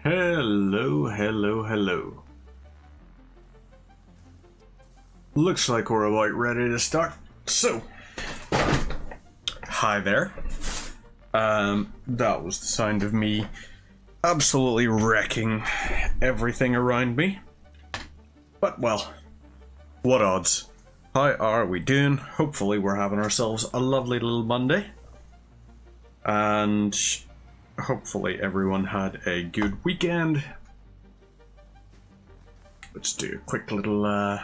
Hello, hello, hello. Looks like we're about ready to start. So, hi there. That was the sound of me absolutely wrecking everything around me. But well, what odds? How are we doing? Hopefully we're having ourselves a lovely little Monday. And hopefully everyone had a good weekend. Let's do a quick little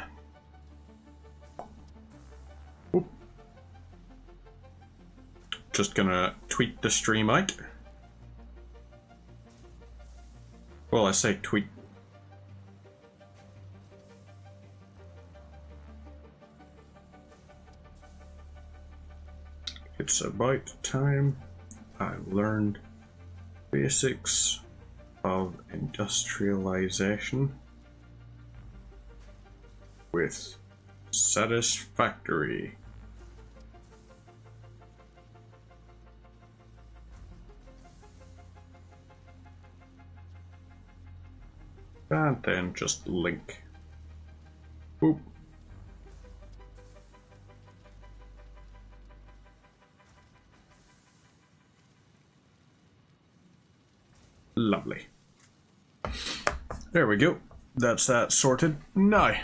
just gonna tweet the stream out. Well, I say tweet. It's about time I learned basics of industrialization with Satisfactory. And then just link. Boop. Lovely. There we go. That's that sorted. Now,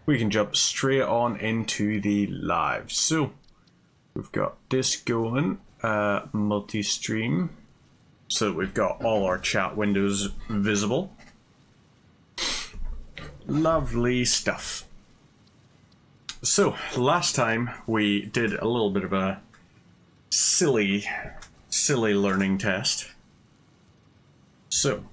we can jump straight on into the live. So, we've got this going, multi-stream. So we've got all our chat windows visible. Lovely stuff. So, last time we did a little bit of a silly learning test. So,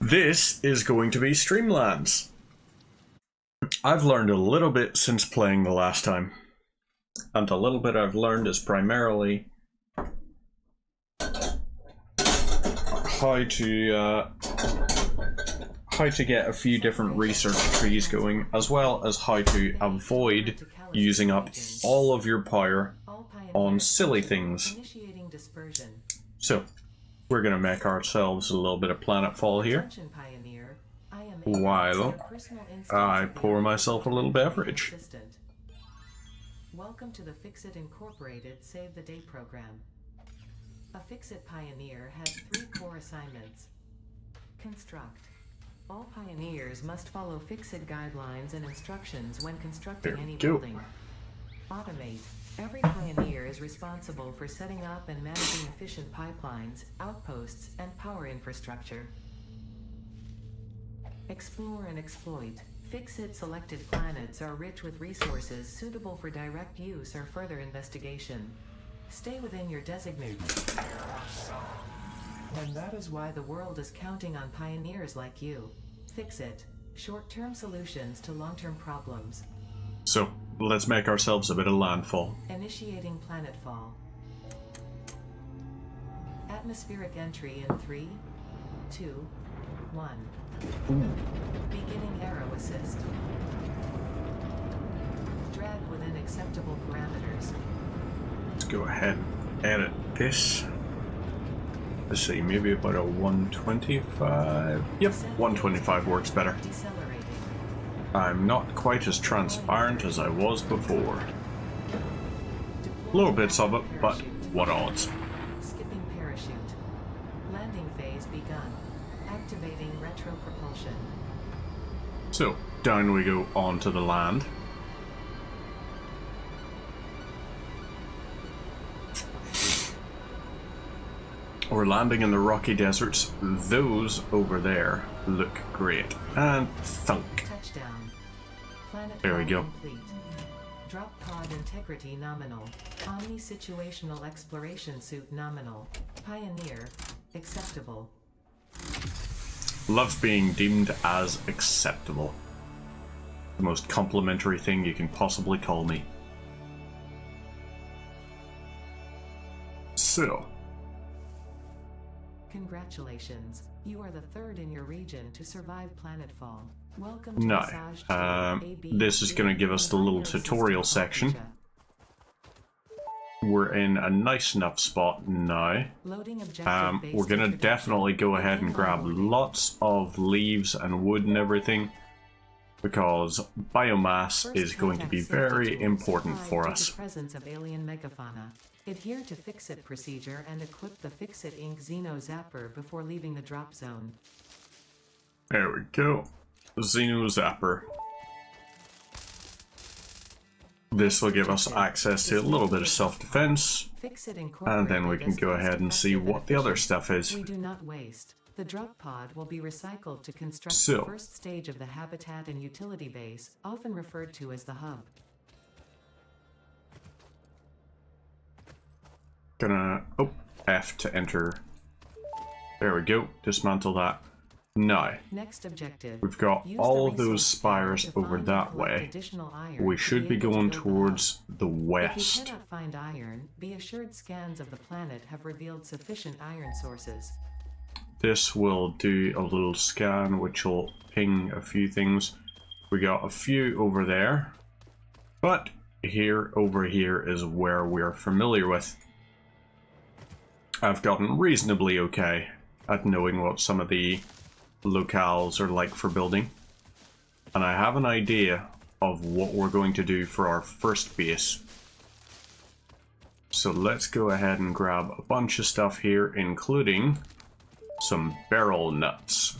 this is going to be Streamlands. I've learned a little bit since playing the last time. And the little bit I've learned is primarily how to get a few different research trees going, as well as how to avoid using up all of your power on silly things. So, we're going to make ourselves a little bit of Planetfall here, while I pour myself a little beverage. Welcome to the Fix-It Incorporated Save the Day program. A Fix-It Pioneer has 3 core assignments. Construct. All pioneers must follow Fix-It guidelines and instructions when constructing any building. Automate. Every pioneer is responsible for setting up and managing efficient pipelines, outposts, and power infrastructure. Explore and exploit. Fix-It selected planets are rich with resources suitable for direct use or further investigation. Stay within your designated. And that is why the world is counting on pioneers like you. Fix-It. Short-term solutions to long-term problems. So, let's make ourselves a bit of landfall. Initiating planetfall. Atmospheric entry in 3, 2, 1. Beginning arrow assist. Drag within acceptable parameters. Let's go ahead and edit this. Let's see, maybe about a 125. Yep, 125 works better. I'm not quite as transparent as I was before. Little bits of it, but what odds? Skipping parachute. Landing phase begun. Activating retro propulsion. So, down we go onto the land. We're landing in the rocky deserts. Those over there look great. And thunk. Touchdown. There we go. Complete. Drop pod integrity nominal. Omni situational exploration suit nominal. Pioneer acceptable. Loves being deemed as acceptable. The most complimentary thing you can possibly call me. So. Congratulations. You are the 3rd in your region to survive planetfall. Welcome to No. Massage This is going to give us the little tutorial section we're in a nice enough spot now. Loading objective We're gonna definitely go ahead and grab lots of leaves and wood and everything, because biomass is going to be very important for us. Presence of alien megafauna. Adhere to Fix-It procedure and equip the Fix-It Inc. Xeno Zapper before leaving the drop zone. There we go. Xeno Zapper. This will give us access to a little bit of self-defense, and then we can go ahead and see what the other stuff is. We do not waste. The drop pod will be recycled to construct the first stage of the habitat and utility base, often referred to as the hub. Gonna... oh, F to enter. There we go. Dismantle that. Now, next objective, we've got all of those spires over that way. We should be going towards the west. If you cannot find iron, be assured scans of the planet have revealed sufficient iron sources. This will do a little scan, which will ping a few things. We got a few over there, but over here is where we're familiar with. I've gotten reasonably okay at knowing what some of the locales are like for building, and I have an idea of what we're going to do for our first base. So let's go ahead and grab a bunch of stuff here, including some barrel nuts.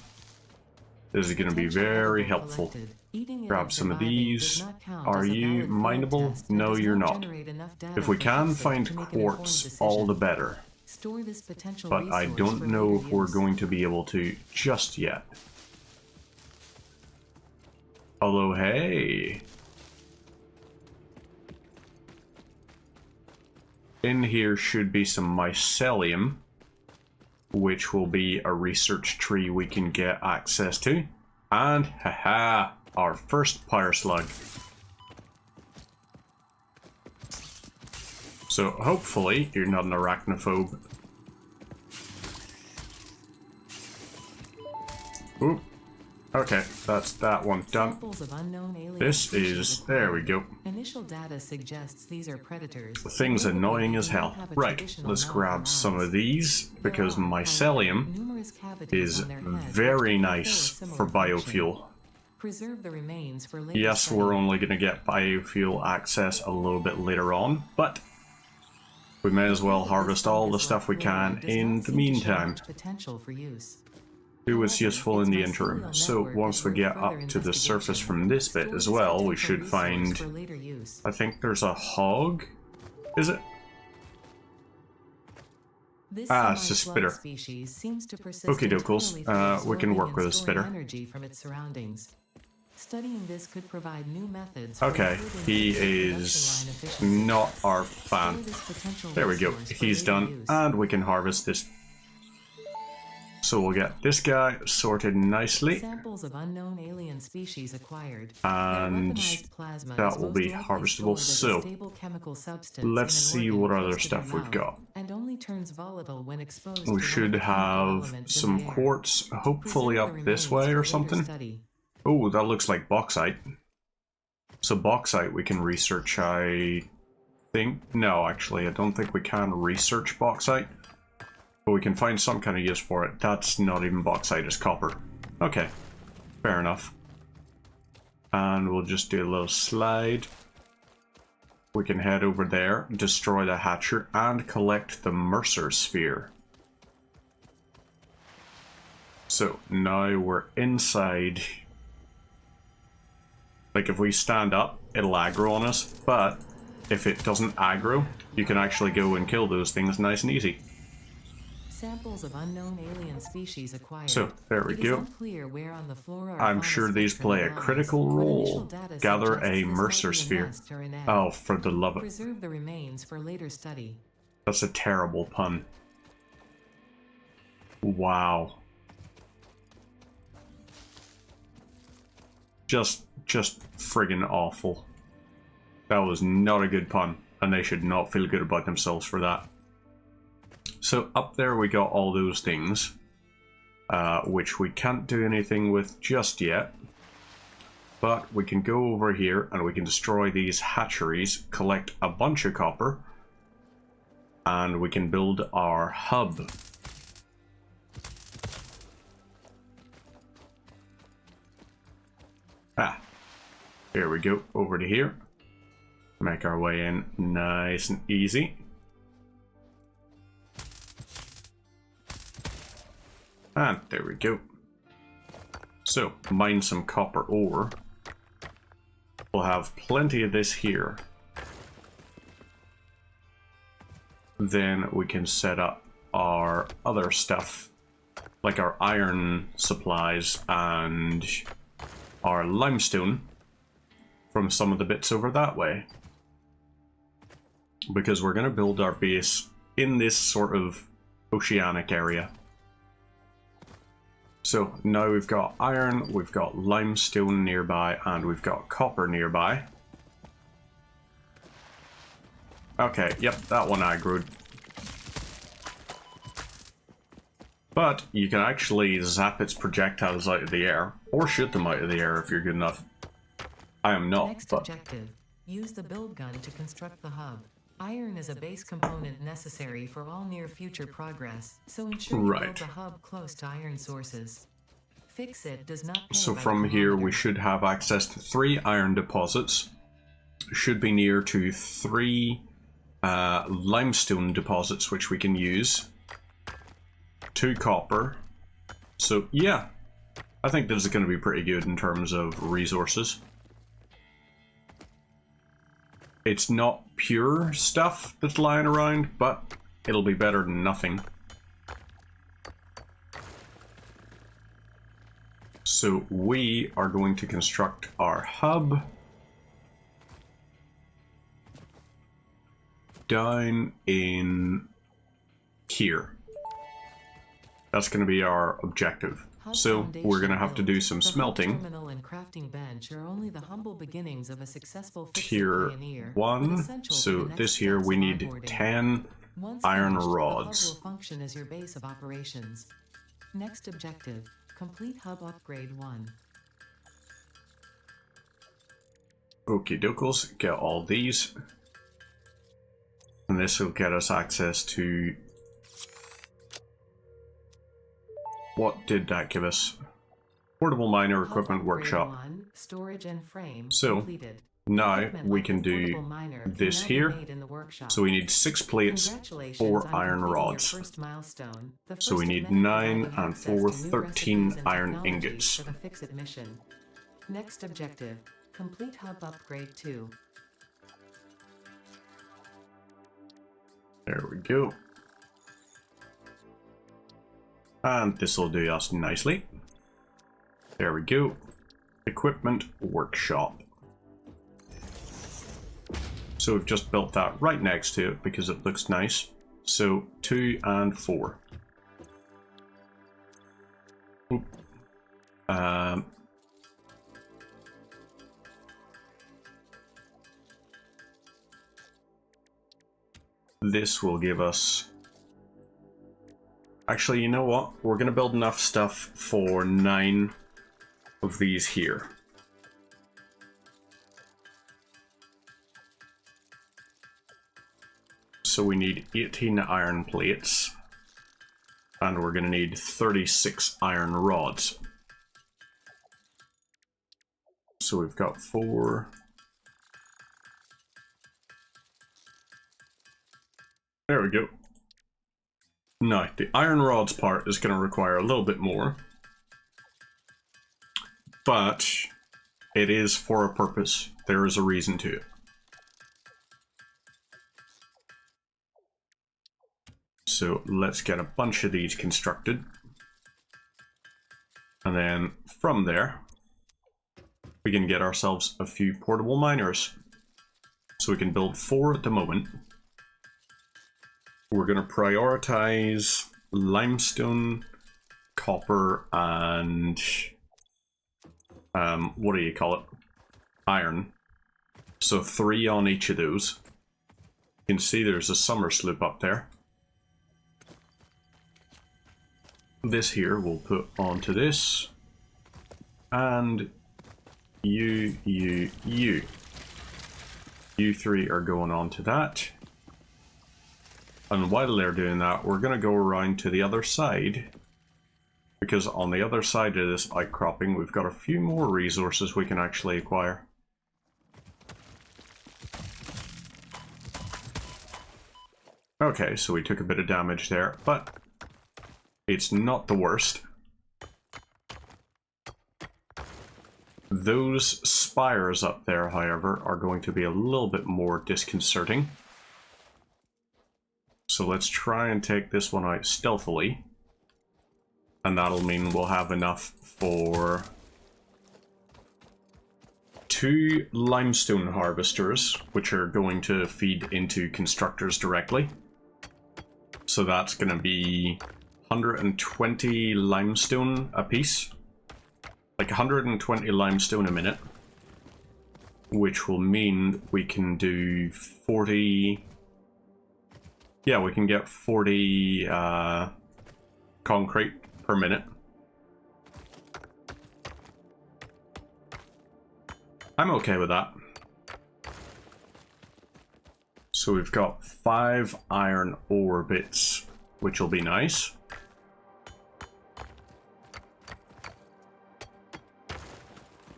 This is going to be very helpful. Grab some of these. Are you mineable? No, you're not. If we can find quartz, all the better. But I don't know if we're going to be able to just yet. Although, hey, in here should be some mycelium, which will be a research tree we can get access to. And, haha, our first pyre slug. So hopefully you're not an arachnophobe. Oop. Okay, that's that one done. This is... there we go. Initial data suggests these are predators. The thing's annoying as hell. Right, let's grab some of these, because mycelium is very nice for biofuel. Preserve the remains for later Yes, study. we're only going to get biofuel access a little bit later on, but we may as well harvest all the stuff we can in the meantime. Potential for use. Do what's useful in the interim. So once we get up to the surface from this bit as well, we should find... I think there's a hog? Is it? Ah, it's a spitter. Okie dokes. We can work with a spitter. Studying this could provide new methods. Okay, he is not our fan. There we go. He's done, and we can harvest this. So we'll get this guy sorted nicely, Samples of unknown alien species acquired. and that will be harvestable. So let's see what other stuff we've got. And only turns volatile when exposed We to should volatile have elements in some the air. quartz, hopefully Preserve the up this remains way for or later something. study. Oh, that looks like bauxite. So bauxite we can research, I think. No, actually, I don't think we can research bauxite. But we can find some kind of use for it. That's not even bauxite, it's copper. Okay, fair enough. And we'll just do a little slide. We can head over there, destroy the hatcher, and collect the Mercer sphere. So now we're inside. Like if we stand up, it'll aggro on us, but if it doesn't aggro, you can actually go and kill those things nice and easy. Samples of unknown alien species acquired. So, there we It is go. unclear where on the flora or I'm fauna sure these spectrum play it a lies, critical but role. initial data Gather suggests a this might Mercer be a sphere. nest or an egg. Oh, for the love of it. Preserve the remains for later study. That's a terrible pun. Wow. Just friggin' awful. That was not a good pun, and they should not feel good about themselves for that. So up there we got all those things, which we can't do anything with just yet. But we can go over here and we can destroy these hatcheries, collect a bunch of copper, and we can build our hub. Here we go, over to here. Make our way in nice and easy. And there we go. So, mine some copper ore. We'll have plenty of this here. Then we can set up our other stuff, like our iron supplies and our limestone from some of the bits over that way. Because we're going to build our base in this sort of oceanic area. So now we've got iron, we've got limestone nearby, and we've got copper nearby. Okay, yep, that one aggroed. But you can actually zap its projectiles out of the air, or shoot them out of the air if you're good enough. I am not, Next but... objective. Use the build gun to construct the hub. Iron is a base component necessary for all near future progress, so ensure you build the hub close to iron sources. Fix it does not pay So by from the here we kilometer. should have access to 3 iron deposits. Should be near to 3 limestone deposits which we can use. 2 copper. So yeah, I think this is going to be pretty good in terms of resources. It's not pure stuff that's lying around, but it'll be better than nothing. So we are going to construct our hub down in here. That's going to be our objective. So we're going to have to do some smelting. Terminal and crafting bench are only the humble beginnings of a successful Tier pioneer, 1. So this here we need 10 iron rods. The hub will function as your base of operations. Next objective, complete hub upgrade 1. Okie dokes, get all these. And this will get us access to... What did that give us? Portable miner equipment workshop. 1, storage and frame So completed. now Equipment we like can the do portable miner can this now be here. made in the workshop. So we need 6 plates, Congratulations 4 on iron completing your rods. first milestone, the So we first need of many 9 providing and access 4, to new 13 recipes and iron technologies ingots. for the Fix-It mission. Next objective, complete hub upgrade 2. There we go. And this will do us nicely. There we go. Equipment workshop. So we've just built that right next to it because it looks nice. So 2 and 4. Oop. This will give us... Actually, you know what? We're going to build enough stuff for 9 of these here. So we need 18 iron plates. And we're going to need 36 iron rods. So we've got 4... There we go. Now, the iron rods part is going to require a little bit more. But it is for a purpose. There is a reason to it. So let's get a bunch of these constructed. And then from there, we can get ourselves a few portable miners. So we can build 4 at the moment. We're going to prioritize limestone, copper, and what do you call it? Iron. So 3 on each of those. You can see there's a summer sloop up there. This here we'll put onto this. And you. You 3 are going on to that. And while they're doing that, we're going to go around to the other side. Because on the other side of this outcropping, we've got a few more resources we can actually acquire. Okay, so we took a bit of damage there, but it's not the worst. Those spires up there, however, are going to be a little bit more disconcerting. So let's try and take this one out stealthily. And that'll mean we'll have enough for 2 limestone harvesters, which are going to feed into constructors directly. So that's going to be 120 limestone a piece. Like 120 limestone a minute. Which will mean we can do 40... Yeah, we can get 40 concrete per minute. I'm okay with that. So we've got 5 iron ore bits, which will be nice.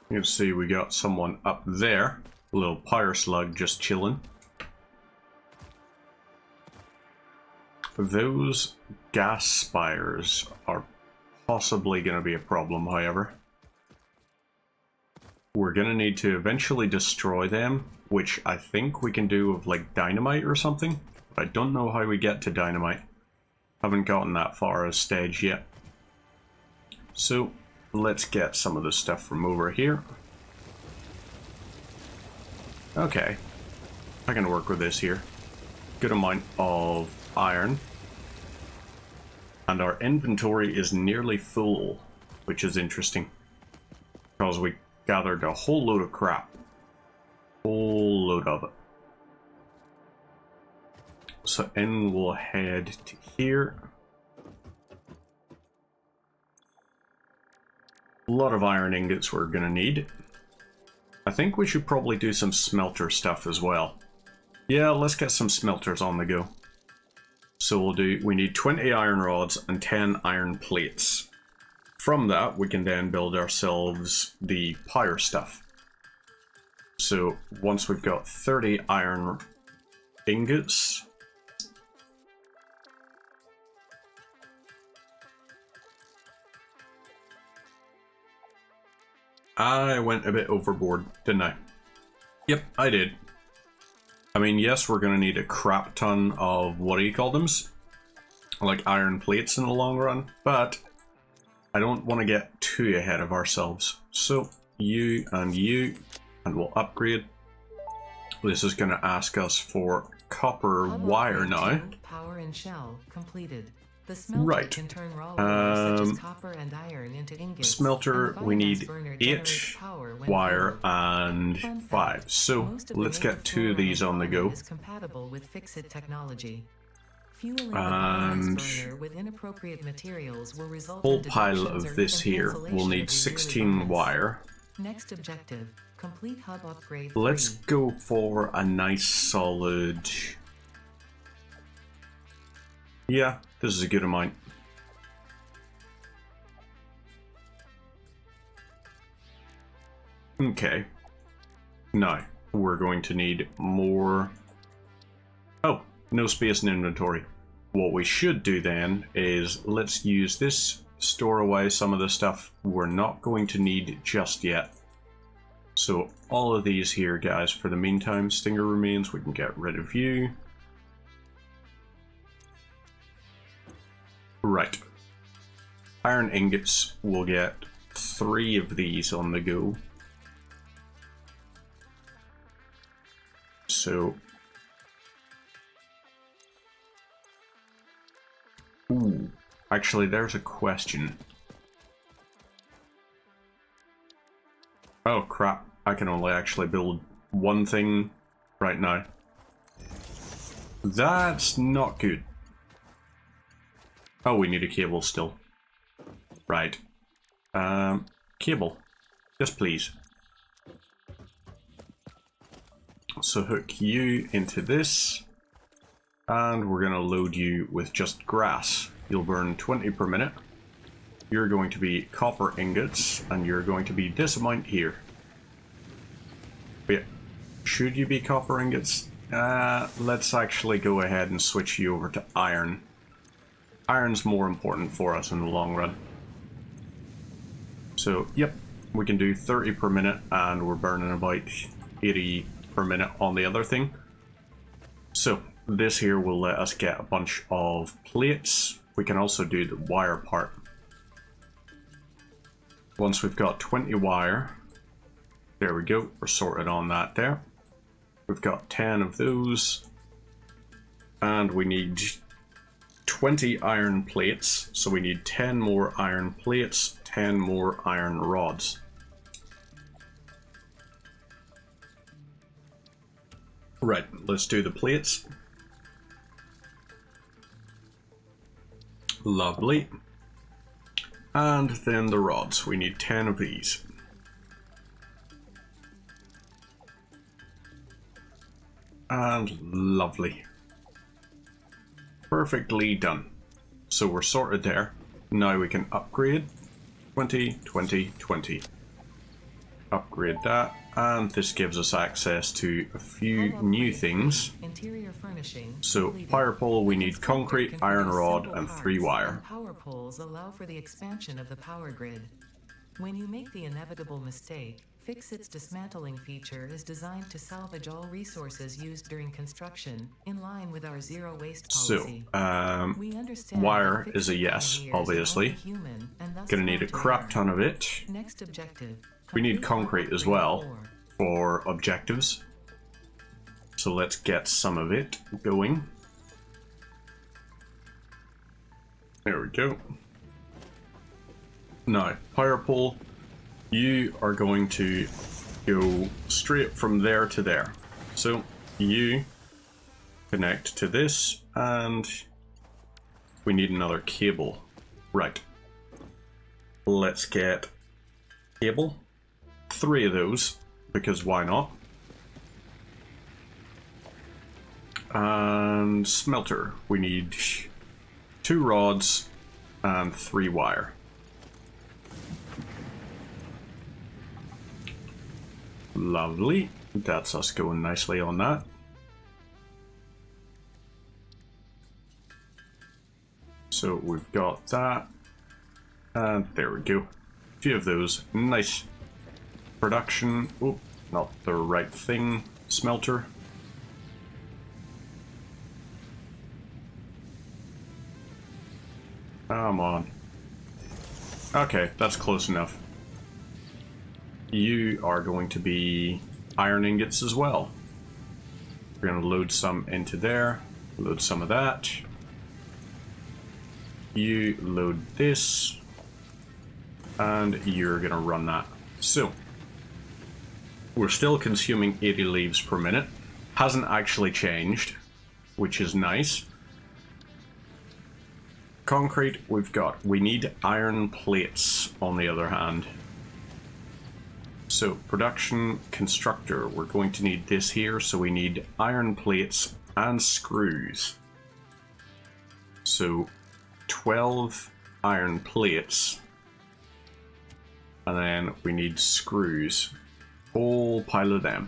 You can see we got someone up there, a little power slug just chilling. Those gas spires are possibly going to be a problem, however. We're going to need to eventually destroy them, which I think we can do with like dynamite or something. But I don't know how we get to dynamite. Haven't gotten that far as stage yet. So let's get some of the stuff from over here. Okay, I can work with this here. Good amount of iron. And our inventory is nearly full, which is interesting. Because we gathered a whole load of crap. Whole load of it. So in we'll head to here. A lot of iron ingots we're gonna need. I think we should probably do some smelter stuff as well. Yeah, let's get some smelters on the go. So we need 20 iron rods and 10 iron plates. From that, we can then build ourselves the power stuff. So once we've got 30 iron ingots, I went a bit overboard, didn't I? Yep, I did. I mean, yes, we're going to need a crap ton of, what do you call them? Like iron plates in the long run, but I don't want to get too ahead of ourselves. So, you, and we'll upgrade. This is going to ask us for copper wire now. Power and shell completed. The smelter Right. can turn raw ores such as copper and iron into ingots. Smelter, we need 8 wire and 5. So let's get 2 of these on the go. Is compatible with Fixit technology. Fueling the And biomass burner with inappropriate materials will result whole in pile deductions of or this even here. cancellation We'll of need your 16 yearly bonus. wire. Next objective: complete hub upgrade. Let's 3. go for a nice solid... Yeah, this is a good amount. Okay. Now, we're going to need more... Oh, no space in inventory. What we should do then is let's use this, store away some of the stuff we're not going to need just yet. So all of these here, guys, for the meantime, stinger remains, we can get rid of you. Right. Iron ingots, we'll get 3 of these on the go. So... Ooh. Actually, there's a question. Oh crap, I can only actually build 1 thing right now. That's not good. Oh, we need a cable still. Right. Cable. Yes, please. So hook you into this. And we're going to load you with just grass. You'll burn 20 per minute. You're going to be copper ingots, and you're going to be this amount here. Wait, should you be copper ingots? Let's actually go ahead and switch you over to iron. Iron's more important for us in the long run. So, yep, we can do 30 per minute, and we're burning about 80 per minute on the other thing. So, this here will let us get a bunch of plates. We can also do the wire part. Once we've got 20 wire, there we go, we're sorted on that there. We've got 10 of those, and we need 20 iron plates, so we need 10 more iron plates, 10 more iron rods. Right, let's do the plates. Lovely. And then the rods. We need 10 of these. And lovely. Perfectly done. So we're sorted there. Now we can upgrade. 20, 20, 20. Upgrade that. And this gives us access to a few new things. Interior furnishing. So, power pole, we need concrete, iron rod, and 3 wire. Power poles allow for the expansion of the power grid. When you make the inevitable mistake, Fix-It's dismantling feature is designed to salvage all resources used during construction, in line with our zero waste policy. So, we understand wire is a yes, obviously. Human, and thus Gonna need a crap ton of it. Next objective. We need concrete as well for objectives. So let's get some of it going. There we go. Now, power pole, you are going to go straight from there to there. So you connect to this, and we need another cable. Right. Let's get cable. 3 of those, because why not? And smelter. We need 2 rods and 3 wire. Lovely. That's us going nicely on that. So we've got that. And there we go. A few of those. Nice. Production. Oh, not the right thing. Smelter. Come on. Okay, that's close enough. You are going to be iron ingots as well. We're going to load some into there. Load some of that. You load this. And you're going to run that. So, we're still consuming 80 leaves per minute. Hasn't actually changed, which is nice. Concrete, we need iron plates on the other hand. So, production constructor, we're going to need this here, so we need iron plates and screws. So, 12 iron plates, and then we need screws. Whole pile of them.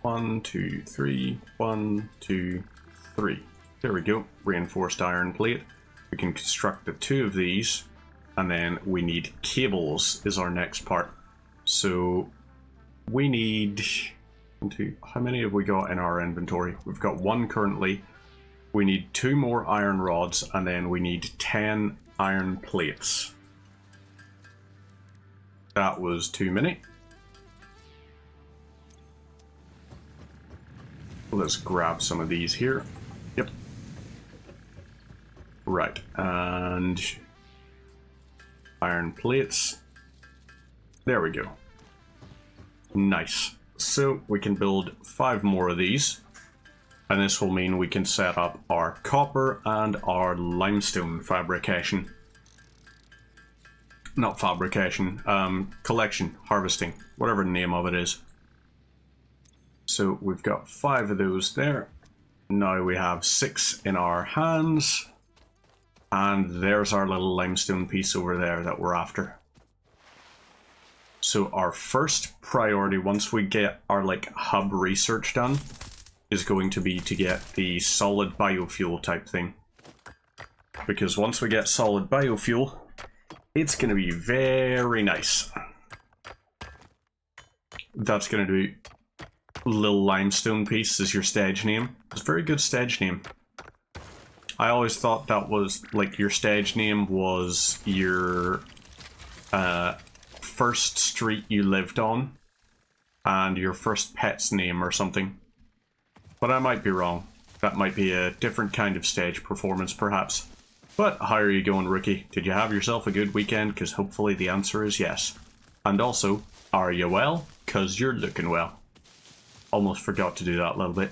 One, two, three. 1, 2, 3. There we go. Reinforced iron plate. We can construct the 2 of these, and then we need cables is our next part. So we need 1, 2. How many have we got in our inventory? We've got 1 currently. We need 2 more iron rods, and then we need 10 iron plates. That was too many. Let's grab some of these here. Yep. Right, and iron plates. There we go. Nice. So we can build 5 more of these. And this will mean we can set up our copper and our limestone fabrication. Not fabrication, collection, harvesting, whatever the name of it is. So we've got 5 of those there. Now we have 6 in our hands. And there's our little limestone piece over there that we're after. So our first priority, once we get our like hub research done, is going to be to get the solid biofuel type thing. Because once we get solid biofuel, it's going to be very nice. That's going to be Lil Limestone piece is your stage name. It's a very good stage name. I always thought that was like your stage name was your first street you lived on and your first pet's name or something. But I might be wrong. That might be a different kind of stage performance perhaps. But how are you going, rookie? Did you have yourself a good weekend? Because hopefully the answer is yes. And also, are you well? Because you're looking well. Almost forgot to do that a little bit.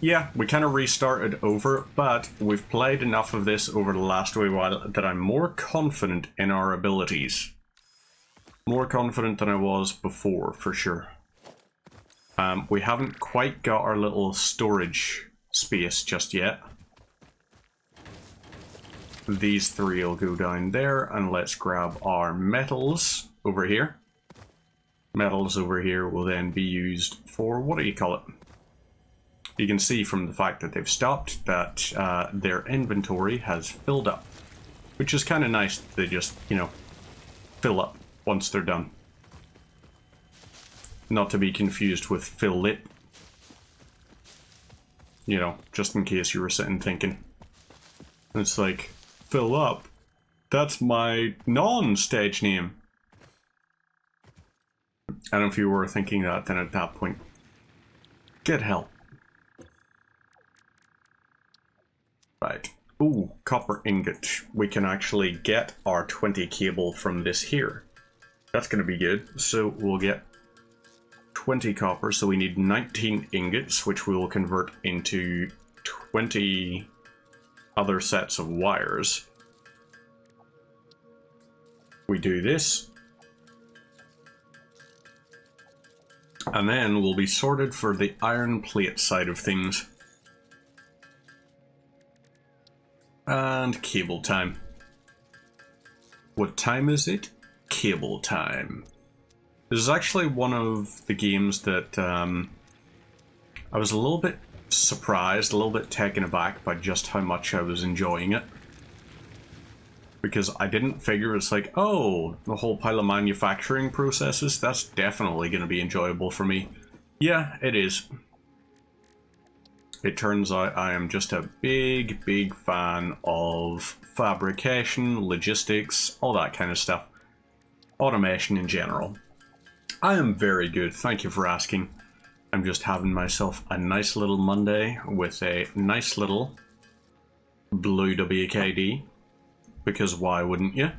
Yeah, we kind of restarted over, but we've played enough of this over the last wee while that I'm more confident in our abilities. More confident than I was before, for sure. We haven't quite got our little storage space just yet. These 3 will go down there, and let's grab our metals over here. Metals over here will then be used for, what do you call it? You can see from the fact that they've stopped that their inventory has filled up. Which is kind of nice. They just, you know, fill up once they're done. Not to be confused with fill lit. You know, just in case you were sitting thinking. It's like, fill up? That's my non-stage name. I don't know if you were thinking that then at that point. Get help. Right. Ooh, copper ingot. We can actually get our 20 cable from this here. That's going to be good. So we'll get 20 copper, so we need 19 ingots, which we will convert into 20 other sets of wires. We do this. And then we'll be sorted for the iron plate side of things. And cable time. What time is it? Cable time. This is actually one of the games that I was a little bit surprised, a little bit taken aback by just how much I was enjoying it. Because I didn't figure it's like, oh, the whole pile of manufacturing processes, that's definitely going to be enjoyable for me. Yeah, it is. It turns out I am just a big, big fan of fabrication, logistics, all that kind of stuff. Automation in general. I am very good, thank you for asking. I'm just having myself a nice little Monday with a nice little blue WKD. Because why wouldn't you?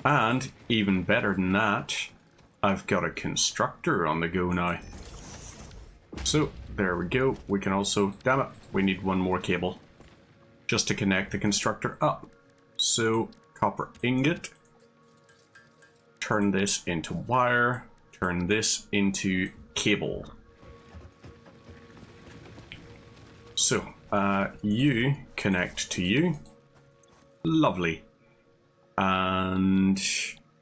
And even better than that, I've got a constructor on the go now. So, there we go. We can also, damn it, we need one more cable. Just to connect the constructor up. So, copper ingot. Turn this into wire. Turn this into cable. So, you connect to you. Lovely. And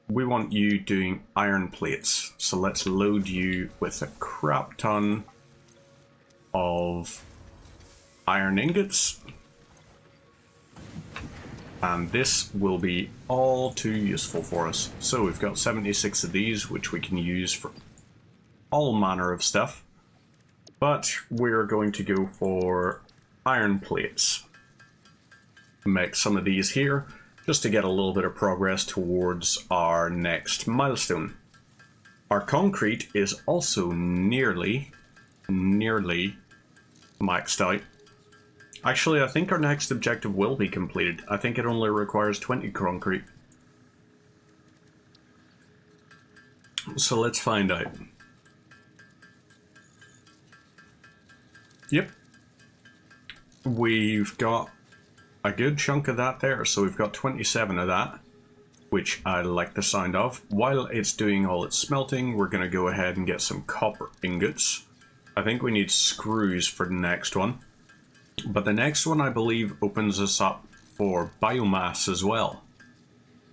we want you doing iron plates. So let's load you with a crap ton of iron ingots. And this will be all too useful for us. So we've got 76 of these, which we can use for all manner of stuff. But we're going to go for iron plates. Make some of these here, just to get a little bit of progress towards our next milestone. Our concrete is also nearly maxed out. Actually, I think our next objective will be completed. I think it only requires 20 concrete. So let's find out. Yep. We've got a good chunk of that there, so we've got 27 of that. which I like the sound of. While it's doing all its smelting, we're going to go ahead and get some copper ingots. I think we need screws for the next one. But the next one, I believe, opens us up for biomass as well.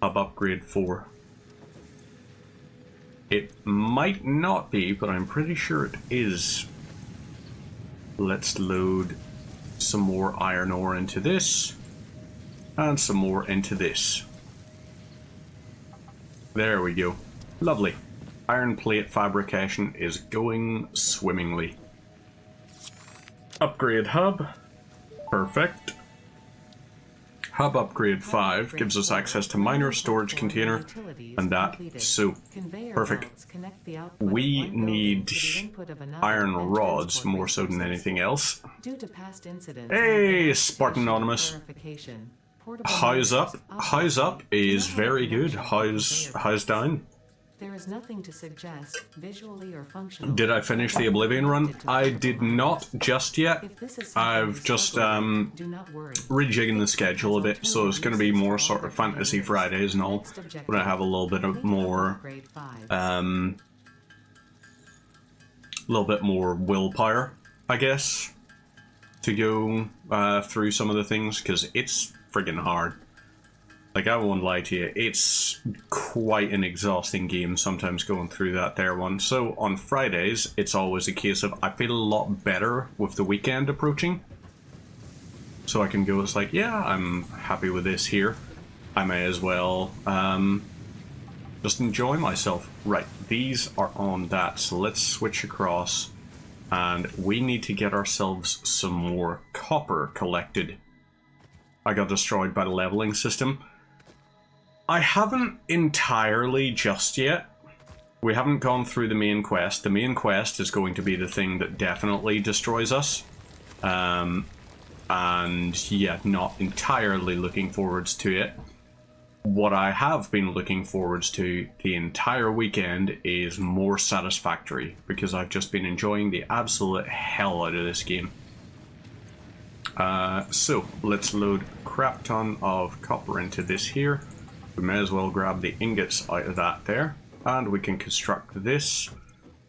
Hub upgrade 4. It might not be, but I'm pretty sure it is. Let's load some more iron ore into this. And some more into this. There we go. Lovely. Iron plate fabrication is going swimmingly. Upgrade hub. Perfect. Hub upgrade 5 gives us access to miner, storage container, and that. So, perfect. We need iron rods more so than anything else. Hey, Spartan Anonymous. How's up? How's up is very good. How's down? There is nothing to suggest, visually or functionally. Did I finish the Oblivion run? I did not just yet. I've just rejigging the schedule a bit, so it's going to be more sort of Fantasy Fridays and all, when I have a little bit of more, willpower, I guess, to go through some of the things, because it's friggin' hard. Like, I won't lie to you, it's quite an exhausting game sometimes going through that there one. So on Fridays, it's always a case of I feel a lot better with the weekend approaching. So I can go, it's like, yeah, I'm happy with this here. I may as well just enjoy myself. Right, these are on that, so let's switch across. And we need to get ourselves some more copper collected. I got destroyed by the leveling system. I haven't entirely just yet. We haven't gone through the main quest. The main quest is going to be the thing that definitely destroys us. And yeah, not entirely looking forwards to it. What I have been looking forwards to the entire weekend is more Satisfactory, because I've just been enjoying the absolute hell out of this game. So, let's load a crap ton of copper into this here. We may as well grab the ingots out of that there, and we can construct this.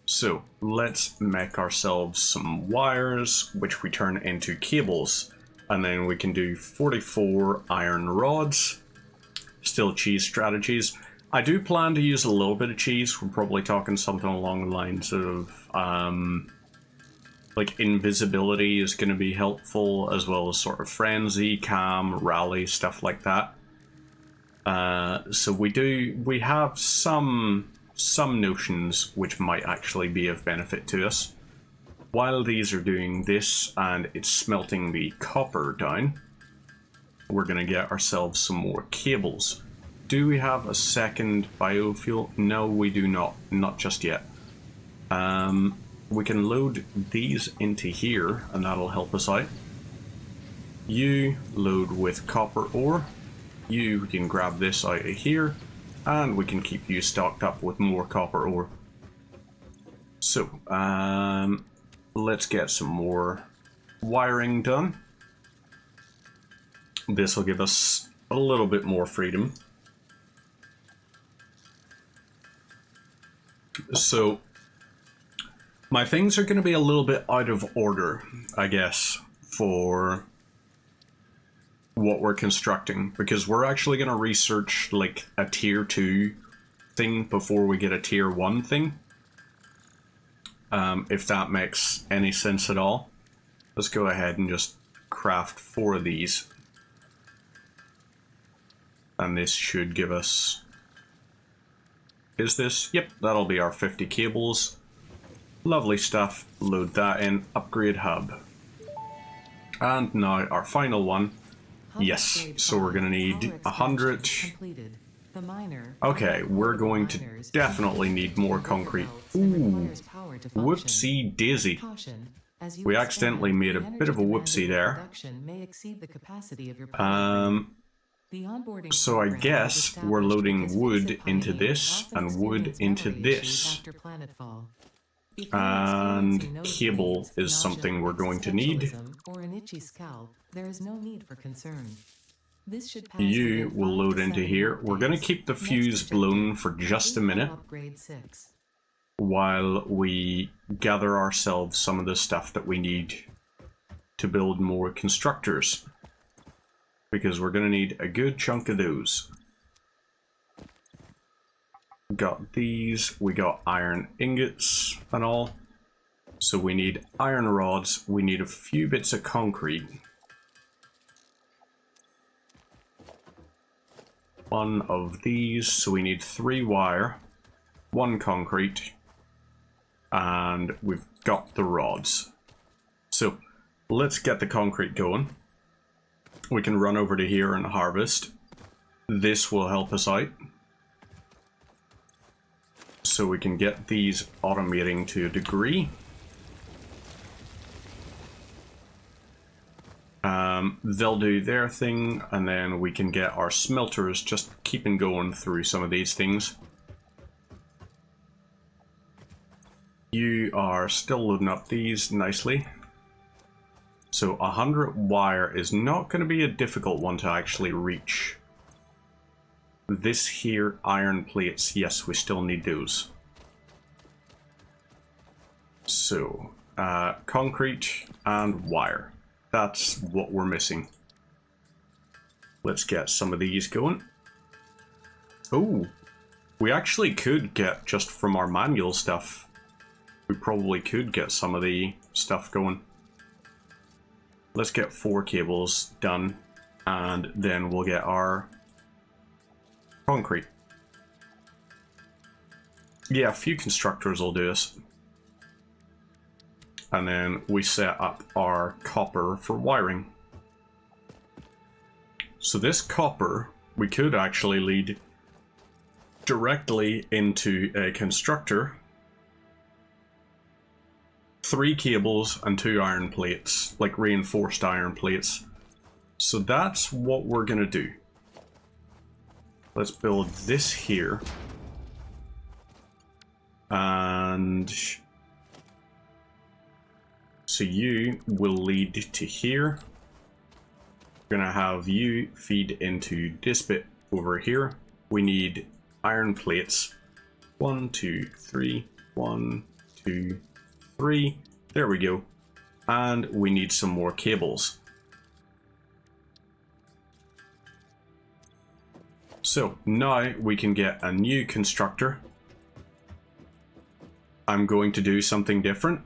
So, let's make ourselves some wires, which we turn into cables, and then we can do 44 iron rods. Still cheese strategies. I do plan to use a little bit of cheese. We're probably talking something along the lines of, like invisibility is going to be helpful, as well as sort of frenzy, calm, rally, stuff like that. So we have some notions which might actually be of benefit to us. While these are doing this and it's smelting the copper down, we're going to get ourselves some more cables. Do we have a second biofuel? No, we do not. Not just yet. We can load these into here, and that'll help us out. You load with copper ore. You can grab this out of here, and we can keep you stocked up with more copper ore. So, let's get some more wiring done. This will give us a little bit more freedom. So, my things are going to be a little bit out of order, I guess, for what we're constructing, because we're actually going to research like a tier 2 thing before we get a tier 1 thing. If that makes any sense at all. Let's go ahead and just craft 4 of these. And this should give us... Is this? Yep, that'll be our 50 cables. Lovely stuff. Load that in. Upgrade hub. And now our final one. Yes, so we're going to need 100. Okay, we're going to definitely need more concrete. Ooh, whoopsie daisy. We accidentally made a bit of a whoopsie there. So I guess we're loading wood into this and wood into this. And cable is something we're going to need. Or an itchy scalp, there is no need for concern. This should pass You within will 5 load to into 7 here. work We're going to days. keep the Next fuse objective, blown for just a minute Upgrade 6. while we gather ourselves some of the stuff that we need to build more constructors. Because we're going to need a good chunk of those. Got these, we got iron ingots and all. So we need iron rods, we need a few bits of concrete. One of these, so we need 3 wire, 1 concrete, and we've got the rods. So let's get the concrete going. We can run over to here and harvest. This will help us out. So we can get these automating to a degree. They'll do their thing, and then we can get our smelters just keeping going through some of these things. You are still loading up these nicely. So 100 wire is not going to be a difficult one to actually reach. This here, iron plates, yes, we still need those. So, concrete and wire. That's what we're missing. Let's get some of these going. Oh, we actually could get, just from our manual stuff, we probably could get some of the stuff going. Let's get 4 cables done, and then we'll get our concrete. Yeah, a few constructors will do us. And then we set up our copper for wiring. So this copper, we could actually lead directly into a constructor. 3 cables and 2 iron plates, like reinforced iron plates. So that's what we're gonna do. Let's build this here. And so you will lead to here. We're gonna have you feed into this bit over here. We need iron plates. 1, 2, 3. 1, 2, 3. There we go. And we need some more cables. So now we can get a new constructor. I'm going to do something different.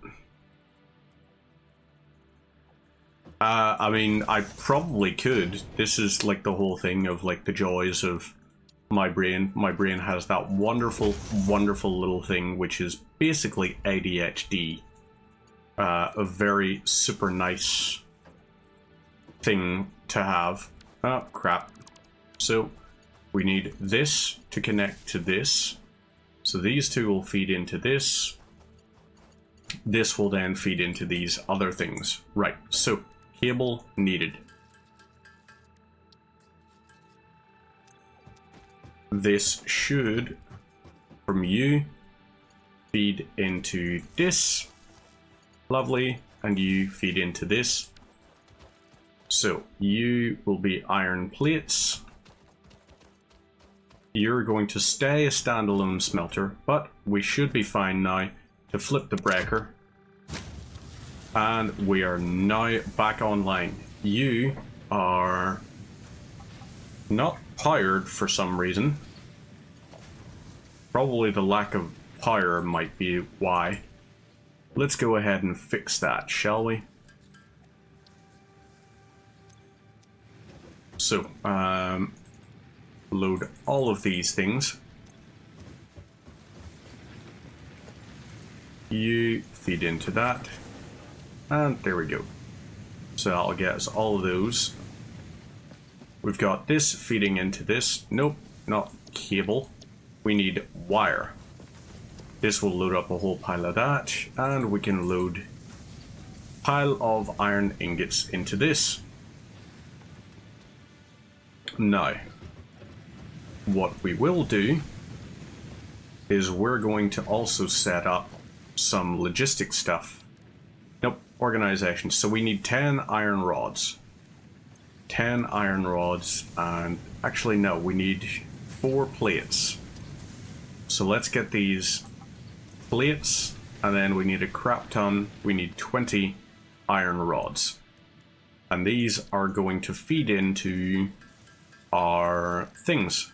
I mean, I probably could. This is like the whole thing of like the joys of my brain. My brain has that wonderful, wonderful little thing, which is basically ADHD. A very super nice thing to have. Oh, crap. So we need this to connect to this. So these two will feed into this. This will then feed into these other things. Right, so cable needed. This should, from you, feed into this. Lovely. And you feed into this. So you will be iron plates. You're going to stay a standalone smelter, but we should be fine now to flip the breaker. And we are now back online. You are not powered for some reason. Probably the lack of power might be why. Let's go ahead and fix that, shall we? So, load all of these things. You feed into that. And there we go. So that'll get us all of those. We've got this feeding into this. Nope, not cable. We need wire. This will load up a whole pile of that. And we can load a pile of iron ingots into this. Now, what we will do is we're going to also set up some logistic stuff. Nope, organization. So we need 10 iron rods. 10 iron rods, and actually no, we need 4 plates. So let's get these plates, and then we need a crap ton. We need 20 iron rods. And these are going to feed into our things.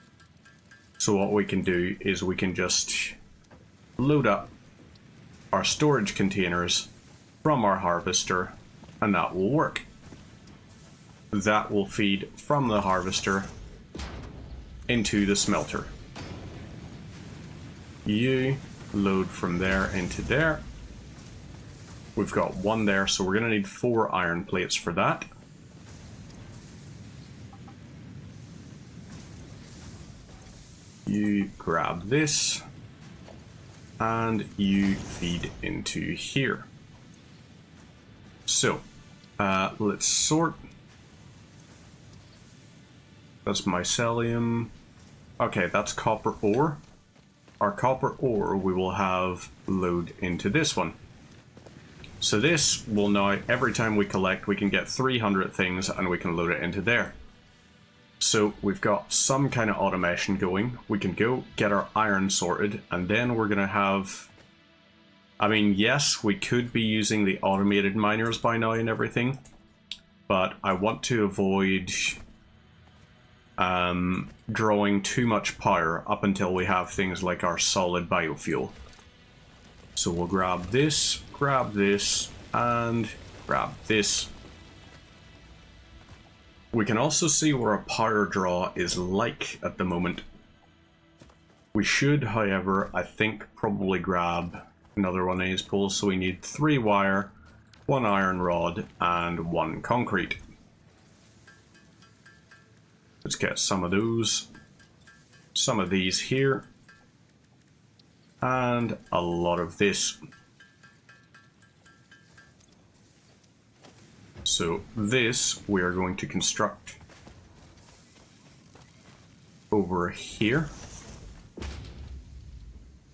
So what we can do is we can just load up our storage containers from our harvester, and that will work. That will feed from the harvester into the smelter. You load from there into there. We've got 1 there, so we're going to need 4 iron plates for that. You grab this, and you feed into here. So, let's sort. That's mycelium. Okay, that's copper ore. Our copper ore we will have load into this one. So this will now, every time we collect, we can get 300 things and we can load it into there. So we've got some kind of automation going. We can go get our iron sorted, and then we're going to have... I mean, yes, we could be using the automated miners by now and everything, but I want to avoid drawing too much power up until we have things like our solid biofuel. So we'll grab this, and grab this. We can also see what our power draw is like at the moment. We should, however, I think probably grab another one of these poles. So we need 3 wire, 1 iron rod, and 1 concrete. Let's get some of those, some of these here, and a lot of this. So this we are going to construct over here.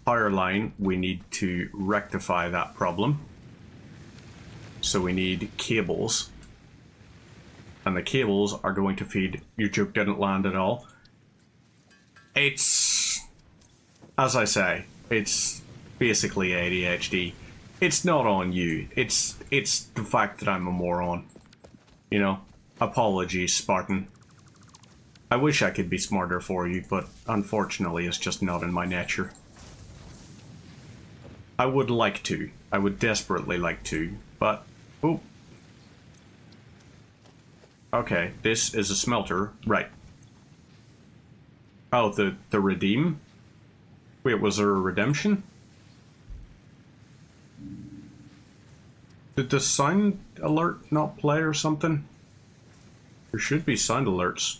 Power line, we need to rectify that problem. So we need cables. And the cables are going to feed... Your joke didn't land at all. It's... As I say, it's basically ADHD. It's not on you. It's the fact that I'm a moron. You know? Apologies, Spartan. I wish I could be smarter for you, but unfortunately it's just not in my nature. I would like to. I would desperately like to, but... Oh. Okay, this is a smelter. Right. Oh, the redeem? Wait, was there a redemption? Did the sound alert not play or something? There should be sound alerts.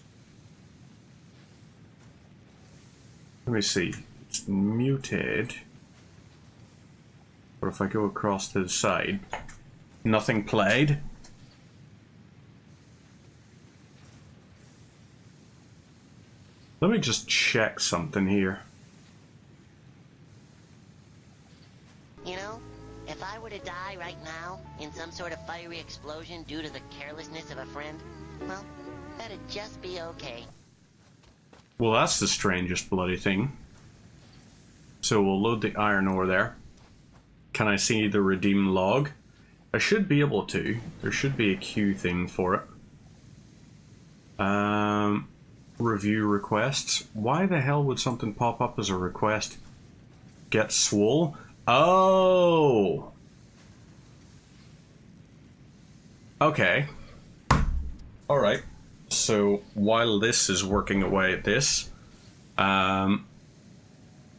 Let me see. It's muted. But if I go across to the side, nothing played. Let me just check something here. You know, if I were to die right now in some sort of fiery explosion due to the carelessness of a friend, well, that'd just be okay. Well, that's the strangest bloody thing. So we'll load the iron ore there. Can I see the redeem log? I should be able to. There should be a queue thing for it. Review requests. Why the hell would something pop up as a request? Get swole? Oh! Okay. Alright. So, while this is working away at this,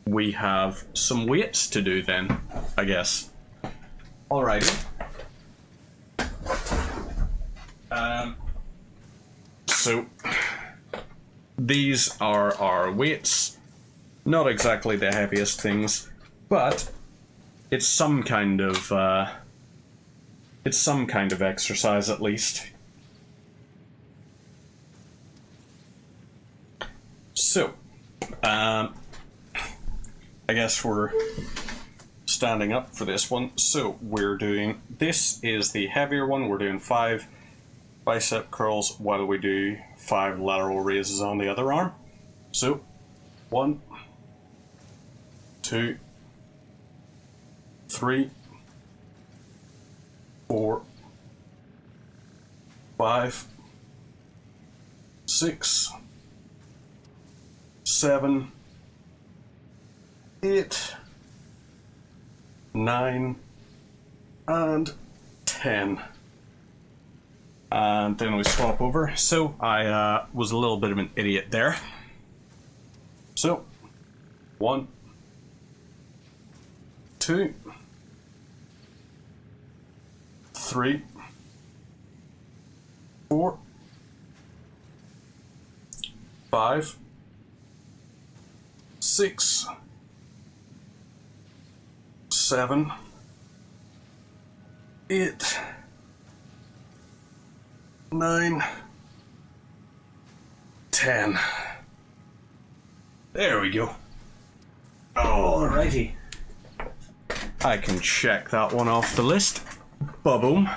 we have some weights to do then, I guess. Alrighty. So, these are our weights. Not exactly the heaviest things, but it's some kind of exercise at least. So, I guess we're standing up for this one. So we're doing, this is the heavier one. We're doing 5 bicep curls while we do 5 lateral raises on the other arm. So 1, 2, 3, 4, 5, 6, 7, 8, 9, and 10. And then we swap over. So I was a little bit of an idiot there. So 1, 2, 3, 4, 5, 6, 7, 8, 9, 10. There we go. Alrighty. I can check that one off the list. Ba-boom.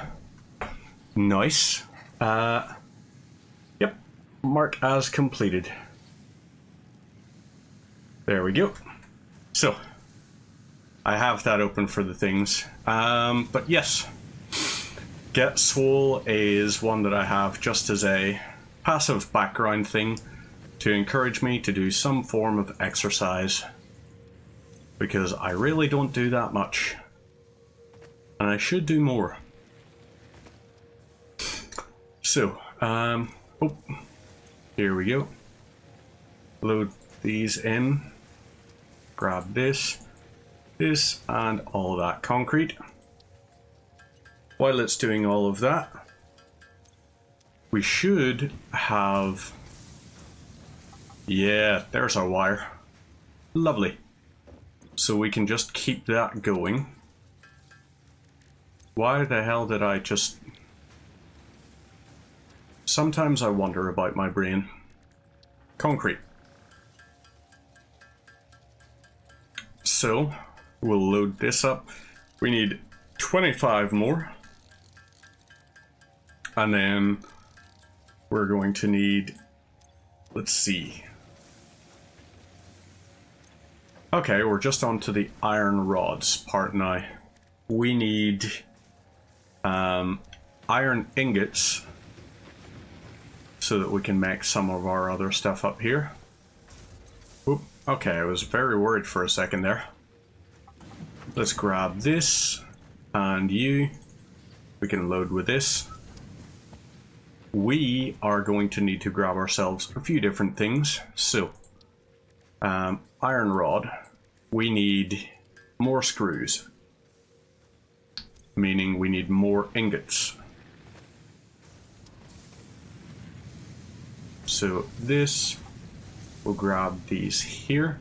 Nice. Yep. Mark as completed. There we go. So, I have that open for the things. But yes. Get Swole is one that I have just as a passive background thing to encourage me to do some form of exercise, because I really don't do that much and I should do more. So here we go. Load these in, grab this and all of that concrete. While it's doing all of that, we should have... Yeah, there's our wire. Lovely. So we can just keep that going. Why the hell did I just... Sometimes I wonder about my brain. Concrete. So, we'll load this up. We need 25 more. And then we're going to need, let's see. Okay, we're just on to the iron rods part now. We need iron ingots so that we can make some of our other stuff up here. Oop, okay, I was very worried for a second there. Let's grab this and you. We can load with this. We are going to need to grab ourselves a few different things. So, iron rod. We need more screws, meaning we need more ingots. So this, we'll grab these here,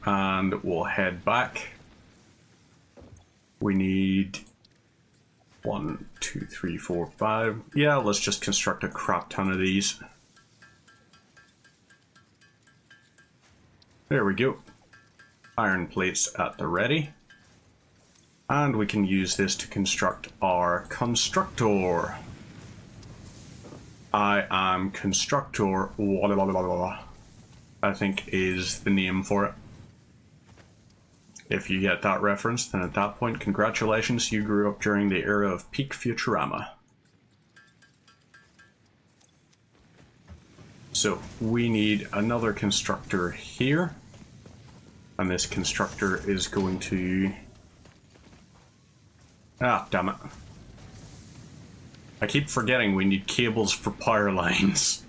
and we'll head back. We need 1, 2, 3, 4, 5. Yeah, let's just construct a crap ton of these. There we go. Iron plates at the ready. And we can use this to construct our constructor. I am constructor, I think is the name for it. If you get that reference, then at that point, congratulations, you grew up during the era of peak Futurama. So, we need another constructor here. And this constructor is going to... Ah, damn it. I keep forgetting we need cables for power lines.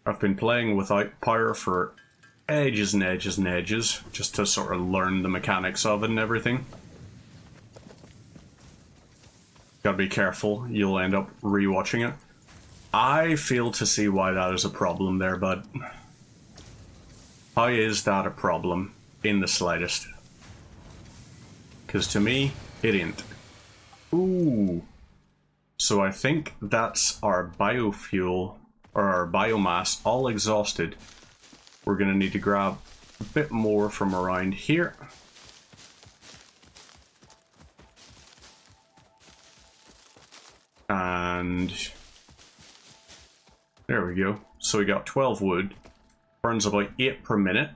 I've been playing without power for ages and ages and ages, just to sort of learn the mechanics of it and everything. Gotta be careful, you'll end up rewatching it. I fail to see why that is a problem there, bud. How is that a problem in the slightest? Because to me, it ain't. Ooh. So I think that's our biofuel, or our biomass, all exhausted. We're going to need to grab a bit more from around here. And there we go. So we got 12 wood. Burns about 8 per minute.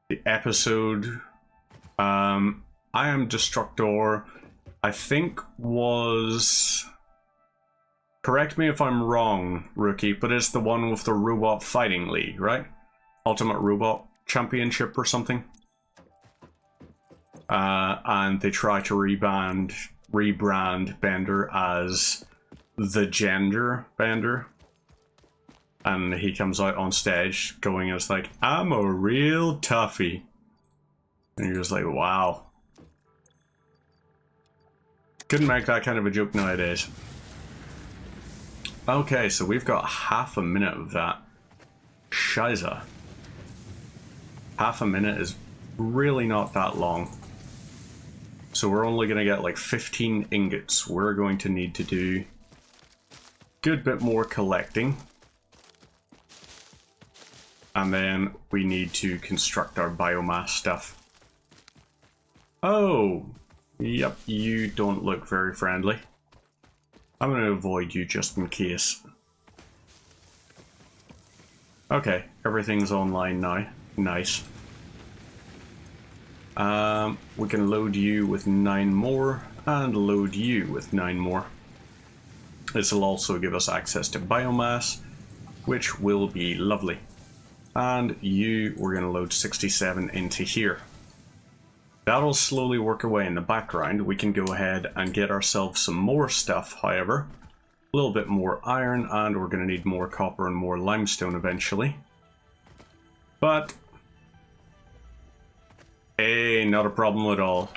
The episode, I Am Destructor, I think was, correct me if I'm wrong, rookie, but it's the one with the Robot Fighting League, right? Ultimate Robot Championship or something. And they try to rebrand Bender as the Gender Bender. And he comes out on stage going as like, I'm a real toughie. And you're just like, wow. Couldn't make that kind of a joke nowadays. Okay, so we've got half a minute of that. Shiza. Half a minute is really not that long. So we're only going to get like 15 ingots. We're going to need to do a good bit more collecting. And then we need to construct our biomass stuff. Oh, yep, you don't look very friendly. I'm going to avoid you just in case. Okay, everything's online now. Nice. We can load you with 9 more, and load you with 9 more. This will also give us access to biomass, which will be lovely. And you, we're going to load 67 into here. That'll slowly work away in the background. We can go ahead and get ourselves some more stuff, however. A little bit more iron, and we're going to need more copper and more limestone eventually. But, hey, not a problem at all.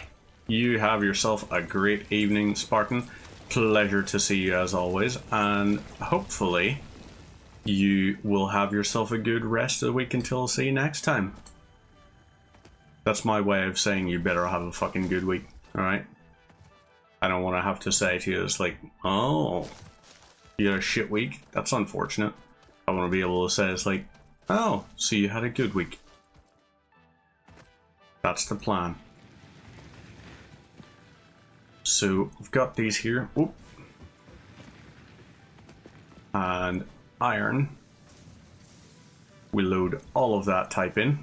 You have yourself a great evening, Spartan. Pleasure to see you as always, and hopefully you will have yourself a good rest of the week until I see you next time. That's my way of saying you better have a fucking good week, alright? I don't want to have to say to you, it's like, oh, you had a shit week? That's unfortunate. I want to be able to say, it's like, oh, so you had a good week. That's the plan. So, we've got these here. Oop. And iron. We load all of that type in.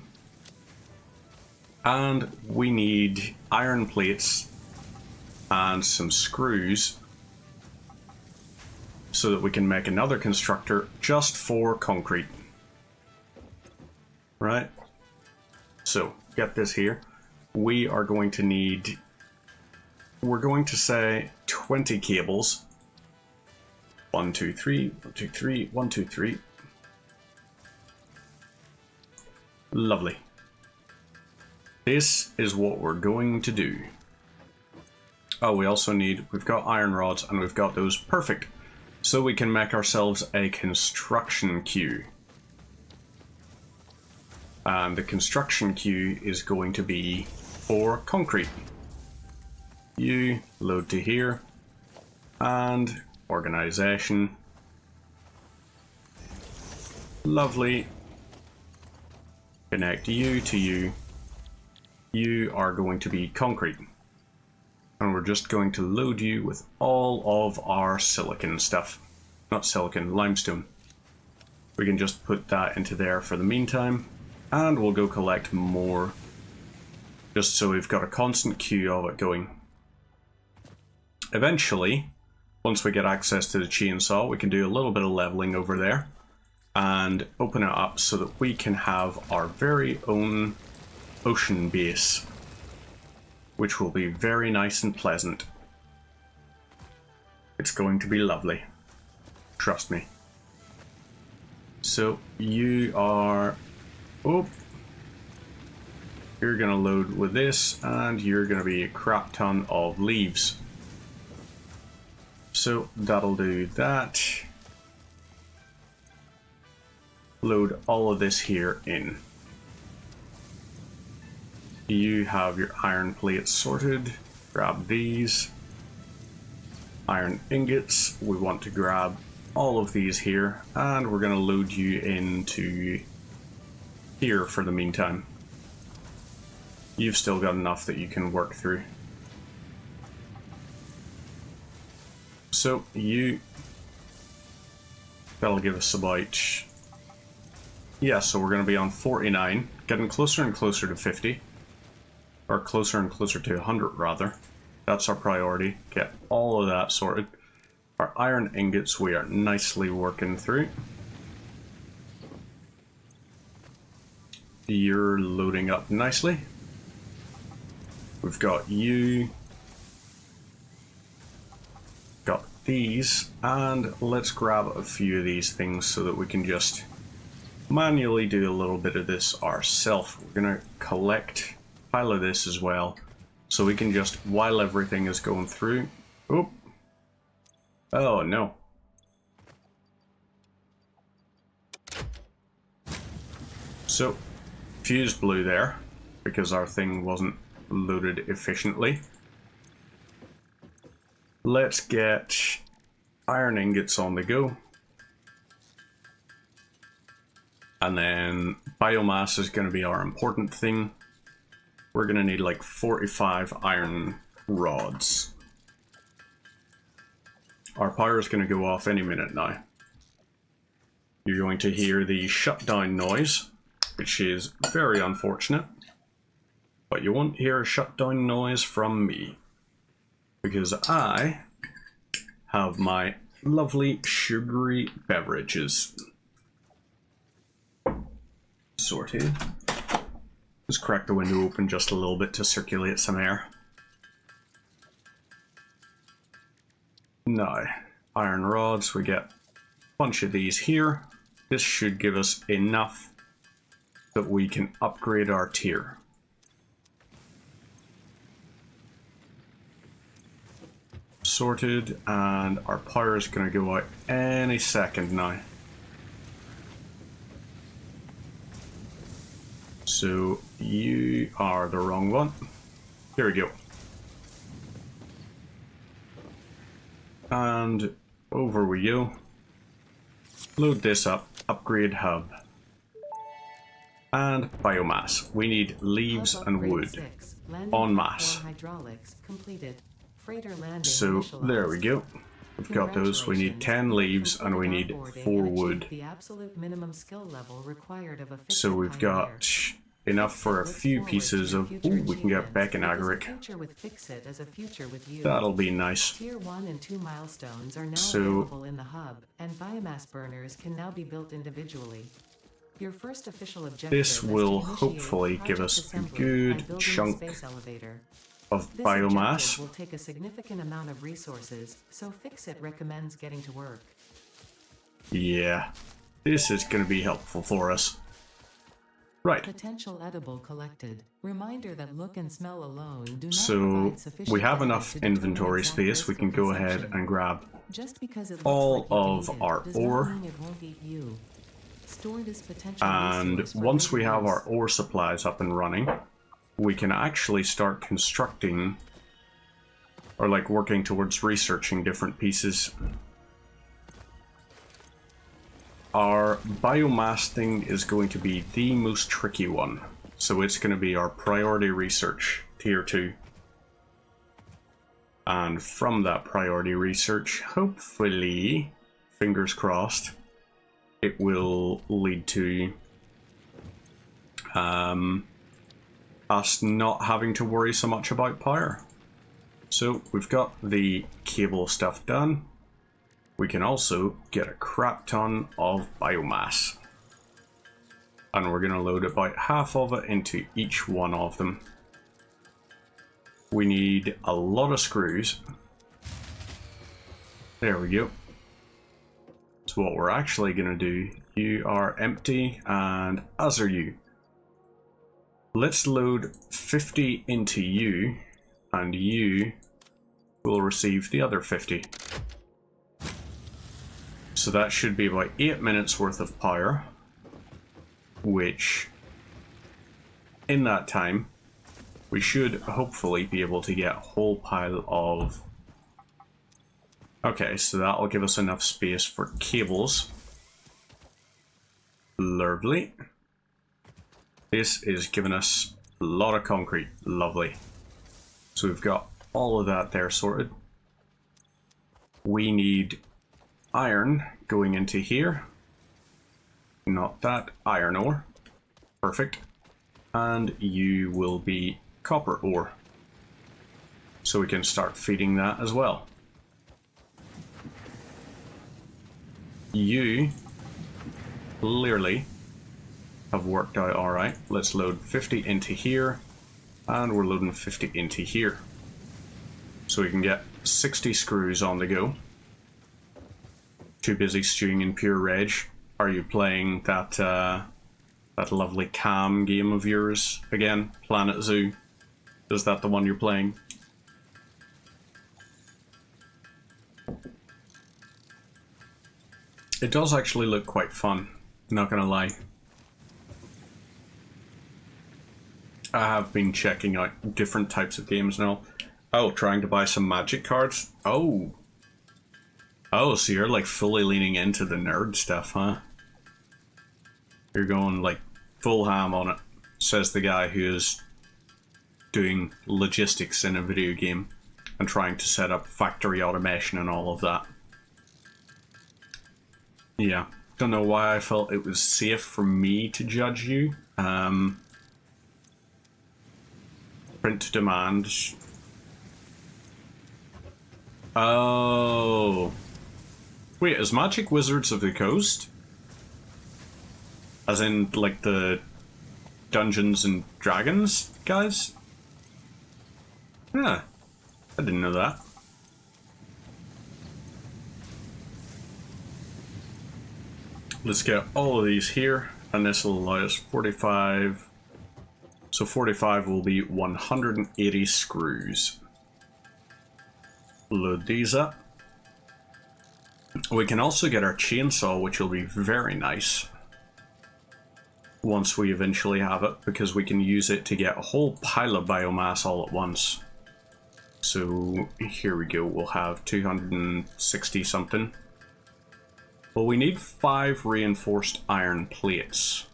And we need iron plates and some screws so that we can make another constructor just for concrete. Right? So, get this here. We are going to need, we're going to say 20 cables. 1, 2, 3, 1, 2, 3, 1, 2, 3. Lovely. This is what we're going to do. Oh, we also need, we've got iron rods and we've got those. Perfect. So we can make ourselves a construction queue. And the construction queue is going to be for concrete. You load to here. And organization. Lovely. Connect you to you. You are going to be concrete. And we're just going to load you with all of our silicon stuff. Not silicon, limestone. We can just put that into there for the meantime. And we'll go collect more. Just so we've got a constant queue of it going. Eventually, once we get access to the chainsaw, we can do a little bit of leveling over there. And open it up so that we can have our very own ocean base, which will be very nice and pleasant. It's going to be lovely. Trust me. So you are, oh, you're gonna load with this, and you're gonna be a crap ton of leaves. So that'll do that. Load all of this here in. You have your iron plates sorted. Grab these. Iron ingots. We want to grab all of these here. And we're going to load you into here for the meantime. You've still got enough that you can work through. So that'll give us about, yeah, so we're going to be on 49, getting closer and closer to 50, or closer and closer to 100 rather. That's our priority, get all of that sorted. Our iron ingots we are nicely working through. You're loading up nicely. We've got you. Got these, and let's grab a few of these things so that we can just manually do a little bit of this ourselves. We're gonna collect a pile of this as well, so we can just, while everything is going through. Oop. Oh no. So, fuse blew there because our thing wasn't loaded efficiently. Let's get iron ingots on the go. And then biomass is going to be our important thing. We're going to need like 45 iron rods. Our power is going to go off any minute now. You're going to hear the shutdown noise, which is very unfortunate. But you won't hear a shutdown noise from me, because I have my lovely sugary beverages. Sorted. Just crack the window open just a little bit to circulate some air. Now, iron rods, we get a bunch of these here. This should give us enough that we can upgrade our tier. Sorted, and our power is going to go out any second now. So you are the wrong one. Here we go. And over we go. Load this up. Upgrade hub. And biomass. We need leaves and wood. En masse. So there we go. We've got those. We need 10 leaves and we need 4 wood. So we've got enough for a few pieces of... Ooh, we can get back in agaric. That'll be nice. Tier 1 and 2 milestones are now So, available in the hub, and biomass burners can now be built individually. Your first official objective this will is to hopefully initiate give project us a assembly good and building chunk space elevator. of This biomass. objective will take a significant amount of resources, so Fixit recommends getting to work. Yeah, this is going to be helpful for us. Right, Potential edible collected. Reminder that look and smell alone do not so provide sufficient we have data enough to determine inventory exact space. risk We of can go consumption. ahead and grab Just because it looks all like you can of eat it our does ore. not mean it won't eat you. Store this potential And resource for once we later have use. our ore supplies up and running, we can actually start constructing, or like working towards researching different pieces. Our biomass thing is going to be the most tricky one. So it's going to be our priority research, tier 2. And from that priority research, hopefully, fingers crossed, it will lead to us not having to worry so much about power. So we've got the cable stuff done. We can also get a crap ton of biomass. And we're going to load about half of it into each one of them. We need a lot of screws. There we go. So what we're actually going to do, you are empty and as are you. Let's load 50 into you and you will receive the other 50. So that should be about 8 minutes worth of power, which in that time we should hopefully be able to get a whole pile of... Okay, so that will give us enough space for cables. Lovely. This is giving us a lot of concrete. Lovely. So we've got all of that there sorted. we need iron going into here. Not that, iron ore. Perfect. And you will be copper ore. So we can start feeding that as well. You clearly have worked out alright. Let's load 50 into here, and we're loading 50 into here. So we can get 60 screws on the go. Too busy stewing in pure rage. Are you playing that that lovely cam game of yours again? Planet Zoo? Is that the one you're playing? It does actually look quite fun, not gonna lie. I have been checking out different types of games now. Oh, trying to buy some magic cards? Oh! Oh, so you're like fully leaning into the nerd stuff, huh? You're going like full ham on it, says the guy who is doing logistics in a video game and trying to set up factory automation and all of that. Yeah, don't know why I felt it was safe for me to judge you. Print to demand. Oh. Wait, is Magic Wizards of the Coast? As in, like, the Dungeons and Dragons guys? Yeah, I didn't know that. Let's get all of these here, and this will allow us 45. So 45 will be 180 screws. Load these up. We can also get our chainsaw, which will be very nice once we eventually have it, because we can use it to get a whole pile of biomass all at once. So here we go, we'll have 260 something. Well, we need 5 reinforced iron plates.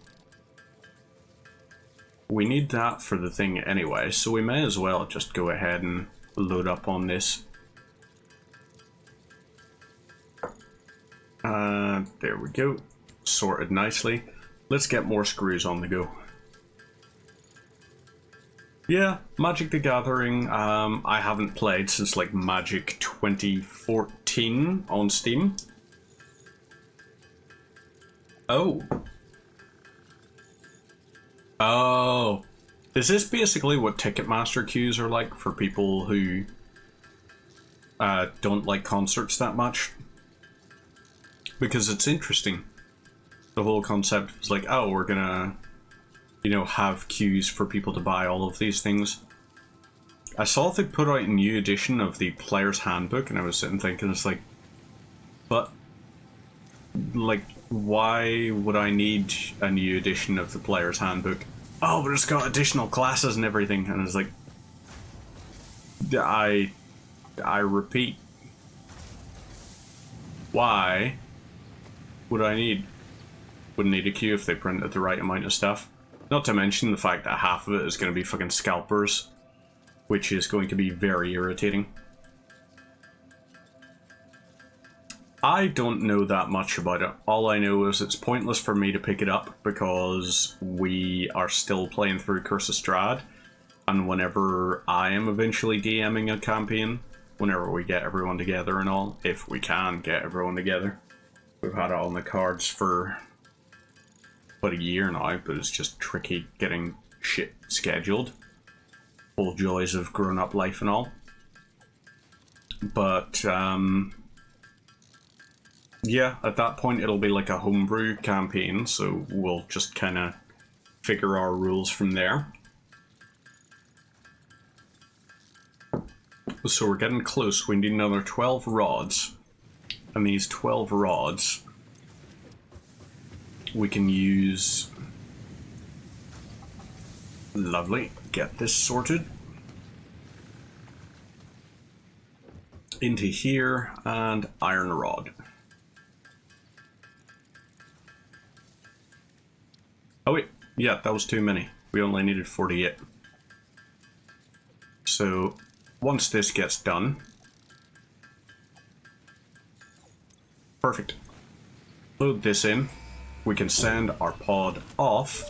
We need that for the thing anyway, so we may as well just go ahead and load up on this. There we go. Sorted nicely. Let's get more screws on the go. Yeah, Magic the Gathering, I haven't played since like Magic 2014 on Steam. Oh. Oh. Is this basically what Ticketmaster queues are like for people who don't like concerts that much? Because it's interesting. The whole concept is like, oh, we're gonna, you know, have queues for people to buy all of these things. I saw they put out a new edition of the Player's Handbook, and I was sitting thinking, it's like, but, like, why would I need a new edition of the Player's Handbook? Oh, but it's got additional classes and everything, and it's like, I repeat, why would I need? Wouldn't need a queue if they printed the right amount of stuff. Not to mention the fact that half of it is going to be fucking scalpers, which is going to be very irritating. I don't know that much about it. All I know is it's pointless for me to pick it up because we are still playing through Curse of Strahd, and whenever I am eventually DMing a campaign, whenever we get everyone together and all, if we can get everyone together. We've had it on the cards for about a year now, but it's just tricky getting shit scheduled. Full joys of grown-up life and all. But, yeah, at that point it'll be like a homebrew campaign, so we'll just kind of figure our rules from there. So we're getting close. We need another 12 rods. And these 12 rods we can use. Lovely. Get this sorted. Into here, and iron rod. Oh wait, yeah, that was too many. We only needed 48. So, once this gets done, Perfect. Load this in. We can send our pod off.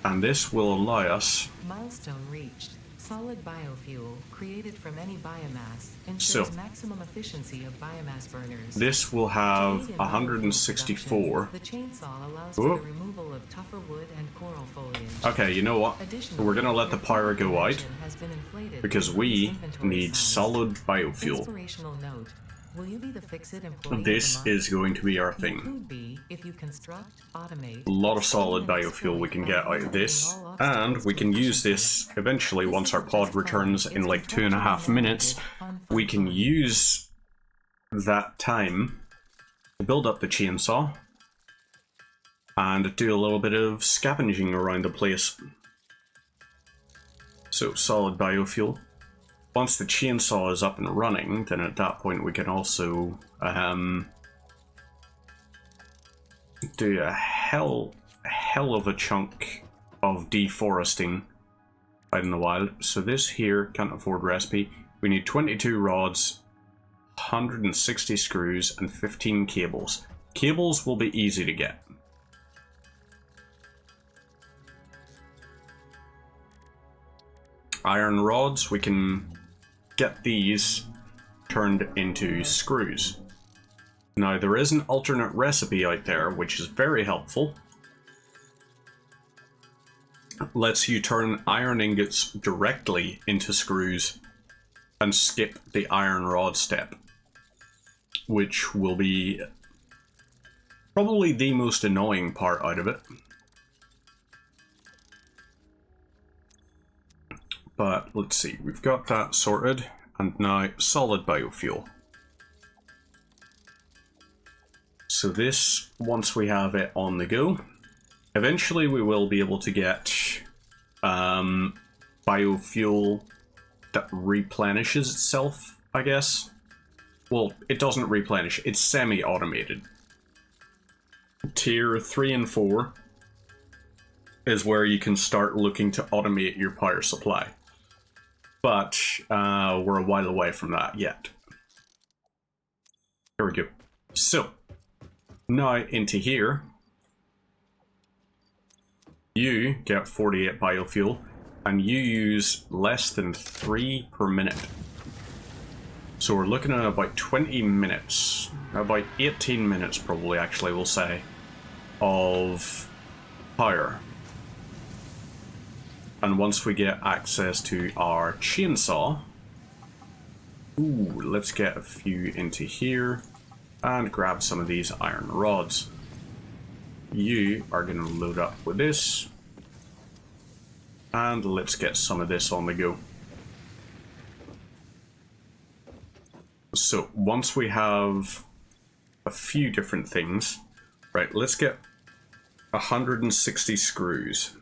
And this will allow us... Milestone reached. Solid biofuel created from any biomass ensures maximum efficiency of biomass burners. This will have 164. The chainsaw allows for the removal of tougher wood and coral foliage. Okay, you know what? We're gonna let the pyre go out because we need solid biofuel. Inspirational note. Will you be the Fix-It employee This is going to be our thing. Could be if you construct, automate, A lot of solid biofuel we can get out of this, and we can use this eventually once our pod returns in like 2.5 minutes. We can use that time to build up the chainsaw and do a little bit of scavenging around the place. So, solid biofuel. Once the chainsaw is up and running, then at that point we can also do a hell of a chunk of deforesting out in the wild. So this here, can't afford recipe. We need 22 rods, 160 screws, and 15 cables. Cables will be easy to get. Iron rods, we can get these turned into screws. Now there is an alternate recipe out there which is very helpful. Lets you turn iron ingots directly into screws and skip the iron rod step, which will be probably the most annoying part out of it. But let's see, we've got that sorted, and now solid biofuel. So this, once we have it on the go, eventually we will be able to get biofuel that replenishes itself, I guess. Well, it doesn't replenish, it's semi-automated. Tier 3 and 4 is where you can start looking to automate your power supply. But we're a while away from that yet. Here we go. So, now into here, you get 48 biofuel, and you use less than 3 per minute. So we're looking at about 20 minutes, about 18 minutes probably actually, we'll say, of power. And once we get access to our chainsaw, ooh, let's get a few into here and grab some of these iron rods. You are going to load up with this, and let's get some of this on the go. So once we have a few different things, right, let's get 160 screws.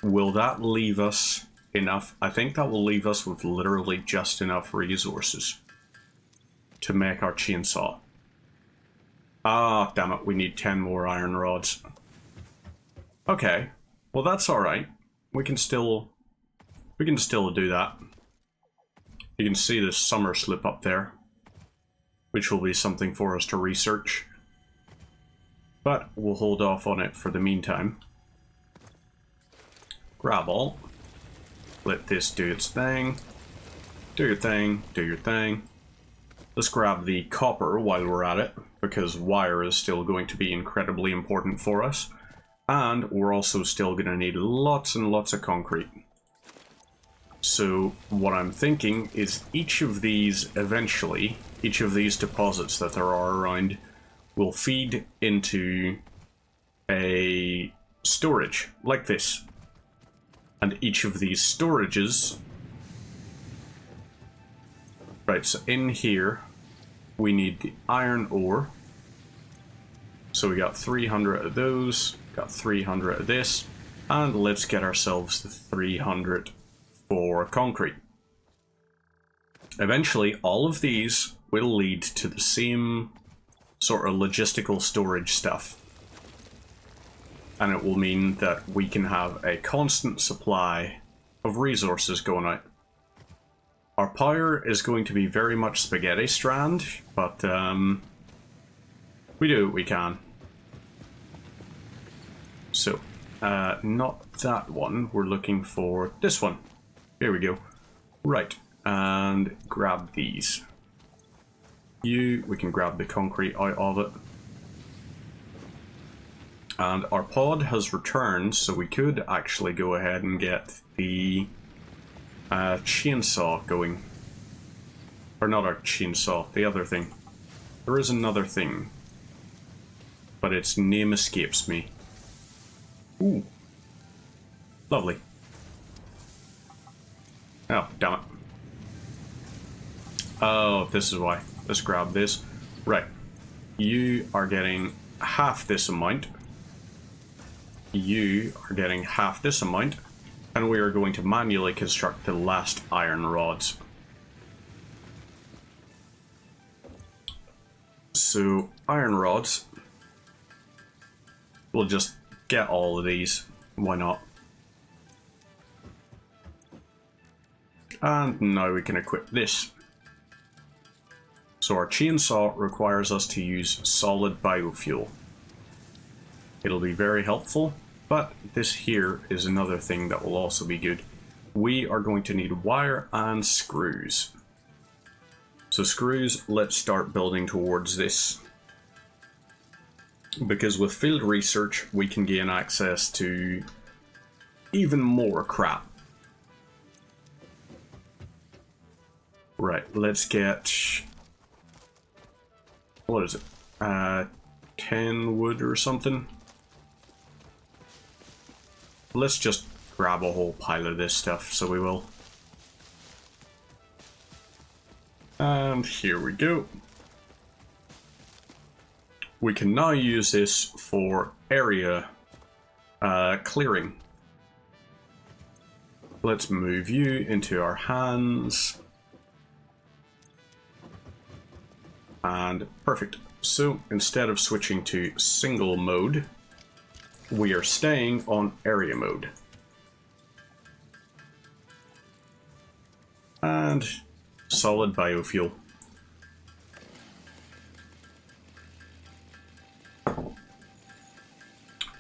Will that leave us enough? I think that will leave us with literally just enough resources to make our chainsaw. Ah, damn it, we need 10 more iron rods. Okay, well that's alright. We can still do that. You can see the summer slip up there, which will be something for us to research. But we'll hold off on it for the meantime. Grab all. Let this do its thing. Do your thing, do your thing. Let's grab the copper while we're at it, because wire is still going to be incredibly important for us. And we're also still going to need lots and lots of concrete. So what I'm thinking is each of these eventually, each of these deposits that there are around, will feed into a storage like this. And each of these storages, right, so in here we need the iron ore. So we got 300 of those, got 300 of this, and let's get ourselves the 300 for concrete. Eventually all of these will lead to the same sort of logistical storage stuff. And it will mean that we can have a constant supply of resources going out. Our power is going to be very much spaghetti strand, but We do what we can. So, not that one. We're looking for this one. Here we go. Right, and grab these. We can grab the concrete out of it. And our pod has returned, so we could actually go ahead and get the chainsaw going. Or not our chainsaw, the other thing. There is another thing, but its name escapes me. Ooh. Lovely. Oh, damn it. Oh, this is why. Let's grab this. Right. You are getting half this amount. You are getting half this amount. And we are going to manually construct the last iron rods. So, iron rods. We'll just get all of these. Why not? And now we can equip this. So our chainsaw requires us to use solid biofuel. It'll be very helpful, but this here is another thing that will also be good. We are going to need wire and screws. So screws, let's start building towards this. Because with field research, we can gain access to even more crap. Right, let's get... what is it? 10 wood or something? Let's just grab a whole pile of this stuff, so we will. And here we go. We can now use this for area clearing. Let's move you into our hands. And perfect. So instead of switching to single mode, we are staying on area mode. And solid biofuel.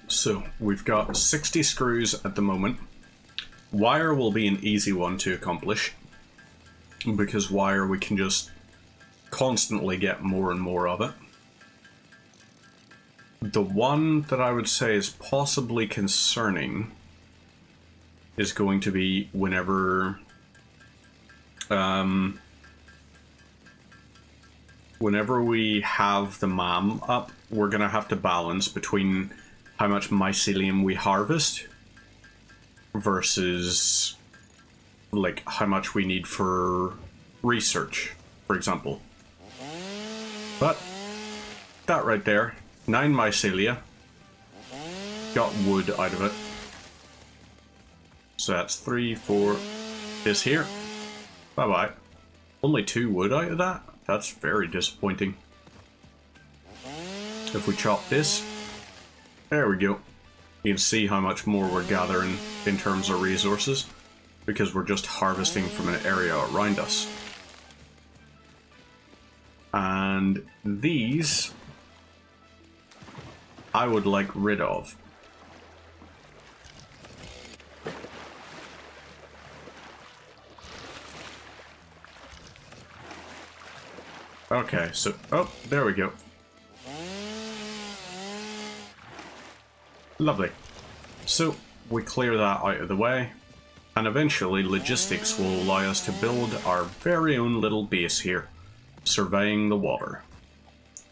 So we've got 60 screws at the moment. Wire will be an easy one to accomplish, because wire we can just constantly get more and more of it. The one that I would say is possibly concerning is going to be whenever whenever we have the MAM up, we're going to have to balance between how much mycelium we harvest versus like how much we need for research, for example. But that right there, 9 mycelia, got wood out of it. So that's 3, 4, this here. Bye bye. Only 2 wood out of that? That's very disappointing. If we chop this, there we go. You can see how much more we're gathering in terms of resources, because we're just harvesting from an area around us. And these I would like rid of. Okay, so, oh, there we go. Lovely. So, we clear that out of the way, and eventually logistics will allow us to build our very own little base here, surveying the water.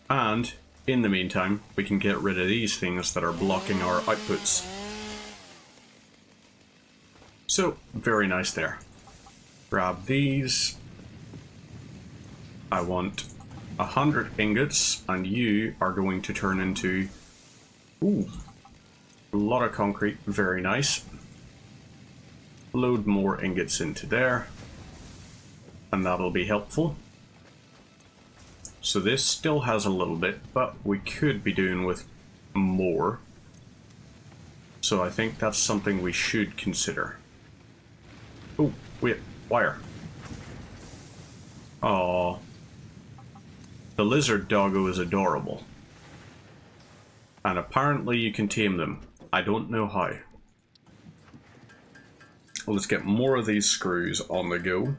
And, in the meantime, we can get rid of these things that are blocking our outputs. So, very nice there. Grab these. I want 100 ingots, and you are going to turn into... ooh, a lot of concrete, very nice. Load more ingots into there, and that'll be helpful. So this still has a little bit, but we could be doing with more. So I think that's something we should consider. Oh, wait, wire. Aww. The lizard doggo is adorable. And apparently you can tame them. I don't know how. Let's get more of these screws on the go.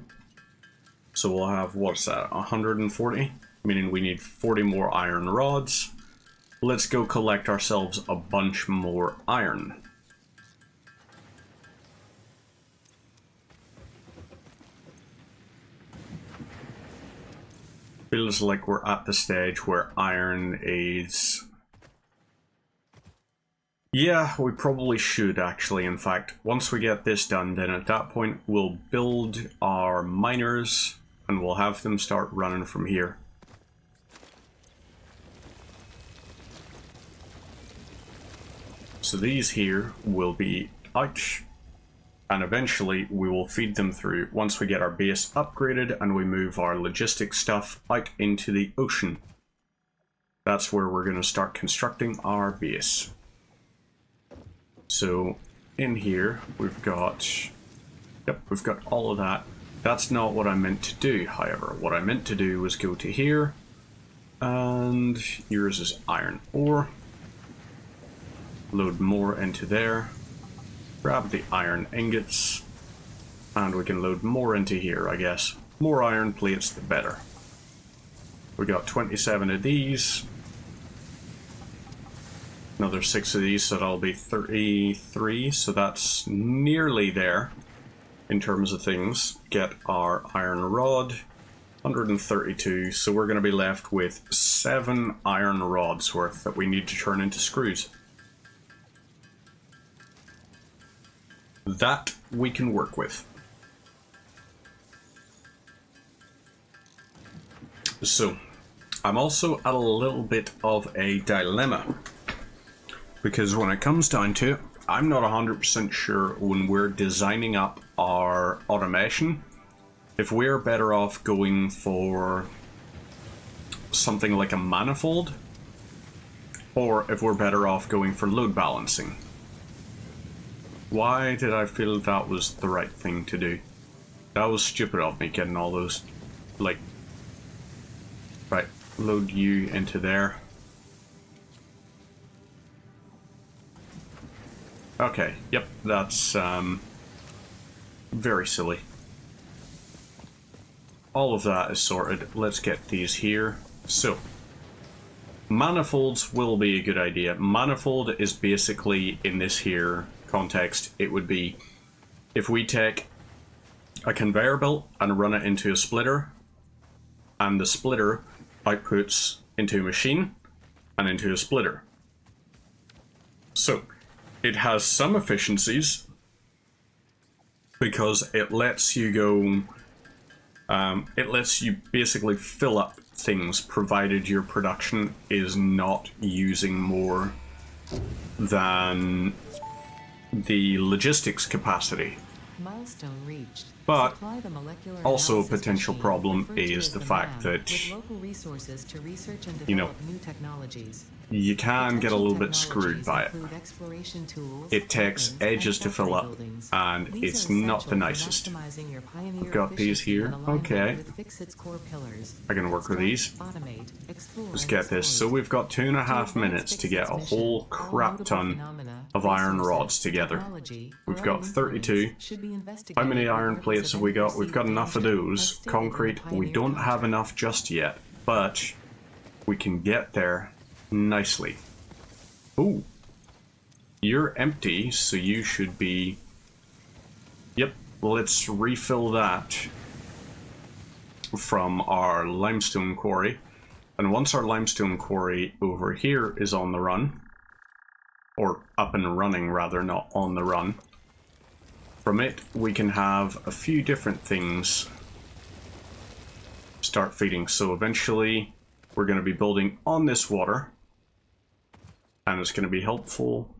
So we'll have, what's that, 140? Meaning we need 40 more iron rods. Let's go collect ourselves a bunch more iron. Feels like we're at the stage where iron is... Yeah, we probably should actually, in fact. Once we get this done, then at that point we'll build our miners and we'll have them start running from here. So these here will be out, and eventually we will feed them through once we get our base upgraded and we move our logistic stuff out into the ocean. That's where we're going to start constructing our base. So in here we've got, yep, we've got all of that. That's not what I meant to do, however. What I meant to do was go to here, and yours is iron ore. Load more into there. Grab the iron ingots, and we can load more into here, I guess. More iron plates, the better. We got 27 of these. Another 6 of these, so that'll be 33, so that's nearly there in terms of things. Get our iron rod, 132, so we're going to be left with 7 iron rods worth that we need to turn into screws. That we can work with. So, I'm also at a little bit of a dilemma. Because when it comes down to it, I'm not 100% sure when we're designing up our automation, if we're better off going for something like a manifold, or if we're better off going for load balancing. Why did I feel that was the right thing to do? That was stupid of me getting all those, like, right, load you into there. Okay, yep, that's very silly. All of that is sorted. Let's get these here. So, manifolds will be a good idea. Manifold is basically, in this here context, it would be if we take a conveyor belt and run it into a splitter, and the splitter outputs into a machine and into a splitter. So, it has some efficiencies because it lets you go, it lets you basically fill up things provided your production is not using more than the logistics capacity. Milestone reached. But Supply the molecular also a analysis potential machine problem referred to is as the fact lab, that, with local resources to research and you know, develop new technologies. you can get a little bit screwed by it. Include exploration tools, It takes weapons, edges and to fill up, buildings. and These it's are not the essential for nicest. maximizing your pioneer We've got these efficiency here. and alignment Okay. with Fixit's core pillars. I can work with these. Automate, explore, Let's and get this. So exploit. we've got 2.5 To minutes to get a advance whole Fixit's mission, crap all ton phenomena, of iron resources, rods together. technology, We've or got other 32. influence should be investigated How many for iron purpose plates of have we got? any We've got perceived enough of danger, those. as stated in the Concrete, we Pioneer don't have contract. enough just yet, but we can get there nicely. Ooh. You're empty, so you should be... Yep, let's refill that from our limestone quarry. And once our limestone quarry over here is on the run, or up and running rather, not on the run, from it we can have a few different things start feeding. So eventually we're going to be building on this water, and it's going to be helpful.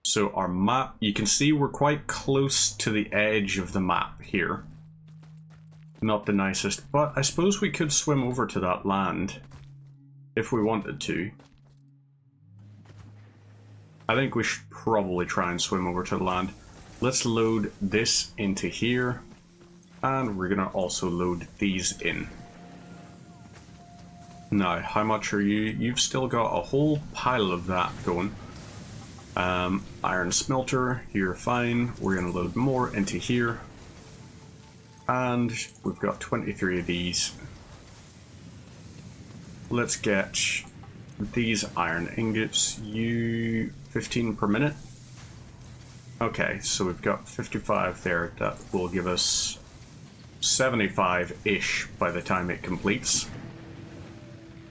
So our map, you can see we're quite close to the edge of the map here. Not the nicest, but I suppose we could swim over to that land if we wanted to. I think we should probably try and swim over to the land. Let's load this into here, and we're gonna also load these in. Now, how much are you? You've still got a whole pile of that going. Iron smelter, you're fine. We're going to load more into here. And we've got 23 of these. Let's get these iron ingots. You 15 per minute. Okay, so we've got 55 there. That will give us 75-ish by the time it completes.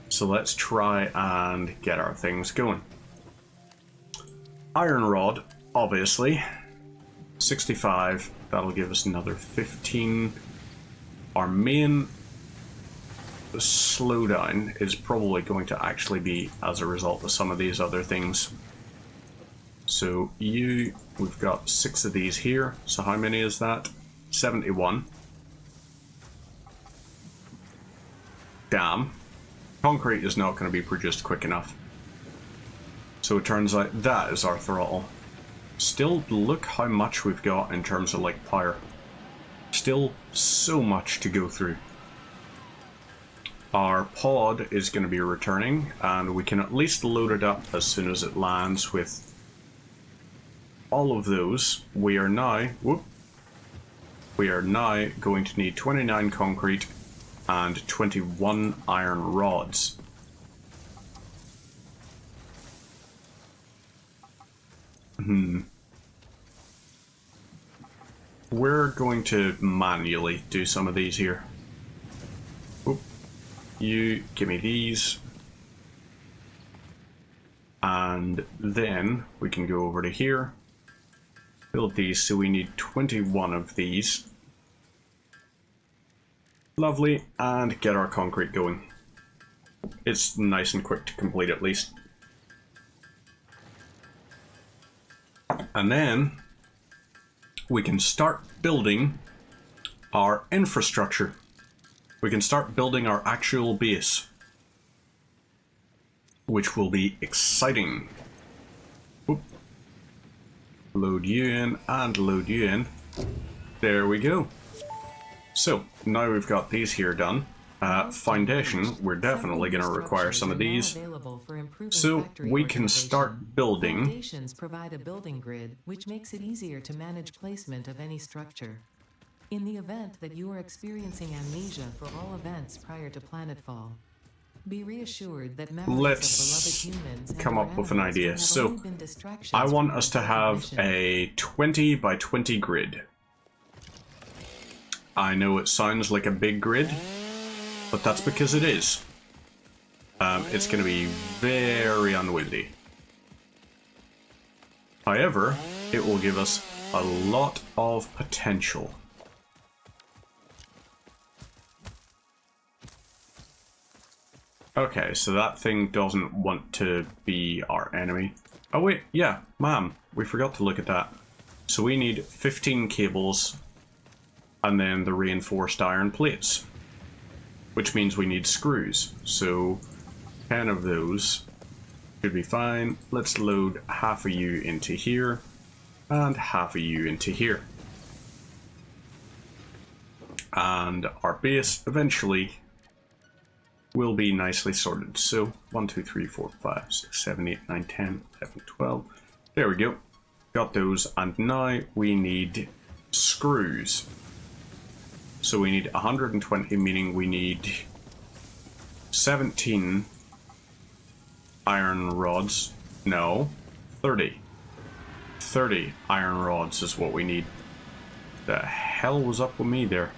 So let's try and get our things going. Iron rod, obviously. 65, that'll give us another 15. Our main slowdown is probably going to actually be as a result of some of these other things. So we've got 6 of these here. So how many is that? 71. Damn. Concrete is not going to be produced quick enough. So it turns out that is our throttle. Still, look how much we've got in terms of like power. Still so much to go through. Our pod is going to be returning, and we can at least load it up as soon as it lands with all of those. We are now going to need 29 concrete and 21 iron rods. We're going to manually do some of these here. Oop. You give me these. And then we can go over to here. Build these, so we need 21 of these. Lovely, and get our concrete going. It's nice and quick to complete at least. And then we can start building our infrastructure. We can start building our actual base, which will be exciting. Oop. Load you in and load you in. There we go. So now we've got these here done. Foundation, we're definitely going to require some of these. So we can start building. Foundations provide a building grid, which makes it easier to manage placement of any structure. In the event that you are experiencing amnesia for all events prior to Planetfall, be reassured that memories Let's of beloved humans and come their up with an animals idea. have So only been distractions I want from us to the have mission. a 20 by 20 grid. I know it sounds like a big grid, but that's because it is. It's going to be very unwieldy. However, it will give us a lot of potential. Okay, so that thing doesn't want to be our enemy. Oh wait, yeah, ma'am, we forgot to look at that. So we need 15 cables and then the reinforced iron plates, which means we need screws. So 10 of those should be fine. Let's load half of you into here and half of you into here. And our base eventually will be nicely sorted. So 1, 2, 3, 4, 5, 6, 7, 8, 9, 10, 11, 12. There we go. Got those, and now we need screws. So we need 120, meaning we need 17 iron rods. No, 30. 30 iron rods is what we need. The hell was up with me there?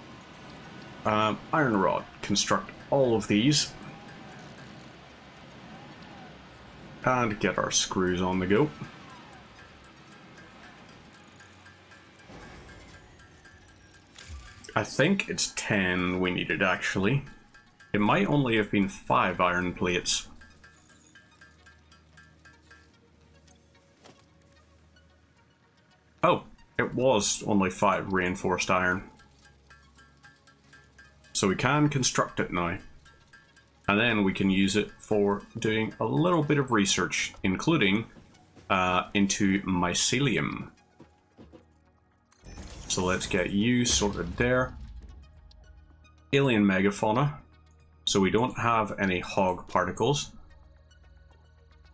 Iron rod. Construct all of these. And get our screws on the go. I think it's 10 we needed, actually. It might only have been 5 iron plates. Oh, it was only 5 reinforced iron. So we can construct it now. And then we can use it for doing a little bit of research, including into mycelium. So let's get you sorted there. Alien megafauna. So we don't have any hog particles.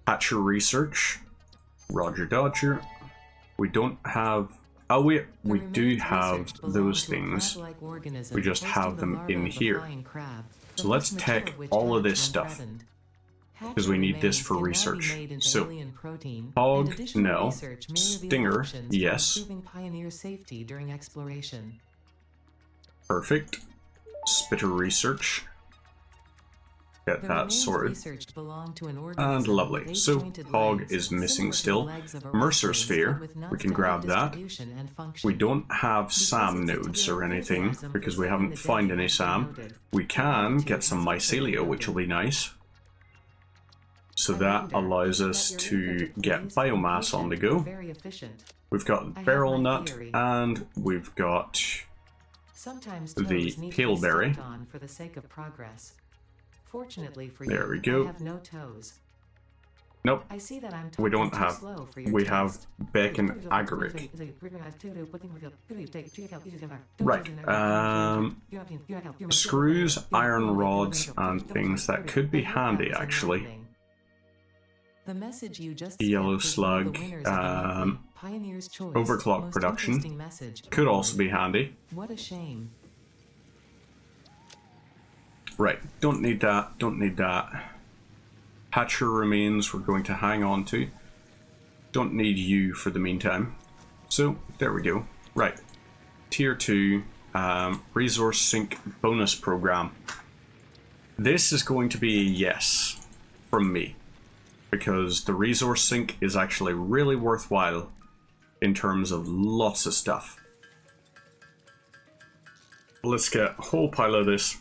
Hatcher research. Roger Dodger. We don't have... Oh wait, we do have those things. We just have them in here. So let's take all of this stuff, because we need this for research. So, hog, no. Stinger, yes. Perfect. Spitter research. Get that sorted. And lovely. So, hog is missing still. Mercer sphere, we can grab that. We don't have SAM nodes or anything, because we haven't found any SAM. We can get some mycelia, which will be nice. So that allows us to get biomass on the go. We've got barrel nut, and we've got the paleberry. Fortunately for there we you, go. I have no toes. Nope. I see that I'm We don't too have. slow for your We toes. have bacon agaric. Right. Screws, iron rods, and things that could be handy actually. The message you just Yellow sent is slug, one of the winners of the monthly Pioneer's Choice overclock most production. interesting message. Could also be handy. What a shame. Right, don't need that, don't need that. Hatcher remains we're going to hang on to. Don't need you for the meantime. So, there we go. Right, Tier 2, Resource Sync Bonus Program. This is going to be a yes from me, because the Resource Sync is actually really worthwhile in terms of lots of stuff. Let's get a whole pile of this.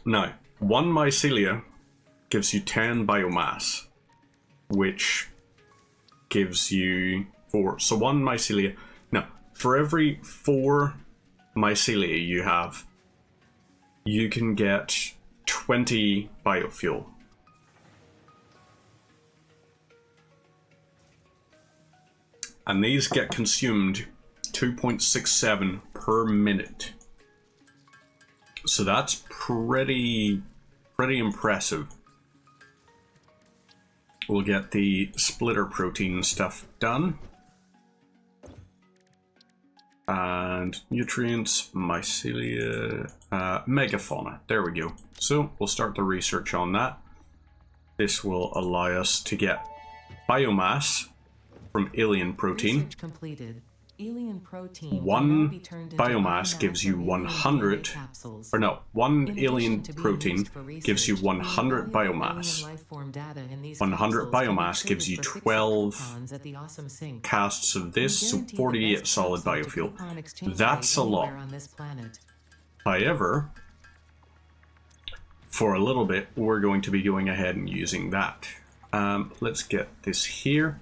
Now, 1 mycelia gives you 10 biomass, which gives you 4. So 1 mycelia. Now, for every 4 mycelia you have, you can get 20 biofuel. And these get consumed 2.67 per minute. So that's pretty impressive. We'll get the splitter protein stuff done. And nutrients, mycelia, megafauna. There we go. So we'll start the research on that. This will allow us to get biomass from alien protein. Research completed. Alien protein 1 biomass gives you 100, or no, 1 alien protein gives you 100 biomass. 100 biomass gives you 12 casts of this, so 48 solid biofuel. That's a lot. However, for a little bit, we're going to be going ahead and using that. Let's get this here.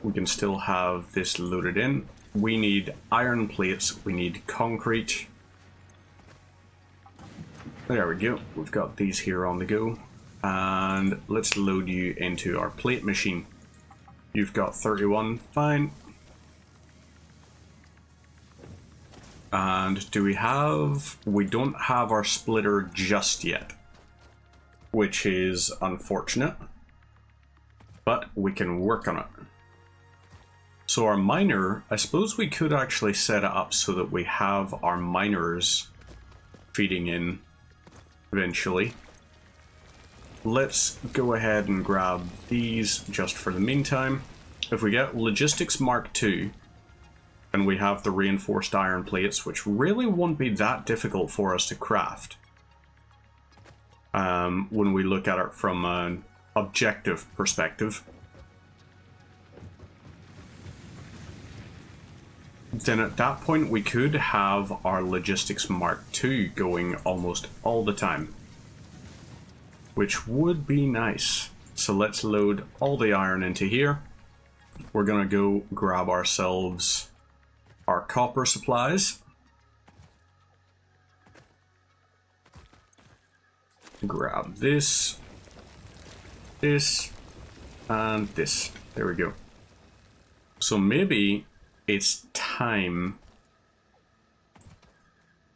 We can still have this loaded in. We need iron plates, we need concrete. There we go, we've got these here on the go. And let's load you into our plate machine. You've got 31, fine. And do we have... We don't have our splitter just yet, which is unfortunate, but we can work on it. So our miner, I suppose we could actually set it up so that we have our miners feeding in eventually. Let's go ahead and grab these just for the meantime. If we get Logistics Mark II, and we have the reinforced iron plates, which really won't be that difficult for us to craft when we look at it from an objective perspective. Then at that point we could have our Logistics Mark II going almost all the time, which would be nice. So let's load all the iron into here. We're gonna go grab ourselves our copper supplies. Grab this, this, and this. There we go. So maybe it's time.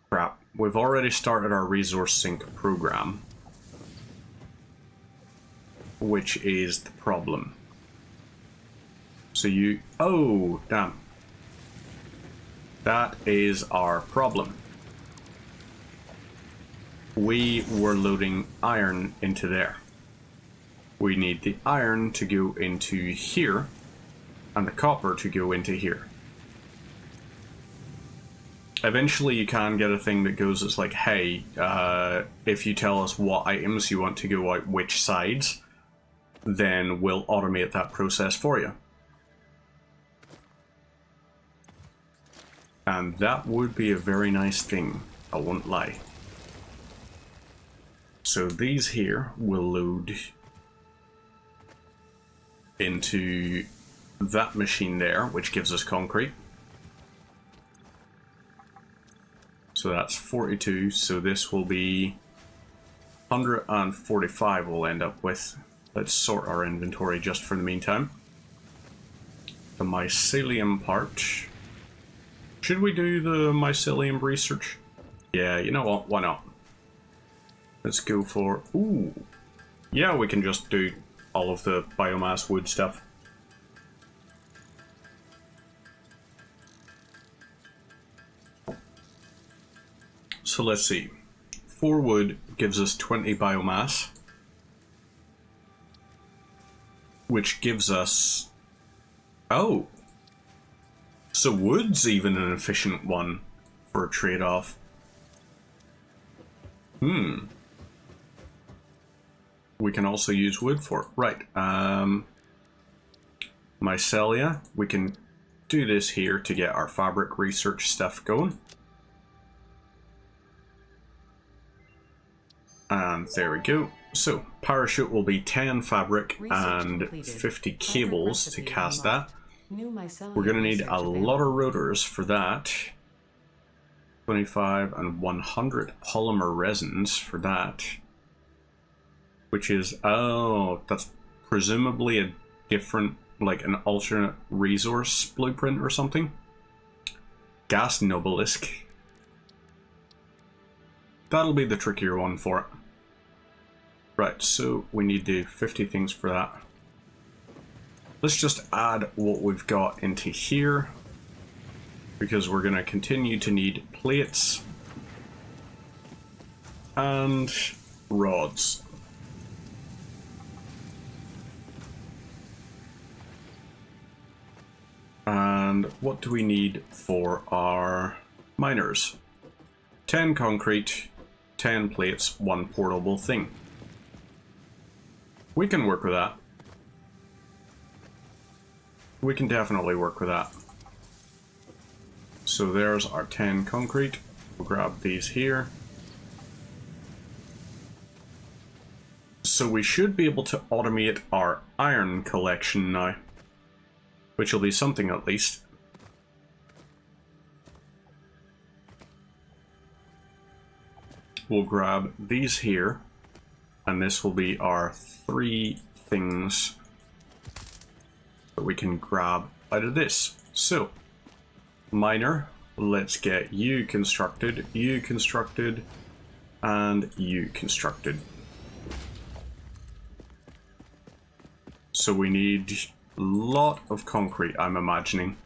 Crap. we've already started our resource sink program, which is the problem. So you... Oh, damn. That is our problem. We were loading iron into there. We need the iron to go into here, and the copper to go into here. Eventually you can get a thing that goes, it's like, hey, if you tell us what items you want to go out which sides, then we'll automate that process for you. And that would be a very nice thing, I won't lie. So these here will load into that machine there, which gives us concrete. So that's 42, so this will be 145 we'll end up with. Let's sort our inventory just for the meantime. The mycelium part. Should we do the mycelium research? Yeah, you know what, why not? Let's go for... Ooh! Yeah, we can just do all of the biomass wood stuff. So let's see. 4 wood gives us 20 biomass, which gives us... Oh! So wood's even an efficient one for a trade-off. We can also use wood for it. Right. Mycelia. We can do this here to get our fabric research stuff going. And there we go. So, parachute will be 10 fabric and 50 cables to cast that. We're going to need a lot of rotors for that. 25 and 100 polymer resins for that. Which is, oh, that's presumably a different, like an alternate resource blueprint or something. Gas Nobelisk. That'll be the trickier one for it. Right, so we need to do 50 things for that. Let's just add what we've got into here, because we're going to continue to need plates and rods. And what do we need for our miners? 10 concrete, 10 plates, 1 portable thing. We can work with that. We can definitely work with that. So there's our 10 concrete. We'll grab these here. So we should be able to automate our iron collection now, which will be something at least. We'll grab these here, and this will be our 3 things that we can grab out of this. So, miner, let's get you constructed, and you constructed. So we need a lot of concrete, I'm imagining.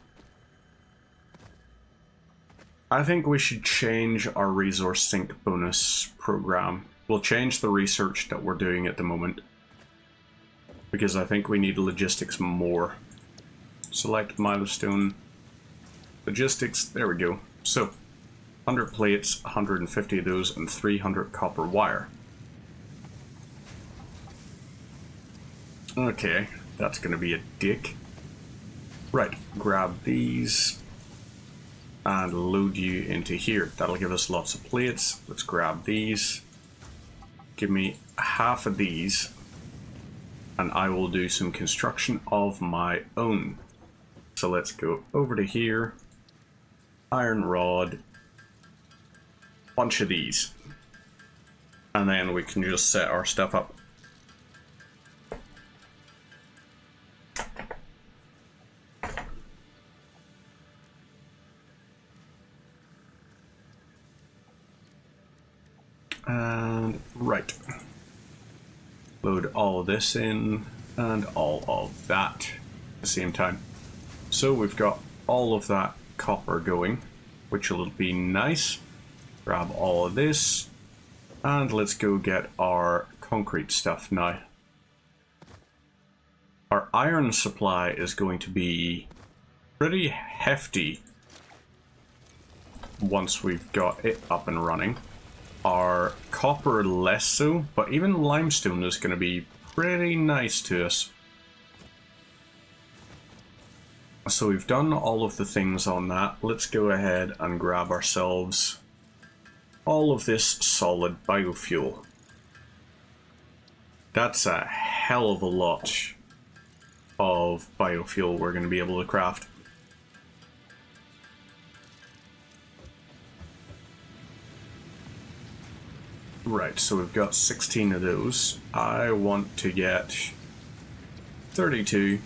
I think we should change our resource sink bonus program. We'll change the research that we're doing at the moment, because I think we need logistics more. Select milestone. Logistics, there we go. So, 100 plates, 150 of those, and 300 copper wire. Okay, that's gonna be a dick. Right, grab these and load you into here. That'll give us lots of plates. Let's grab these. Give me half of these, and I will do some construction of my own. So let's go over to here. Iron rod. Bunch of these. And then we can just set our stuff up. And right. Load all of this in and all of that at the same time. So we've got all of that copper going, which will be nice. Grab all of this, and let's go get our concrete stuff now. Our iron supply is going to be pretty hefty once we've got it up and running. Our copper less so, but even limestone is going to be pretty nice to us. So we've done all of the things on that. Let's go ahead and grab ourselves all of this solid biofuel. That's a hell of a lot of biofuel we're going to be able to craft. Right, so we've got 16 of those. I want to get 32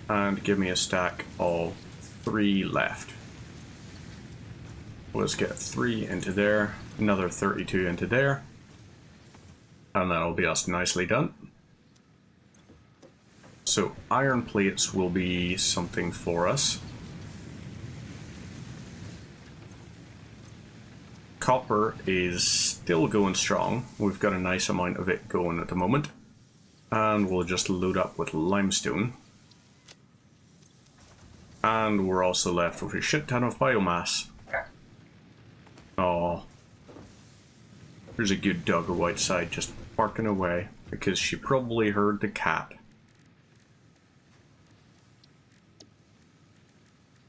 and give me a stack of 3 left. Let's get 3 into there, another 32 into there, and that'll be us nicely done. So iron plates will be something for us. Copper is still going strong. We've got a nice amount of it going at the moment. And we'll just load up with limestone. And we're also left with a shit ton of biomass. Oh, there's a good doggo outside just barking away because she probably heard the cat.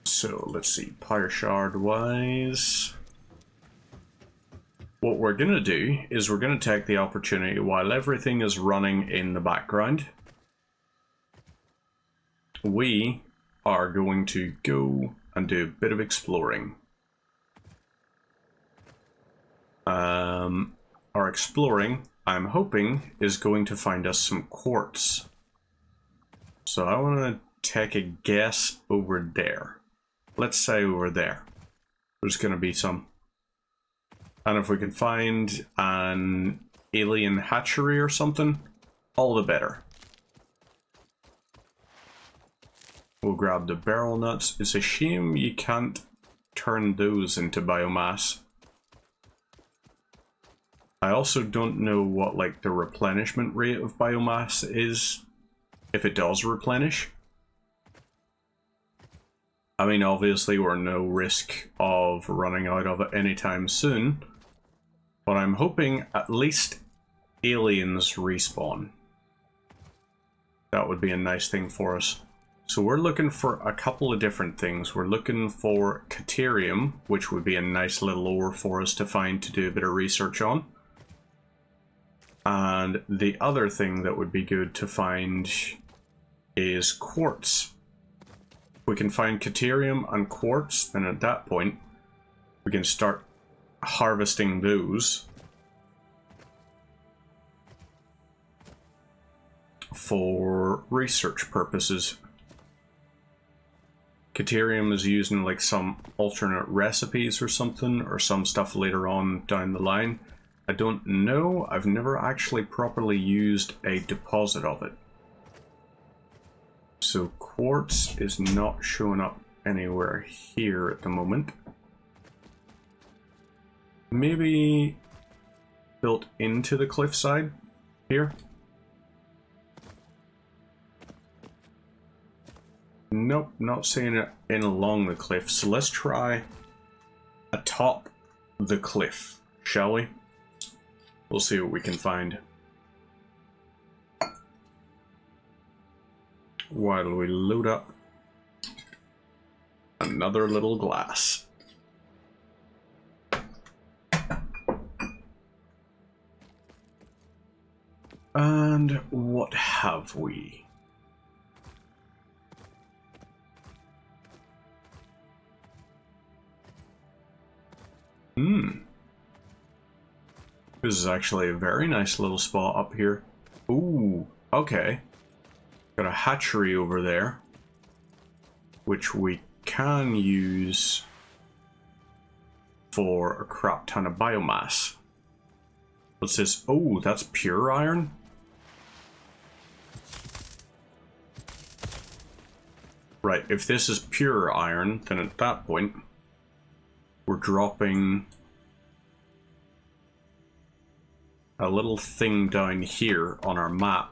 So let's see, power shard wise. What we're going to do is we're going to take the opportunity while everything is running in the background. We are going to go and do a bit of exploring. Our exploring, I'm hoping, is going to find us some quartz. So I want to take a guess over there. Let's say over there. There's going to be some. And if we can find an alien hatchery or something, all the better. We'll grab the barrel nuts. It's a shame you can't turn those into biomass. I also don't know what like the replenishment rate of biomass is, if it does replenish. I mean, obviously we're no risk of running out of it anytime soon, but I'm hoping at least aliens respawn. That would be a nice thing for us. So we're looking for a couple of different things. We're looking for Caterium, which would be a nice little ore for us to find to do a bit of research on. And the other thing that would be good to find is quartz. If we can find Caterium and quartz, then at that point we can start harvesting those for research purposes. Caterium is used in like some alternate recipes or something, or some stuff later on down the line. I don't know. I've never actually properly used a deposit of it. So quartz is not showing up anywhere here at the moment. Maybe built into the cliffside here. Nope, not seeing it in along the cliff. So let's try atop the cliff, shall we? We'll see what we can find. While we load up another little glass. And what have we? This is actually a very nice little spot up here. Ooh, okay. Got a hatchery over there, which we can use for a crap ton of biomass. What's this? Oh, that's pure iron? Right, if this is pure iron, then at that point, we're dropping a little thing down here on our map.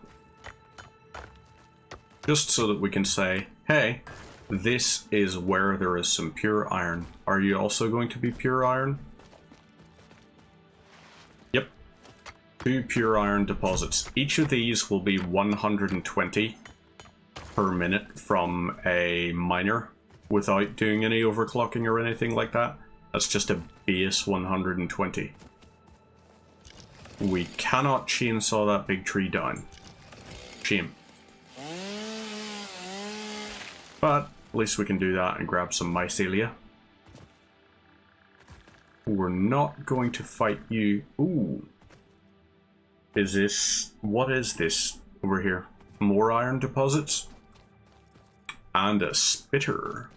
Just so that we can say, hey, this is where there is some pure iron. Are you also going to be pure iron? Yep. 2 pure iron deposits. Each of these will be 120 per minute from a miner without doing any overclocking or anything like that. That's just a base 120. We cannot chainsaw that big tree down. Shame. But at least we can do that and grab some mycelia. We're not going to fight you. Ooh. Is this... what is this over here? More iron deposits? And a spitter.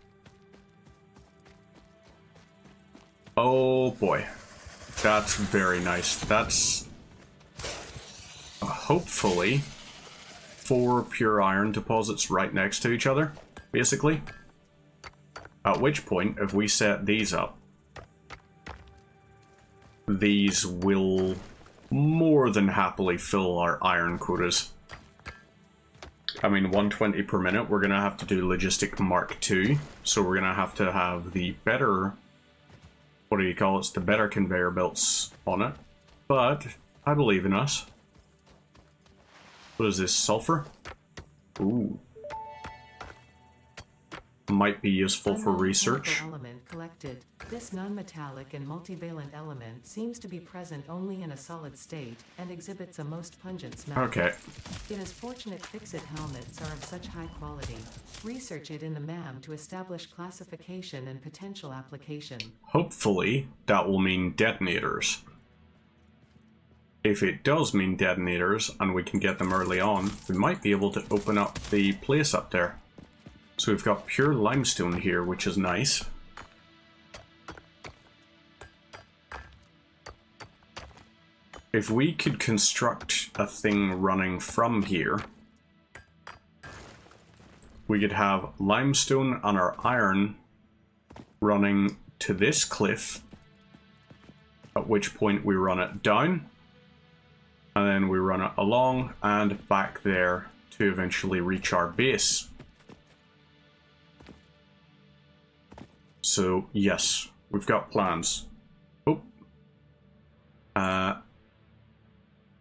Oh boy. That's very nice. That's hopefully 4 pure iron deposits right next to each other, basically. At which point, if we set these up, these will more than happily fill our iron quotas. I mean, 120 per minute, we're going to have to do Logistic Mark II, so we're going to have the better, what do you call it, the better conveyor belts on it, but I believe in us. What is this, sulfur? Ooh. Might be useful for research. Element collected. This non-metallic and multivalent element seems to be present only in a solid state and exhibits a most pungent smell. Okay. It is fortunate fix-it helmets are of such high quality. Research it in the MAM to establish classification and potential application. Hopefully, that will mean detonators. If it does mean detonators, and we can get them early on, we might be able to open up the place up there. So we've got pure limestone here, which is nice. If we could construct a thing running from here, we could have limestone and our iron running to this cliff, at which point we run it down, and then we run it along and back there to eventually reach our base. So, yes, we've got plans. Oh.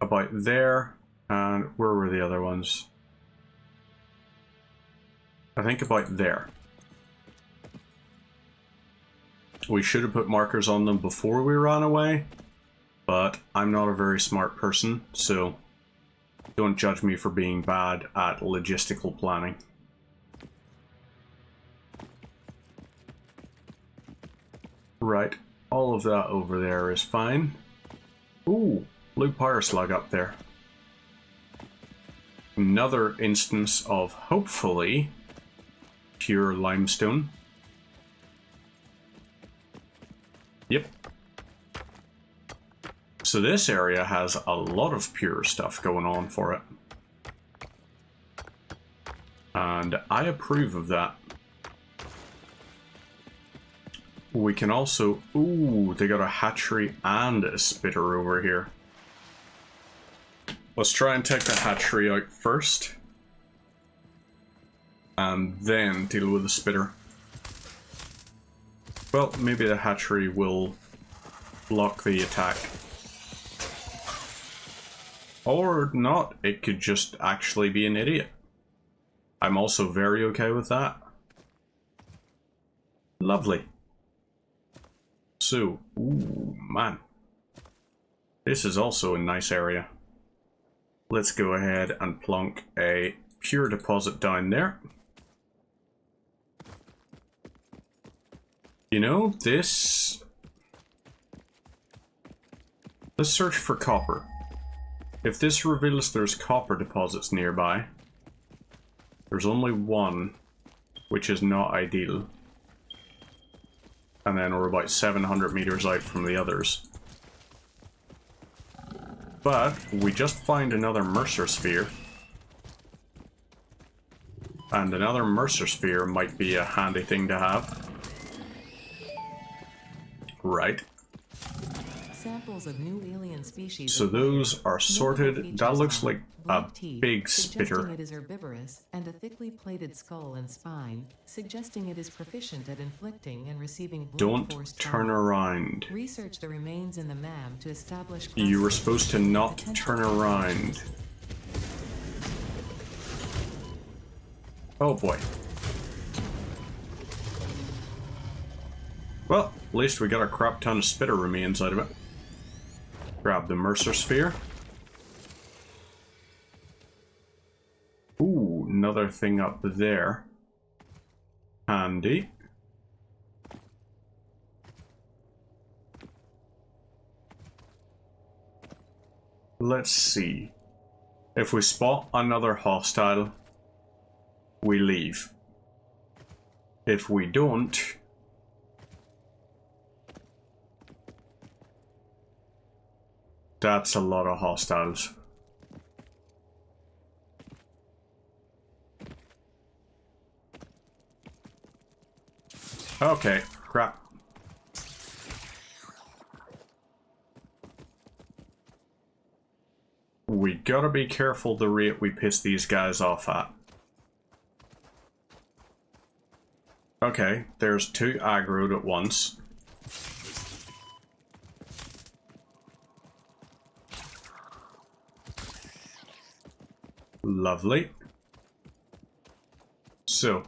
About there, and where were the other ones? I think about there. We should have put markers on them before we ran away, but I'm not a very smart person, so don't judge me for being bad at logistical planning. Right, all of that over there is fine. Ooh, blue power slug up there. Another instance of, hopefully, pure limestone. Yep. So this area has a lot of pure stuff going on for it. And I approve of that. We can also... ooh, they got a hatchery and a spitter over here. Let's try and take the hatchery out first. And then deal with the spitter. Well, maybe the hatchery will block the attack. Or not, it could just actually be an idiot. I'm also very okay with that. Lovely. So, ooh, man. This is also a nice area. Let's go ahead and plonk a pure deposit down there. You know, this... let's search for copper. If this reveals there's copper deposits nearby, there's only one, which is not ideal. And then we're about 700 meters out from the others. But we just found another Mercer sphere. And another Mercer sphere might be a handy thing to have. Right. Samples of new alien species. So those are sorted. Features That looks are like a black teeth, big suggesting spitter. it is herbivorous, and a thickly plated skull and spine, suggesting it is proficient at inflicting and receiving blunt Don't force turn trauma. around. Research the remains in the MAM to establish. You were supposed to classification not potential turn pathogens. around. Oh boy. Well, at least we got a crap ton of spitter remains out of it. Grab the Mercer sphere. Ooh, another thing up there. Handy. Let's see. If we spot another hostile, we leave. If we don't, that's a lot of hostiles. Okay, crap. We gotta be careful the rate we piss these guys off at. Okay, there's two aggroed at once. Lovely. So,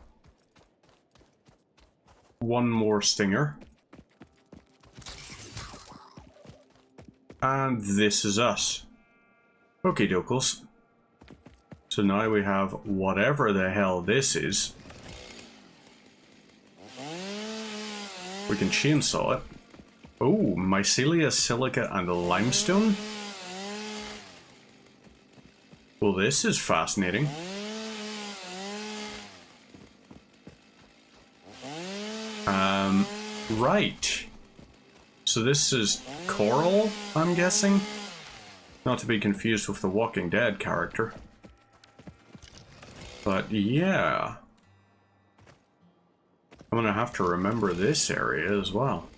one more stinger. And this is us. Okie dokes. So now we have whatever the hell this is. We can chainsaw it. Oh, mycelia, silica, and limestone? Well, this is fascinating. Right. So this is coral, I'm guessing? Not to be confused with the Walking Dead character. But yeah. I'm gonna have to remember this area as well.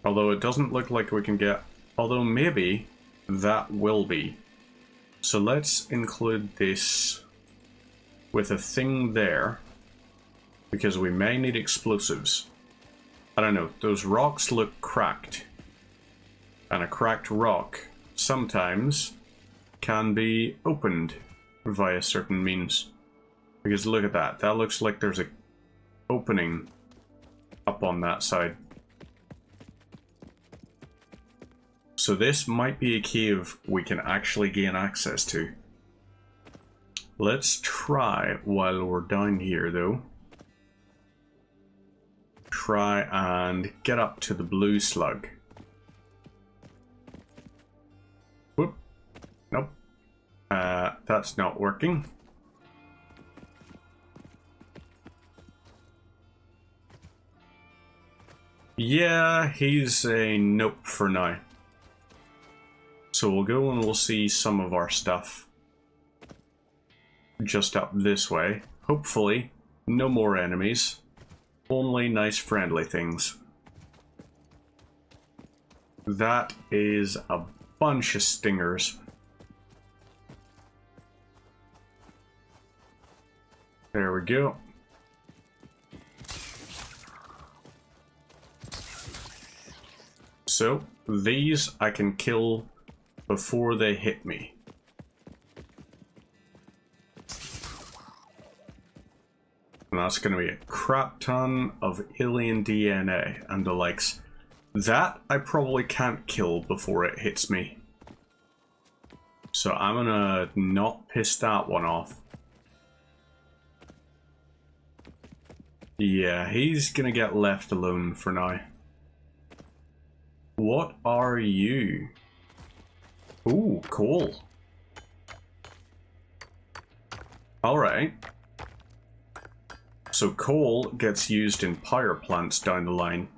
Although it doesn't look like we can get... Although maybe that will be. So let's include this with a thing there. Because we may need explosives. I don't know, those rocks look cracked. And a cracked rock sometimes can be opened via certain means. Because look at that, that looks like there's a opening up on that side. So this might be a cave we can actually gain access to. Let's try while we're down here though. Try and get up to the blue slug. Whoop. Nope. That's not working. Yeah, he's a nope for now. So we'll go and we'll see some of our stuff just up this way. Hopefully, no more enemies. Only nice friendly things. That is a bunch of stingers. There we go. So, these I can kill before they hit me. And that's going to be a crap ton of alien DNA and the likes. That I probably can't kill before it hits me. So I'm going to not piss that one off. Yeah, he's going to get left alone for now. What are you? Ooh, cool. So coal gets used in power plants down the line,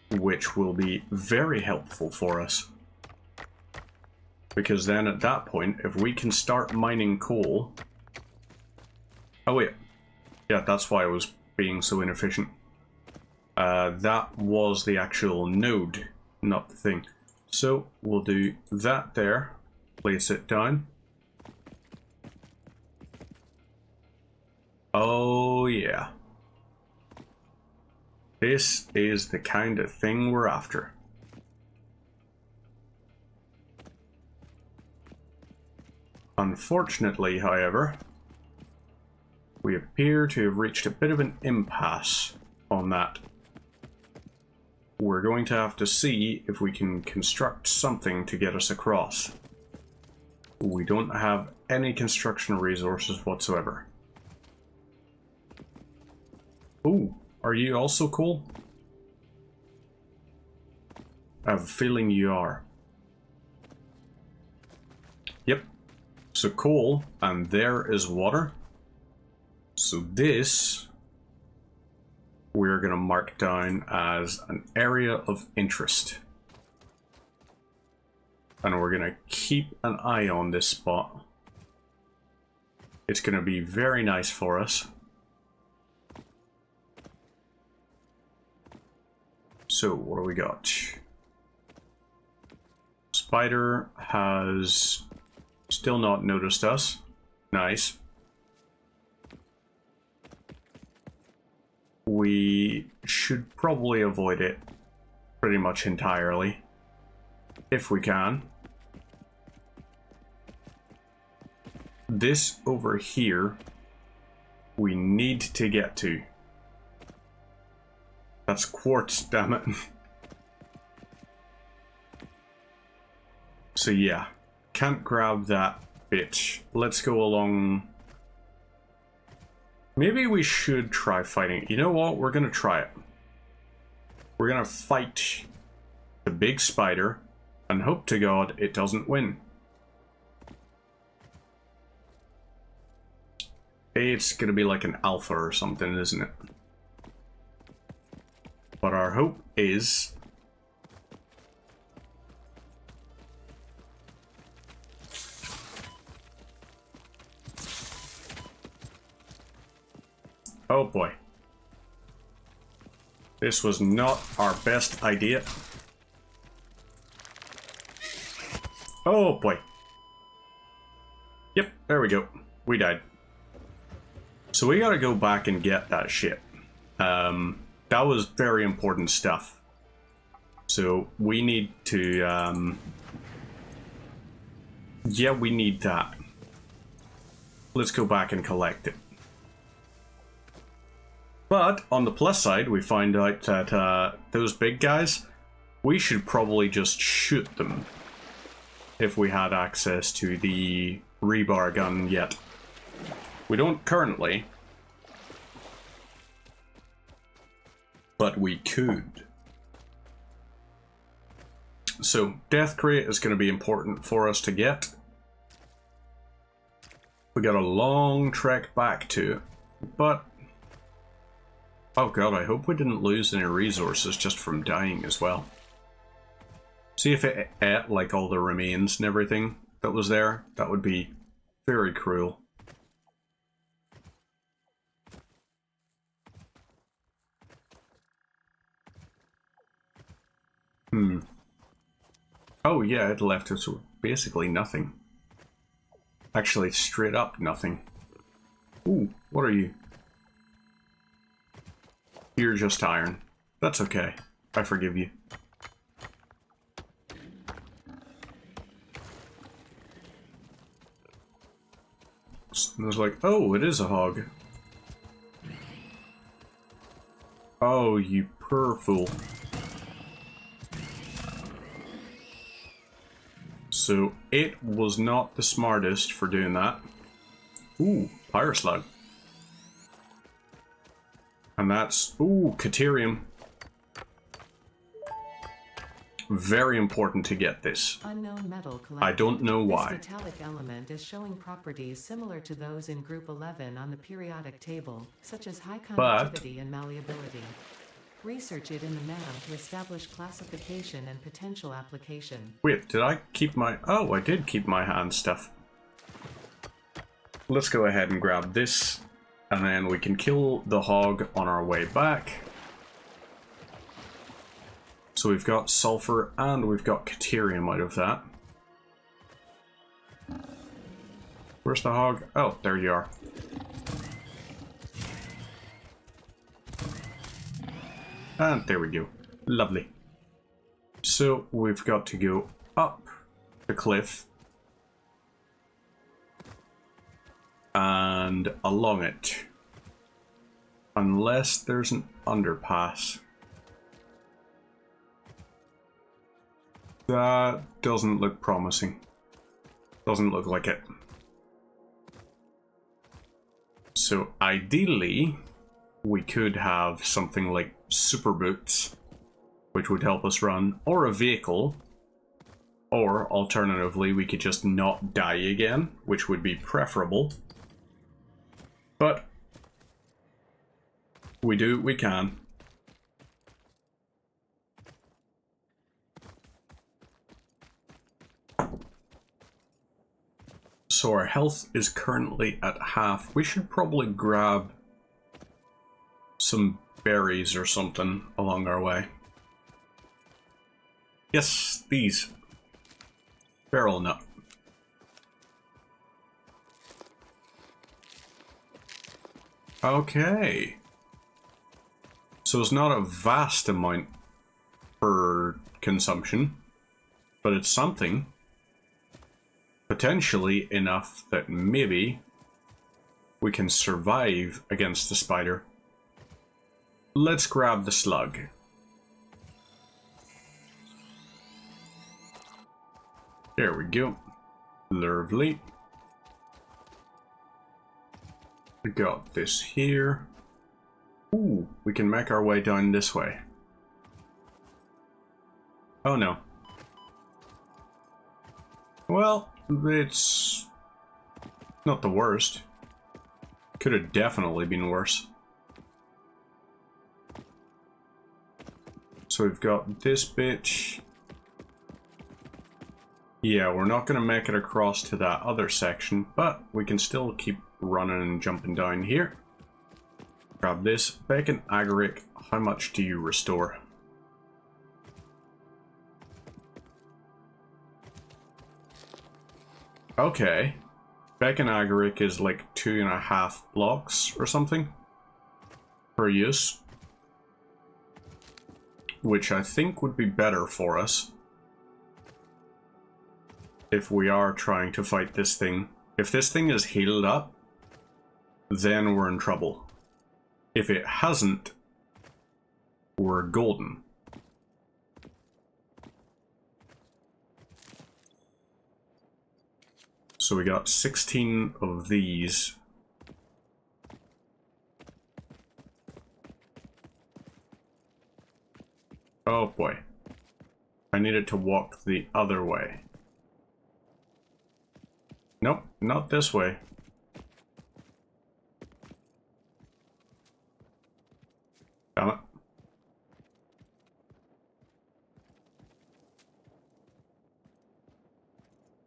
which will be very helpful for us. Because then at that point, if we can start mining coal... Oh wait, yeah, that's why I was being so inefficient. That was the actual node, not the thing. So we'll do that there, place it down. Oh yeah. This is the kind of thing we're after. Unfortunately, however, we appear to have reached a bit of an impasse on that. We're going to have to see if we can construct something to get us across. We don't have any construction resources whatsoever. Ooh, are you also cool? I have a feeling you are. Yep. So coal, and there is water. So this, we're going to mark down as an area of interest. And we're going to keep an eye on this spot. It's going to be very nice for us. So, what do we got? Spider has still not noticed us. Nice. We should probably avoid it pretty much entirely, if we can. This over here, we need to get to. That's quartz, damn it. So yeah, can't grab that bitch. Let's go along. Maybe we should try fighting. You know what? We're gonna try it. We're gonna fight the big spider and hope to God it doesn't win. It's gonna be like an alpha or something, isn't it? But our hope is... Oh boy. This was not our best idea. Oh boy. Yep, there we go. We died. So we gotta go back and get that shit. That was very important stuff. So we need to, yeah, we need that. Let's go back and collect it. But on the plus side, we find out that those big guys, we should probably just shoot them if we had access to the rebar gun yet. We don't currently, but we could. So Death Crate is going to be important for us to get. We got a long trek back to it, but oh god, I hope we didn't lose any resources just from dying as well. See if it ate like all the remains and everything that was there. That would be very cruel. Oh yeah, it left us with basically nothing. Actually, straight up nothing. Ooh, what are you? You're just iron. That's okay. I forgive you. And I was like, oh, it is a hog. Oh, you poor fool. So it was not the smartest for doing that. Ooh, Pyro Slug. And that's, ooh, Caterium. very important to get this. Unknown metal collected. I don't know why. This metallic element is showing properties similar to those in Group 11 on the periodic table, such as high conductivity and malleability. Research it in the manner to establish classification and potential application. Wait, did I keep my... Oh, I did keep my hand stuff. Let's go ahead and grab this, and then we can kill the hog on our way back. So we've got sulfur and we've got caterium out of that. Where's the hog? Oh, there you are. And there we go. Lovely. So we've got to go up the cliff and along it. Unless there's an underpass. That doesn't look promising. Doesn't look like it. So ideally, we could have something like super boots, which would help us run, or a vehicle, or alternatively, we could just not die again, which would be preferable. But we do what we can. So our health is currently at half. We should probably grab some berries or something along our way. Yes, these. Barrel nut. Okay. So it's not a vast amount per consumption, but it's something. Potentially enough that maybe we can survive against the spider. Let's grab the slug. There we go. Lovely. We got this here. Ooh, we can make our way down this way. Oh no. Well, it's not the worst. Could have definitely been worse. So we've got this bitch. Yeah, we're not going to make it across to that other section, but we can still keep running and jumping down here. Grab this. Bacon agaric, how much do you restore? Okay. Bacon agaric is like 2.5 blocks or something per use. Which I think would be better for us if we are trying to fight this thing. If this thing is healed up, then we're in trouble. If it hasn't, we're golden. So we got 16 of these. Oh boy. I needed to walk the other way. Nope, not this way. Damn it.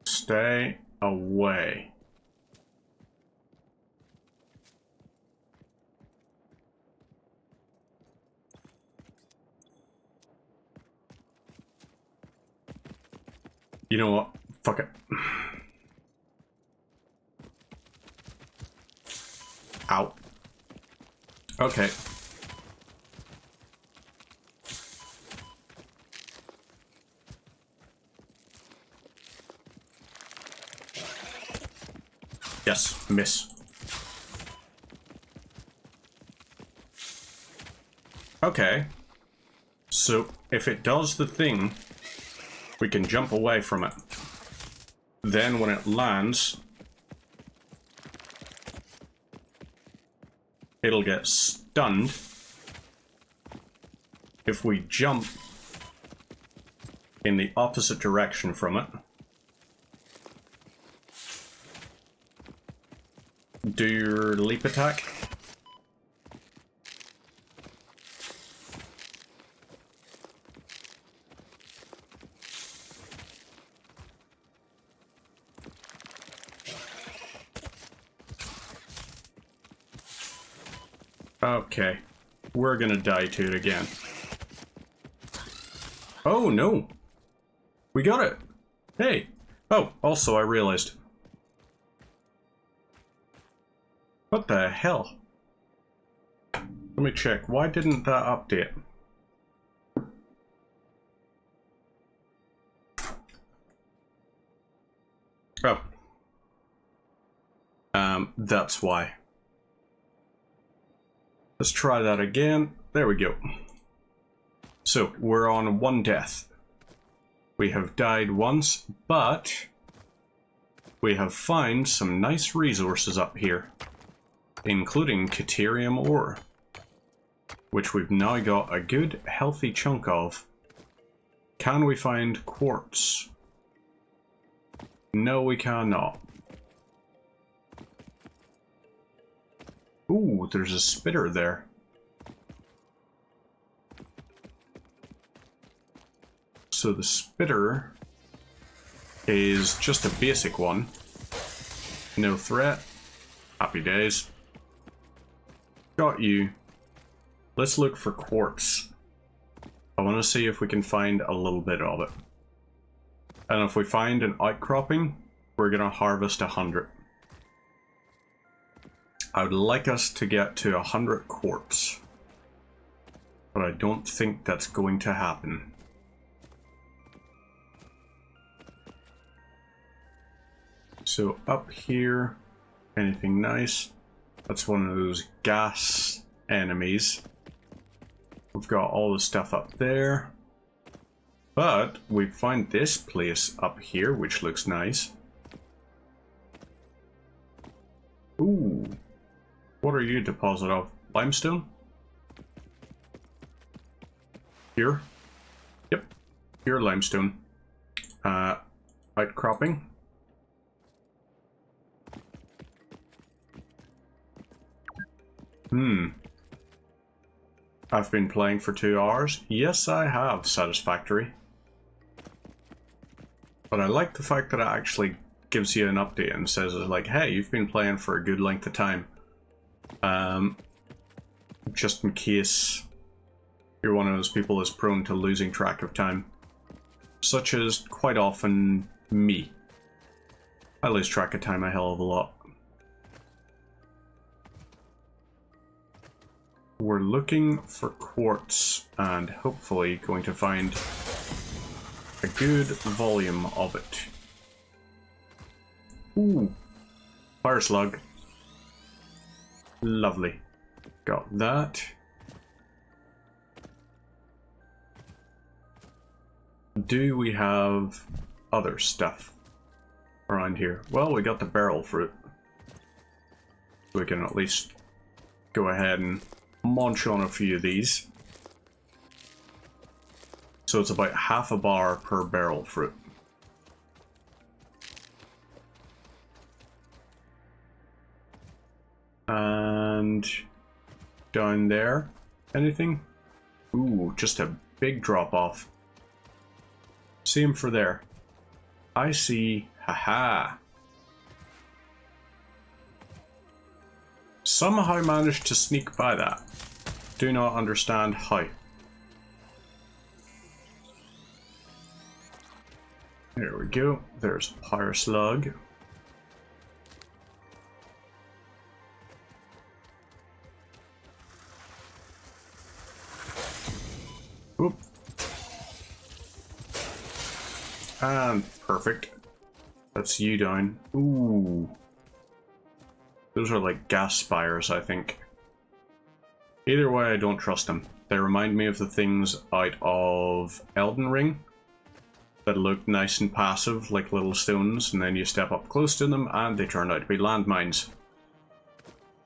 Stay away. You know what? Fuck it. Ow. Okay. Yes, miss. Okay. So, if it does the thing, we can jump away from it. Then when it lands, it'll get stunned. If we jump, in the opposite direction from it. Do your leap attack. Okay, we're gonna die to it again. Oh no! We got it! Hey! Oh, also I realized. What the hell? Let me check. Why didn't that update? Oh. That's why. Let's try that again. There we go. So, we're on 1 death. We have died once, but we have found some nice resources up here, including Caterium ore, which we've now got a good, healthy chunk of. Can we find quartz? No, we cannot. Ooh, there's a spitter there. So the spitter is just a basic one. No threat. Happy days. Got you. Let's look for quartz. I want to see if we can find a little bit of it. And if we find an outcropping, we're going to harvest 100. I would like us to get to 100 quartz, but I don't think that's going to happen. So up here, anything nice? That's one of those gas enemies. We've got all the stuff up there, but we find this place up here, which looks nice. Ooh. What are you a deposit of? Limestone? Here? Yep. Pure limestone. Outcropping. I've been playing for 2 hours. Yes, I have, Satisfactory. But I like the fact that it actually gives you an update and says, like, hey, you've been playing for a good length of time. Just in case you're one of those people that's prone to losing track of time. Such as quite often me. I lose track of time a hell of a lot. We're looking for quartz and hopefully going to find a good volume of it. Ooh, fire slug. Lovely. Got that. Do we have other stuff around here? Well, we got the barrel fruit. We can at least go ahead and munch on a few of these. So it's about half a bar per barrel fruit. And down there, anything? Ooh, just a big drop off. Same for there. I see, haha. Somehow managed to sneak by that. Do not understand how. There we go. There's a fire slug. Oop. And perfect. That's you down. Ooh. Those are like gas spires, I think. Either way, I don't trust them. They remind me of the things out of Elden Ring that look nice and passive, like little stones, and then you step up close to them and they turn out to be landmines.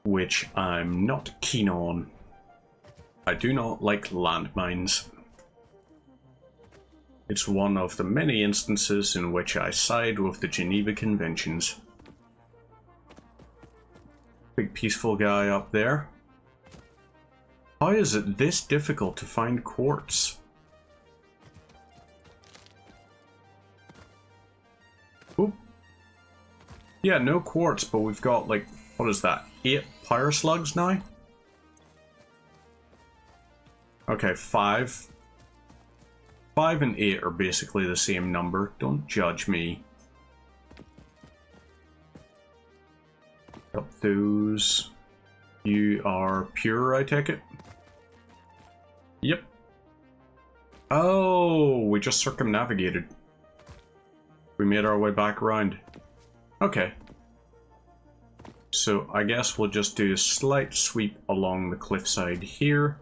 Which I'm not keen on. I do not like landmines. It's one of the many instances in which I side with the Geneva Conventions. Big peaceful guy up there. How is it this difficult to find quartz? Oop. Yeah, no quartz, but we've got like, what is that? 8 pyre slugs now? Okay, 5. 5 and 8 are basically the same number. Don't judge me. Got those. You are pure, I take it? Yep. Oh, we just circumnavigated. We made our way back around. Okay. So I guess we'll just do a slight sweep along the cliffside here.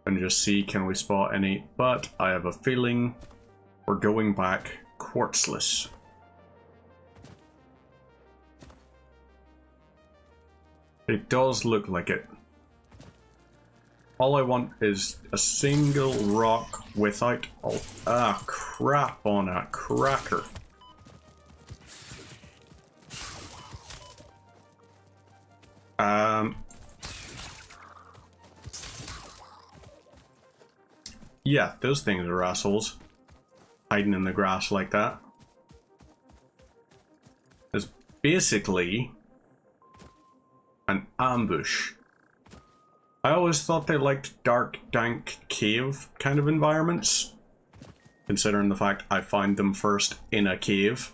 And just see, can we spot any? But I have a feeling we're going back quartzless. It does look like it. All I want is a single rock without... Oh, crap on a cracker. Yeah, those things are assholes. Hiding in the grass like that. It's basically an ambush. I always thought they liked dark, dank cave kind of environments. Considering the fact I found them first in a cave.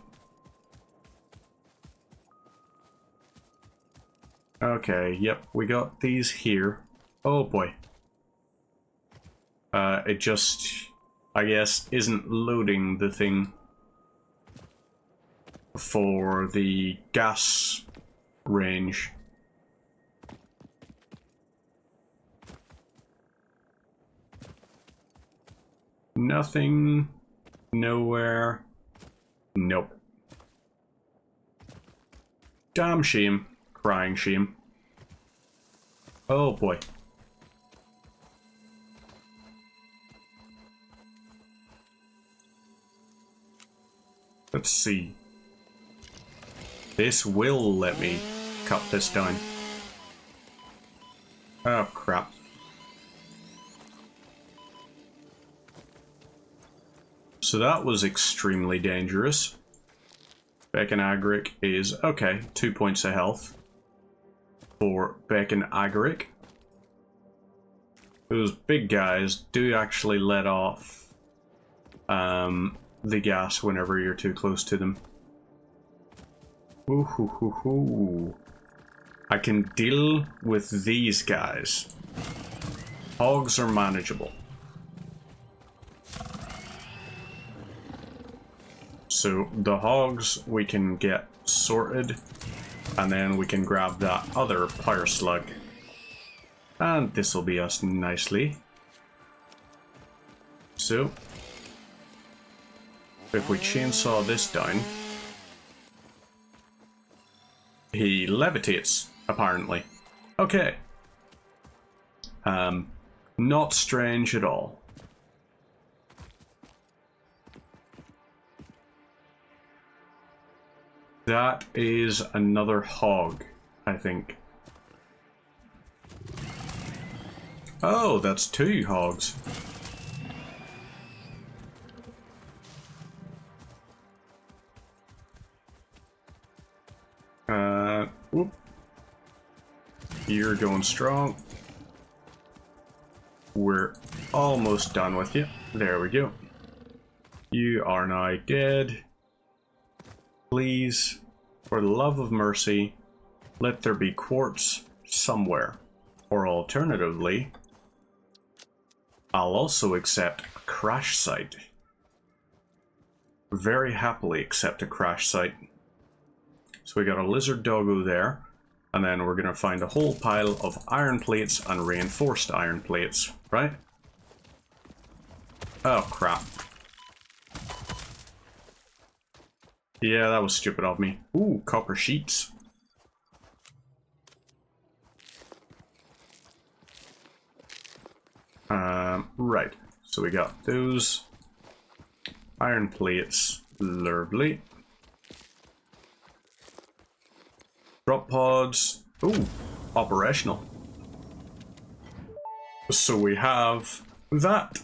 Okay, yep, we got these here. Oh boy. It just, I guess, isn't loading the thing for the gas range. Nothing, nowhere, nope. Damn shame, crying shame. Oh boy. Let's see. This will let me cut this down. Oh crap. So that was extremely dangerous. Beck and Agaric is, okay, 2 points of health for Beck and Agaric. Those big guys do actually let off the gas whenever you're too close to them. Ooh, hoo, hoo, hoo. I can deal with these guys. Hogs are manageable. So the hogs we can get sorted, and then we can grab that other pyre slug. And this will be us nicely. So if we chainsaw this down, he levitates, apparently. Okay. Not strange at all. That is another hog, I think. Oh, that's 2 hogs. Whoop. You're going strong. We're almost done with you. There we go. You are now dead. Please, for the love of mercy, let there be quartz somewhere. Or alternatively, I'll also accept a crash site. Very happily accept a crash site. So we got a lizard doggo there, and then we're gonna find a whole pile of iron plates and reinforced iron plates, right? Oh crap. Yeah, that was stupid of me. Ooh, copper sheets. Right, so we got those. Iron plates. Lovely. Drop pods. Ooh, operational. So we have that.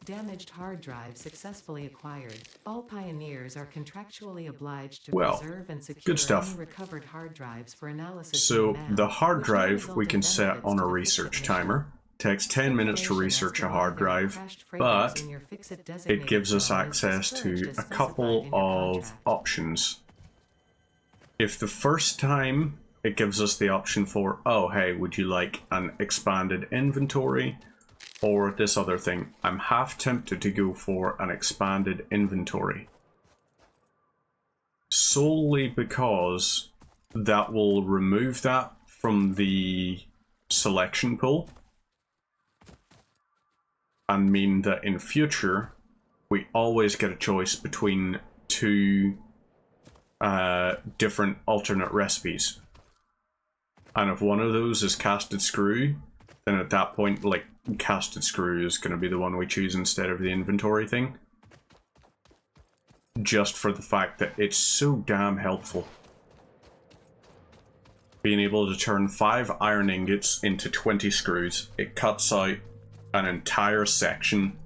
Damaged hard drive successfully acquired. All pioneers are contractually obliged to Well, preserve and secure good stuff. any recovered hard drives for analysis. So in the man, hard which may drive result we in can set benefits on to a the research Fix-It timer. Takes 10 minutes to Information as research to a why hard there are drive, crashed but freighters in your Fix-It it designated gives us zone is access discouraged to as a specified couple in your of contract. options. If the first time it gives us the option for, oh hey, would you like an expanded inventory or this other thing, I'm half tempted to go for an expanded inventory. Solely because that will remove that from the selection pool and mean that in future we always get a choice between two different alternate recipes. And if one of those is casted screw, then at that point, like, casted screw is going to be the one we choose instead of the inventory thing. Just for the fact that it's so damn helpful. Being able to turn 5 iron ingots into 20 screws, it cuts out an entire section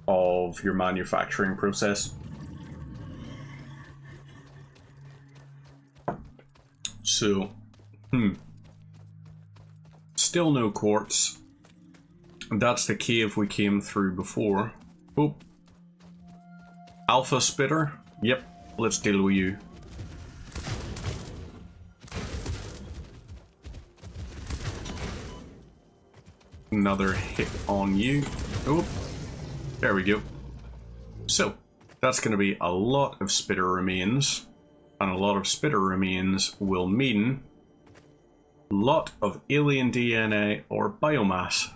of your manufacturing process. So, still no quartz. That's the cave we came through before. Oh. Alpha spitter? Yep, let's deal with you. Another hit on you. Oh, there we go. So, that's going to be a lot of spitter remains. And a lot of spitter remains will mean a lot of alien DNA or biomass.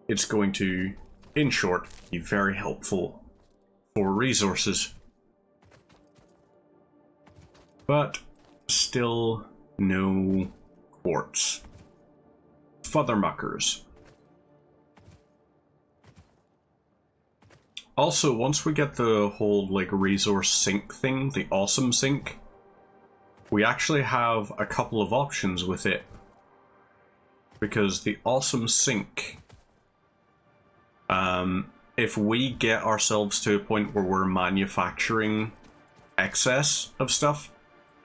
It's going to, in short, be very helpful for resources. But still no quartz. Fothermuckers. Also, once we get the whole like resource sink thing, the awesome sink, we actually have a couple of options with it. Because the awesome sink, if we get ourselves to a point where we're manufacturing excess of stuff,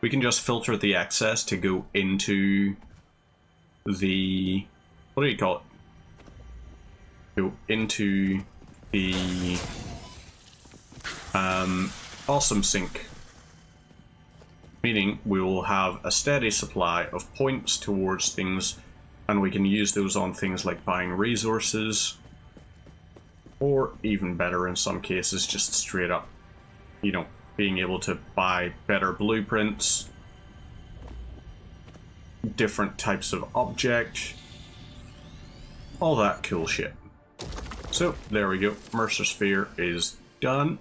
we can just filter the excess to go into the, what do you call it? Go into the awesome sink. Meaning we will have a steady supply of points towards things, and we can use those on things like buying resources, or even better in some cases, just straight up, you know, being able to buy better blueprints, different types of object, all that cool shit. So, there we go. Mercer Sphere is done.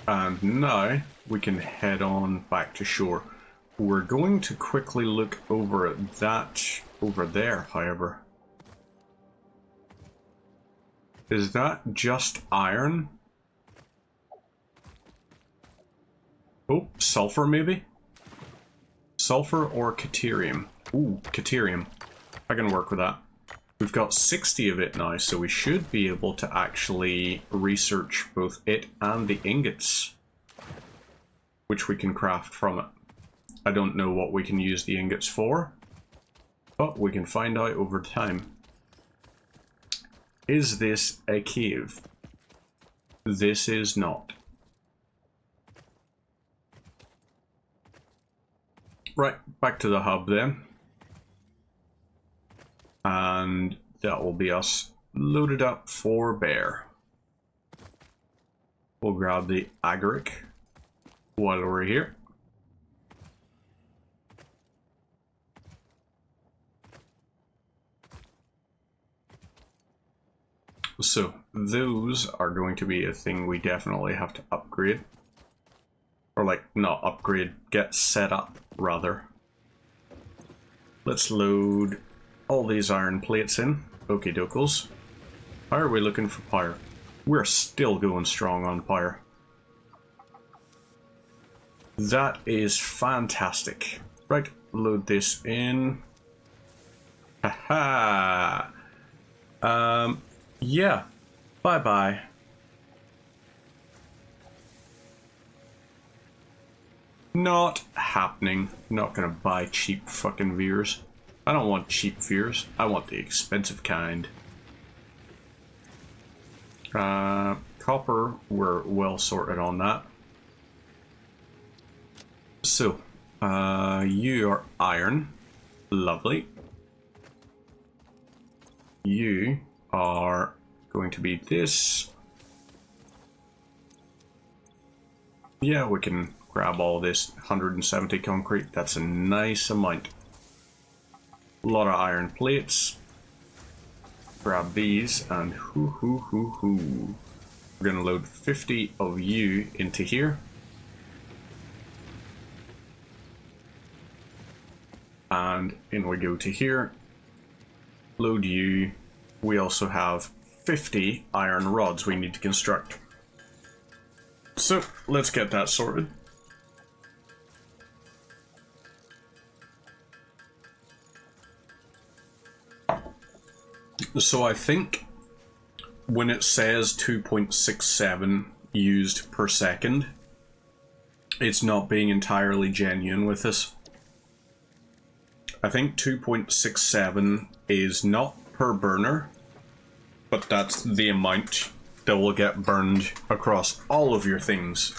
And now we can head on back to shore. We're going to quickly look over at that over there, however. Is that just iron? Oh, sulfur maybe? Sulfur or caterium? Ooh, caterium. I can work with that. We've got 60 of it now, so we should be able to actually research both it and the ingots, which we can craft from it. I don't know what we can use the ingots for, but we can find out over time. Is this a cave? This is not. Right, back to the hub then. And that will be us loaded up for bear. We'll grab the agaric while we're here. So those are going to be a thing we definitely have to upgrade. Or like, not upgrade, get set up rather. Let's load all these iron plates in. Okie dokos. How are we looking for power? We're still going strong on power. That is fantastic. Right, load this in. Haha. Yeah. Bye-bye. Not happening. Not gonna buy cheap fucking veers. I don't want cheap veers. I want the expensive kind. Copper, we're well sorted on that. So, you are iron. Lovely. You are going to be this. Yeah, we can grab all this 170 concrete. That's a nice amount. A lot of iron plates. Grab these and hoo. We're gonna load 50 of you into here. And in we go to here. Load you. We also have 50 iron rods we need to construct. So let's get that sorted. So I think when it says 2.67 used per second, it's not being entirely genuine with this. I think 2.67 is not per burner, but that's the amount that will get burned across all of your things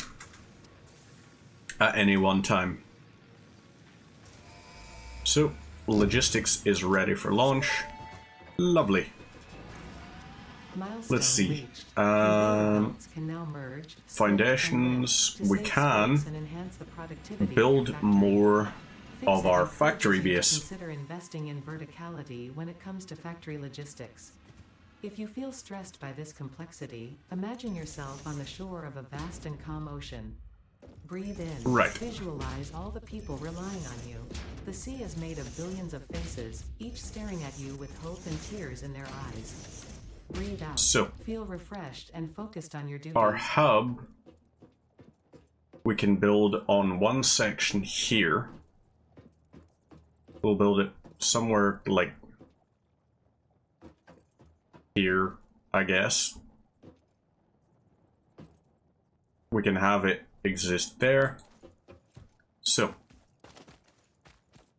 at any one time. So, logistics is ready for launch. Lovely. Milestone Let's see. reached. Conveyor belts can now merge, Foundations, split, and we to save can space and enhance the productivity of build your factory. more Fix of it our and factory force you to base. Consider investing in verticality when it comes to factory logistics. If you feel stressed by this complexity, imagine yourself on the shore of a vast and calm ocean. Breathe in. Right. Visualize all the people relying on you. The sea is made of billions of faces, each staring at you with hope and tears in their eyes. Breathe out. So, feel refreshed and focused on your duties. our hub, we can build on one section here. We'll build it somewhere like here, I guess. We can have it exist there. So,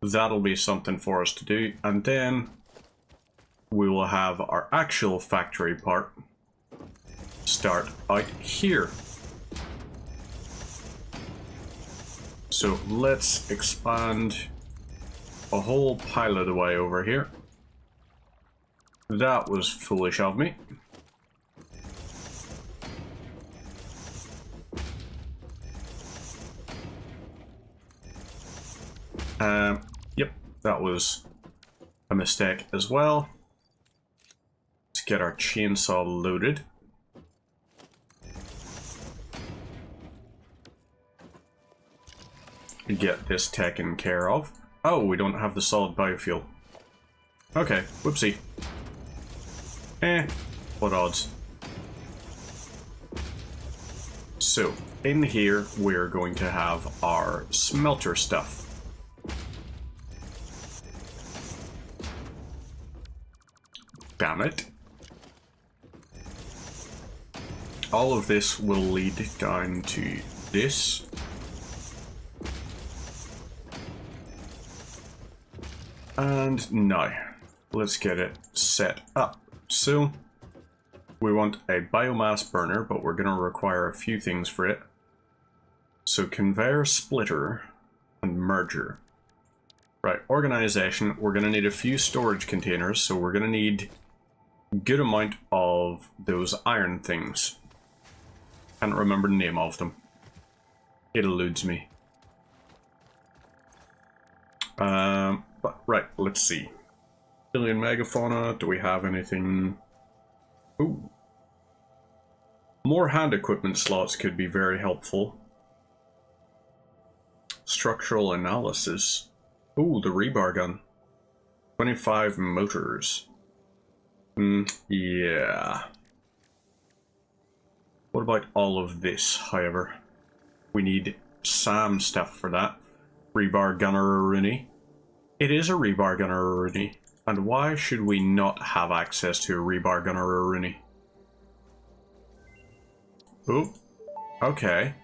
that'll be something for us to do. And then we will have our actual factory part start out here. So let's expand a whole pile of the way over here. That was foolish of me. Yep, that was a mistake as well. Let's get our chainsaw loaded. Get this taken care of. Oh, we don't have the solid biofuel. Okay, whoopsie. What odds? So, in here, we're going to have our smelter stuff. Damn it. All of this will lead down to this. And now, let's get it set up. So, we want a biomass burner, but we're going to require a few things for it. So, conveyor splitter and merger. Right, organization, we're going to need a few storage containers, so we're going to need a good amount of those iron things. Can't remember the name of them. It eludes me. But right, let's see. Billion megafauna, do we have anything? Ooh. More hand equipment slots could be very helpful. Structural analysis. Ooh, the rebar gun. 25 motors. Yeah. What about all of this, however? We need SAM stuff for that. Rebar gunner Rooney. It is a rebar gunner Rooney. And why should we not have access to a rebar gunner Rooney? Oh, okay.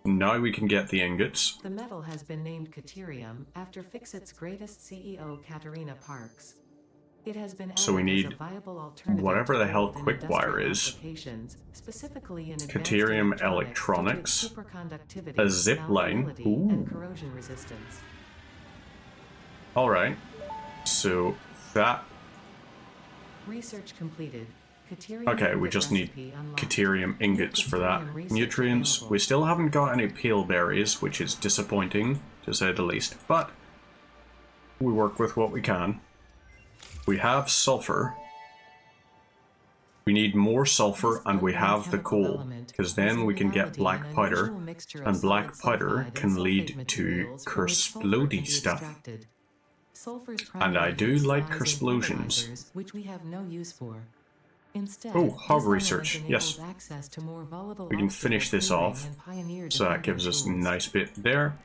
Now we can get the ingots. The metal has been named Caterium after Fixit's greatest CEO, Katerina Parks. It has been So we added as need a viable alternative whatever to the hell gold in quick-wire industrial is. applications, specifically in advanced Caterium electronics, electronics. due to superconductivity, A zip line. malleability, Ooh. and corrosion resistance. Alright. So that... Research completed. Caterium Okay, we ingot just need recipe unlocked. Caterium ingots for that. Caterium research Nutrients. available. We still haven't got any pale berries, which is disappointing, to say the least. But we work with what we can. We have sulfur. We need more sulfur, and we have the coal, because then we can get black powder, and black powder can lead to Kersplody stuff. And I do like Kersplosions. Which we have no use for. Instead, Oh, hog this research, element yes. enables access to more volatile We can oxide finish this clearing off. and pioneer So that defender gives us a tools. nice bit there.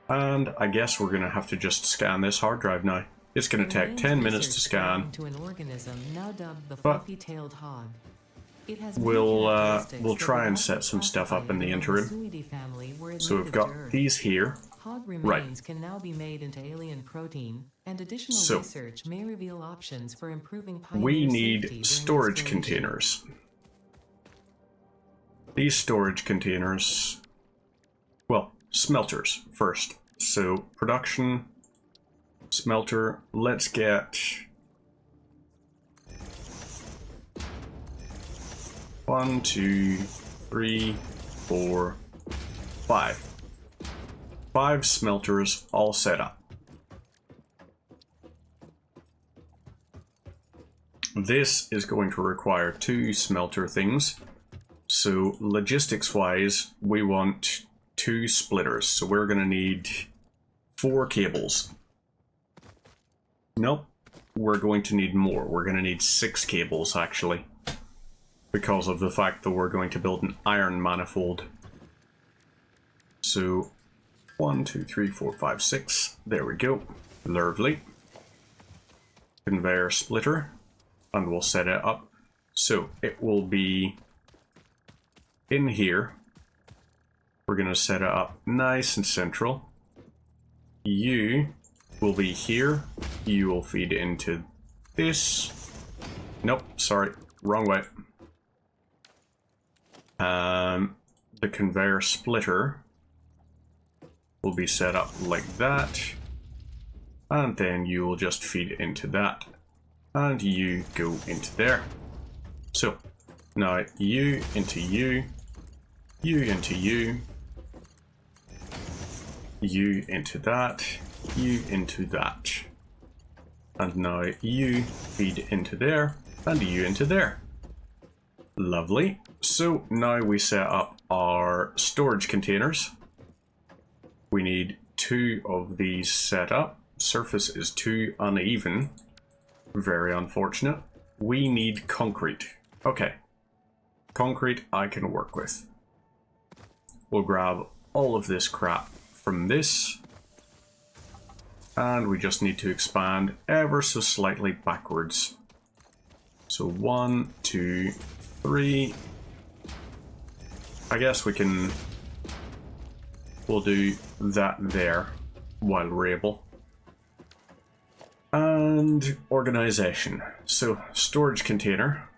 And I guess we're going to have to just scan this hard drive now. It's going to take Remains 10 minutes to research scan. belonging to an organism now dubbed the But fluffy-tailed hog. It has many We'll characteristics try that and would set also some stuff up in the classify it interim. the Suidae family were So we've native got to Earth. these here. Hog Right. remains can now be made into alien protein, and additional So, research may reveal options for improving pioneer We safety need during storage exploration. containers. These storage containers... Well, smelters first. So, production, smelter, let's get... 1, 2, 3, 4, 5. 5 smelters all set up. This is going to require 2 smelter things. So logistics wise, we want 2 splitters. So we're going to need 4 cables. Nope. We're going to need more. We're going to need 6 cables actually. Because of the fact that we're going to build an iron manifold. So 1, 2, 3, 4, 5, 6. There we go. Lovely. Conveyor splitter. And we'll set it up. So it will be in here. We're going to set it up nice and central. You will be here. You will feed into this. Nope, sorry, wrong way. The conveyor splitter will be set up like that. And then you will just feed into that. And you go into there. So, now you into you, you into you, you into that, you into that. And now you feed into there, and you into there. Lovely. So now we set up our storage containers. We need 2 of these set up. Surface is too uneven. Very unfortunate. We need concrete. Okay. Concrete I can work with. We'll grab all of this crap from this. And we just need to expand ever so slightly backwards. So 1, 2, 3. I guess we'll do that there while we're able. And organization. So storage container.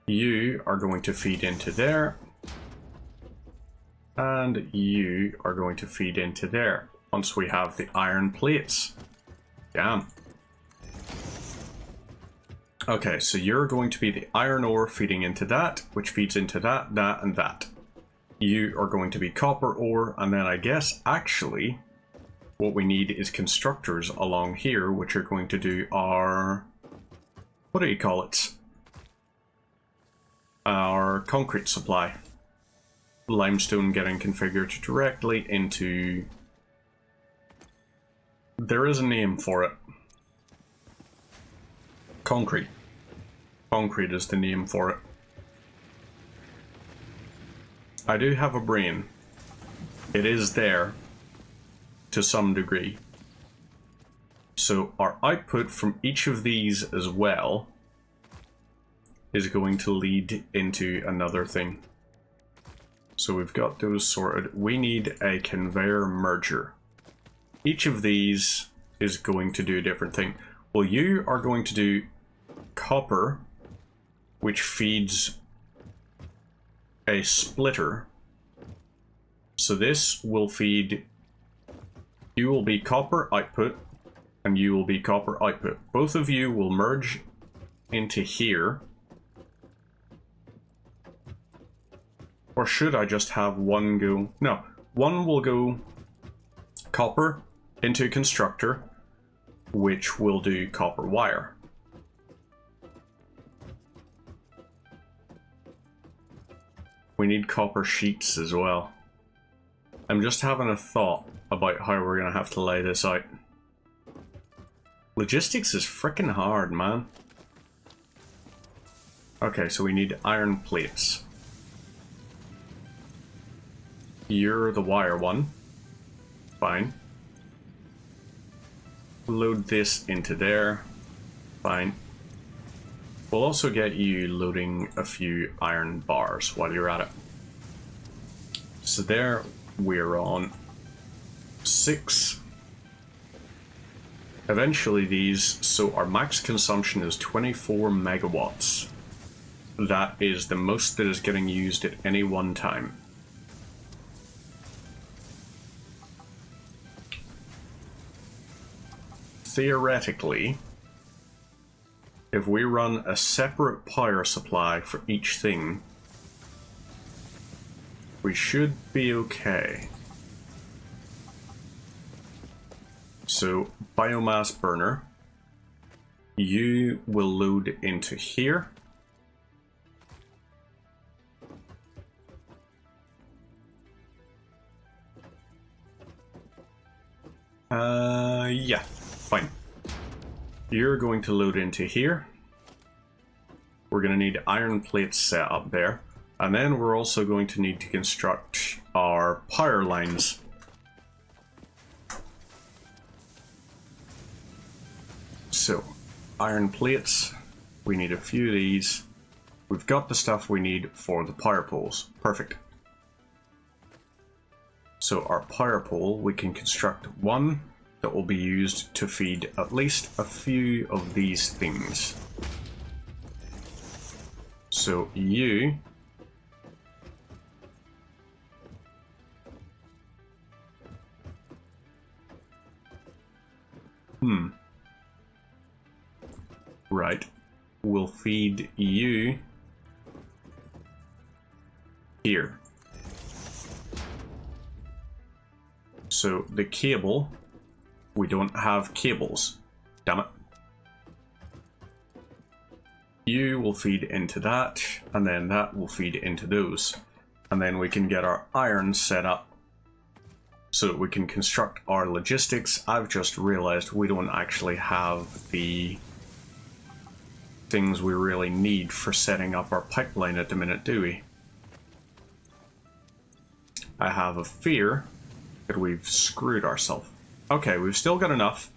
You are going to feed into there. And you are going to feed into there. Once we have the iron plates. Damn. Okay, so you're going to be the iron ore feeding into that, which feeds into that, that, and that. You are going to be copper ore, and then I guess actually what we need is constructors along here, which are going to do our... what do you call it? Our concrete supply. Limestone getting configured directly into... there is a name for it. Concrete. Concrete is the name for it. I do have a brain. It is there to some degree. So our output from each of these as well is going to lead into another thing. So we've got those sorted. We need a conveyor merger. Each of these is going to do a different thing. Well, you are going to do copper, which feeds a splitter. So this will feed, you will be copper output, and you will be copper output. Both of you will merge into here. Or should I just have one go? No, one will go copper into constructor, which will do copper wire. We need copper sheets as well. I'm just having a thought about how we're going to have to lay this out. Logistics is freaking hard, man. Okay, so we need iron plates. You're the wire one. Fine. Load this into there. Fine. We'll also get you loading a few iron bars while you're at it. So there we're on 6. Eventually these, so our max consumption is 24 megawatts. That is the most that is getting used at any one time. Theoretically, if we run a separate power supply for each thing, we should be okay. So, biomass burner, you will load into here. Yeah, fine. You're going to load into here. We're going to need iron plates set up there. And then we're also going to need to construct our power lines. So, iron plates. We need a few of these. We've got the stuff we need for the power poles. Perfect. So our power pole, we can construct one that will be used to feed at least a few of these things. So you right, we'll feed you here. So the cable, we don't have cables, damn it. You will feed into that, and then that will feed into those. And then we can get our iron set up so that we can construct our logistics. I've just realized we don't actually have the things we really need for setting up our pipeline at the minute, do we? I have a fear that we've screwed ourselves. Okay, we've still got enough.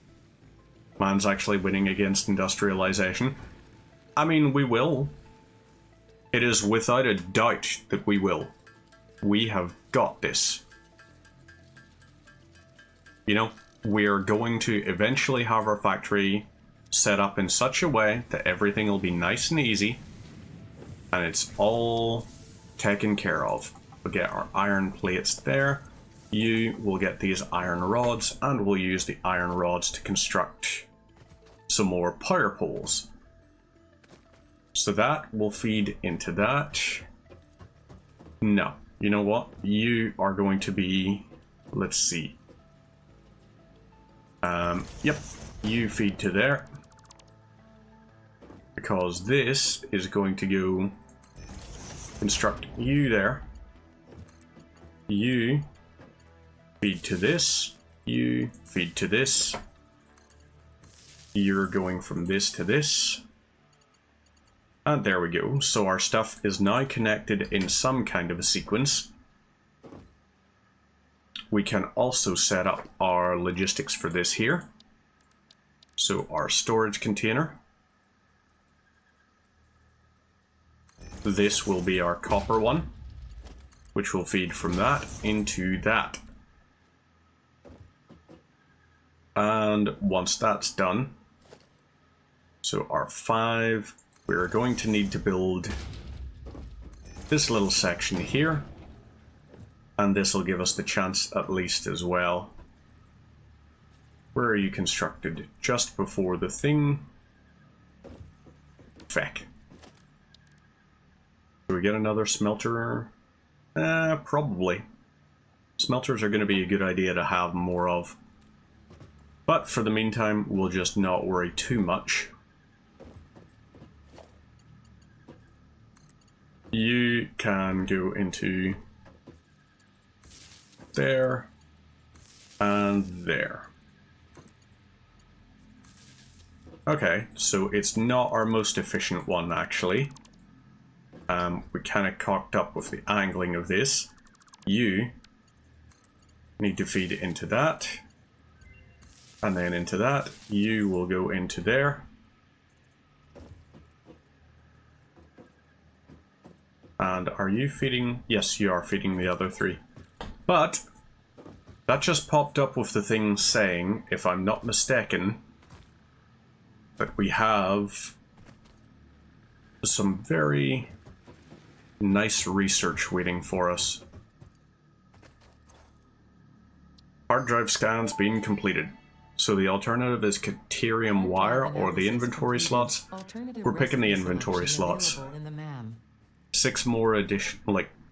Man's actually winning against industrialization. I mean, we will. It is without a doubt that we will. We have got this. You know, we're going to eventually have our factory set up in such a way that everything will be nice and easy. And it's all taken care of. We'll get our iron plates there. You will get these iron rods, and we'll use the iron rods to construct some more power poles. So that will feed into that. No, you know what? You are going to be, let's see. Yep, you feed to there. Because this is going to go construct you there. You feed to this. You feed to this. You're going from this to this. And there we go. So our stuff is now connected in some kind of a sequence. We can also set up our logistics for this here. So our storage container. This will be our copper one, which will feed from that into that. And once that's done, so our 5, we're going to need to build this little section here. And this will give us the chance at least as well. Where are you constructed? Just before the thing. Feck. Do we get another smelter? Probably. Smelters are going to be a good idea to have more of. But for the meantime, we'll just not worry too much. You can go into there and there. Okay, so it's not our most efficient one actually. We kind of cocked up with the angling of this. You need to feed it into that. And then into that. You will go into there. And are you feeding? Yes, you are feeding the other 3. But that just popped up with the thing saying, if I'm not mistaken, that we have some very nice research waiting for us. Hard drive scans being completed. So the alternative is Caterium wire or the inventory slots. We're picking the inventory slots. 6 more addition,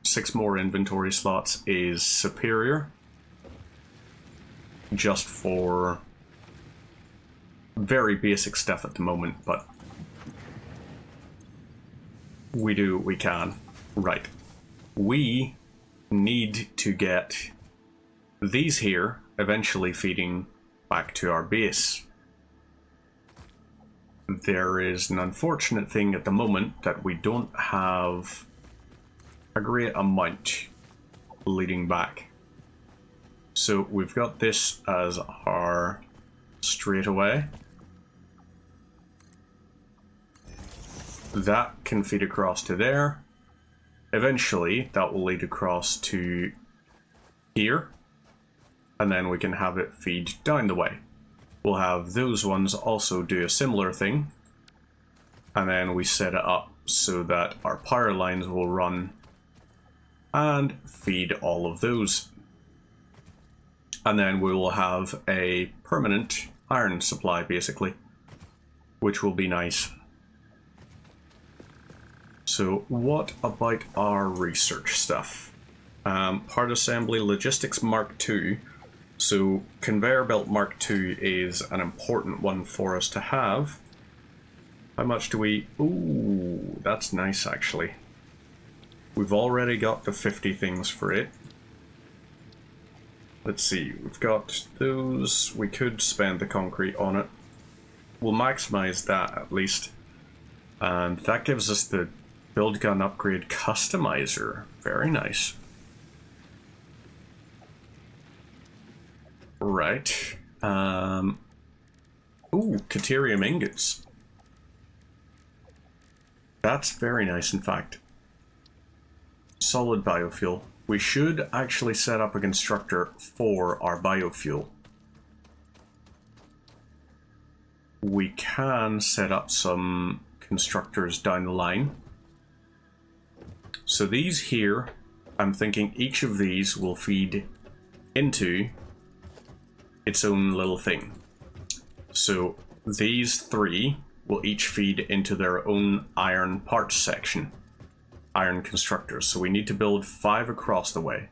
6 more inventory slots is superior. Just for very basic stuff at the moment, but we do what we can. Right. We need to get these here eventually feeding back to our base. There is an unfortunate thing at the moment that we don't have a great amount leading back. So we've got this as our straightaway. That can feed across to there. Eventually, that will lead across to here. And then we can have it feed down the way. We'll have those ones also do a similar thing. And then we set it up so that our power lines will run and feed all of those. And then we will have a permanent iron supply, basically, which will be nice. So what about our research stuff? Part assembly logistics Mark II. So conveyor belt Mark II is an important one for us to have. How much do we... Ooh, that's nice actually. We've already got the 50 things for it. Let's see, we've got those. We could spend the concrete on it. We'll maximize that at least. And that gives us the build gun upgrade customizer. Very nice. Right. Ooh, Caterium ingots. That's very nice, in fact. Solid biofuel. We should actually set up a constructor for our biofuel. We can set up some constructors down the line. So these here, I'm thinking each of these will feed into its own little thing. So these 3 will each feed into their own iron parts section. Iron constructors. So we need to build 5 across the way.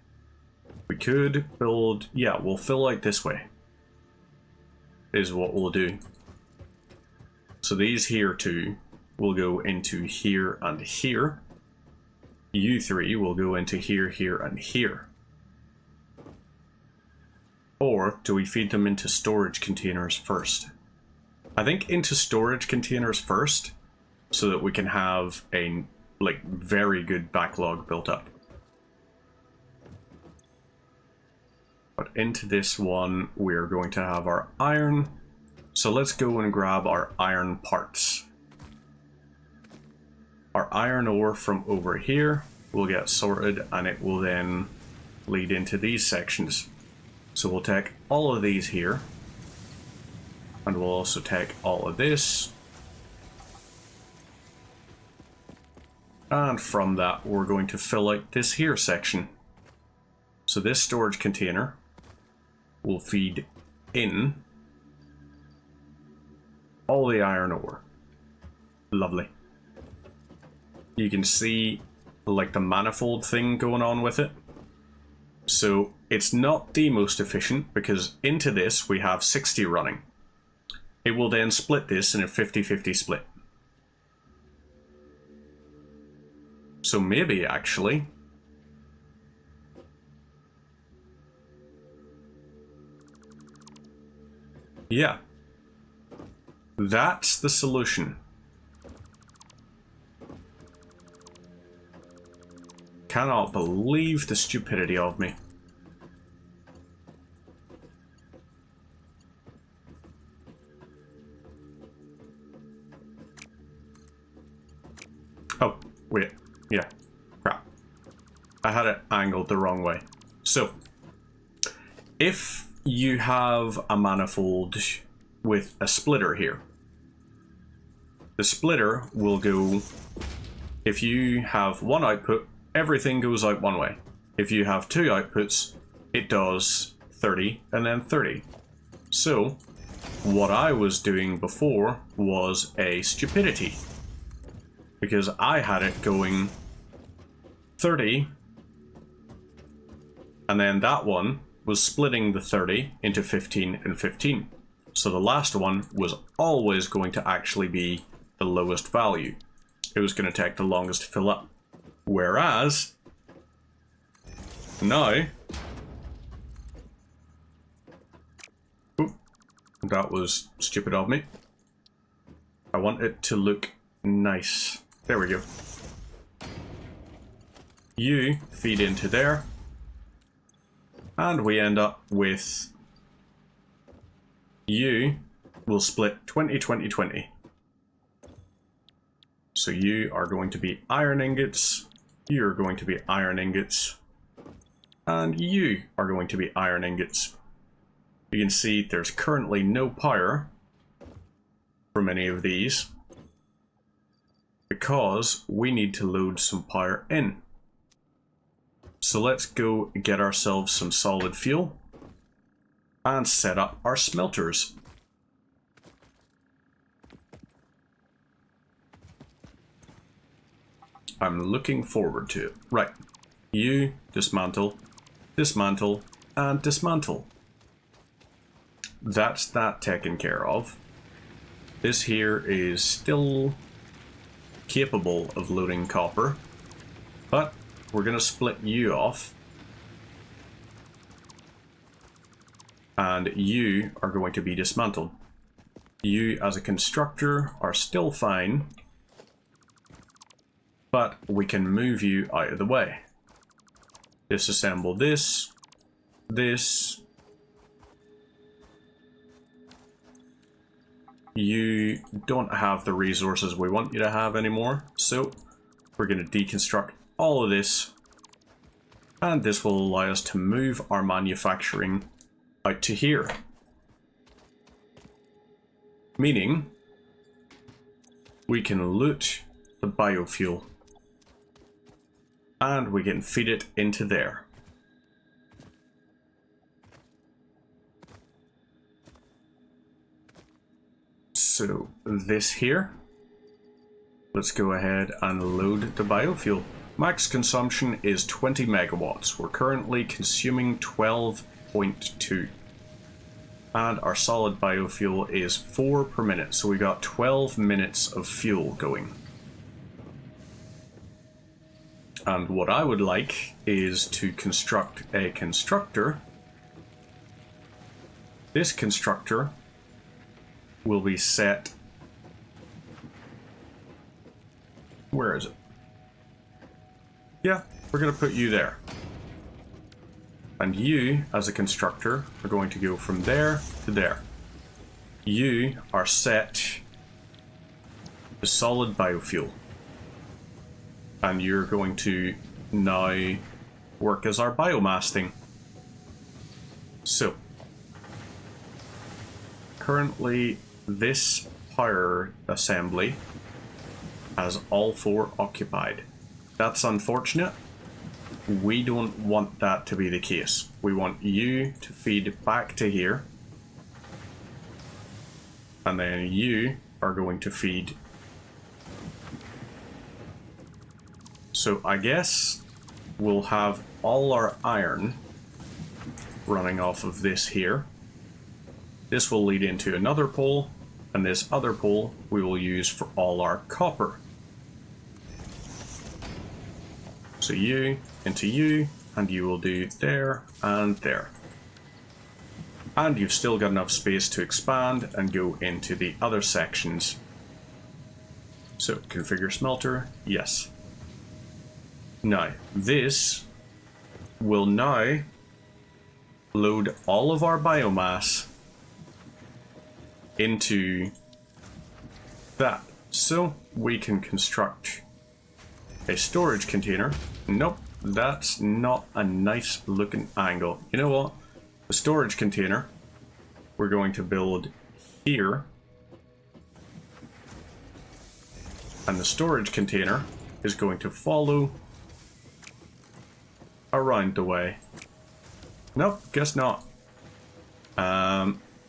We could build... Yeah, we'll fill out this way. Is what we'll do. So these here 2 will go into here and here. You 3 will go into here, here, and here. Or do we feed them into storage containers first? I think into storage containers first, so that we can have a like very good backlog built up. But into this one, we're going to have our iron. So let's go and grab our iron parts. Our iron ore from over here will get sorted, and it will then lead into these sections. So we'll take all of these here, and we'll also take all of this. And from that, we're going to fill out this here section. So this storage container will feed in all the iron ore. Lovely. You can see like the manifold thing going on with it. So it's not the most efficient because into this we have 60 running. It will then split this in a 50-50 split. So maybe actually yeah, that's the solution. Cannot believe the stupidity of me. Oh, wait. Yeah. Crap. I had it angled the wrong way. So, if you have a manifold with a splitter here, the splitter will go, if you have one output, everything goes out one way. If you have two outputs, it does 30 and then 30. So, what I was doing before was a stupidity, because I had it going 30, and then that one was splitting the 30 into 15 and 15. So the last one was always going to actually be the lowest value. It was going to take the longest to fill up. Whereas, now, oop, that was stupid of me. I want it to look nice. There we go. You feed into there, and we end up with you will split 20, 20, 20. So you are going to be iron ingots, you're going to be iron ingots, and you are going to be iron ingots. You can see there's currently no power from any of these because we need to load some power in. So let's go get ourselves some solid fuel and set up our smelters. I'm looking forward to it. Right, you dismantle, dismantle, and dismantle. That's that taken care of. This here is still capable of loading copper, but we're going to split you off. And you are going to be dismantled. You as a constructor are still fine, but we can move you out of the way. Disassemble this, this. You don't have the resources we want you to have anymore, so we're going to deconstruct all of this, and this will allow us to move our manufacturing out to here. Meaning, we can loot the biofuel, and we can feed it into there. So this here, let's go ahead and load the biofuel. Max consumption is 20 megawatts. We're currently consuming 12.2. And our solid biofuel is 4 per minute, so we got 12 minutes of fuel going. And what I would like is to construct a constructor. This constructor will be set Where is it? Yeah, we're going to put you there. And you, as a constructor, are going to go from there to there. You are set to solid biofuel. And you're going to now work as our biomass thing. So, currently this power assembly has all 4 occupied. That's unfortunate. We don't want that to be the case. We want you to feed back to here. And then you are going to feed. So I guess we'll have all our iron running off of this here. This will lead into another pole, and this other pole we will use for all our copper. So you into you, and you will do there and there. And you've still got enough space to expand and go into the other sections. So configure smelter, yes. Now, this will now load all of our biomass into that. So we can construct a storage container. Nope, that's not a nice looking angle. You know what? The storage container we're going to build here. And the storage container is going to follow around the way. Nope, guess not.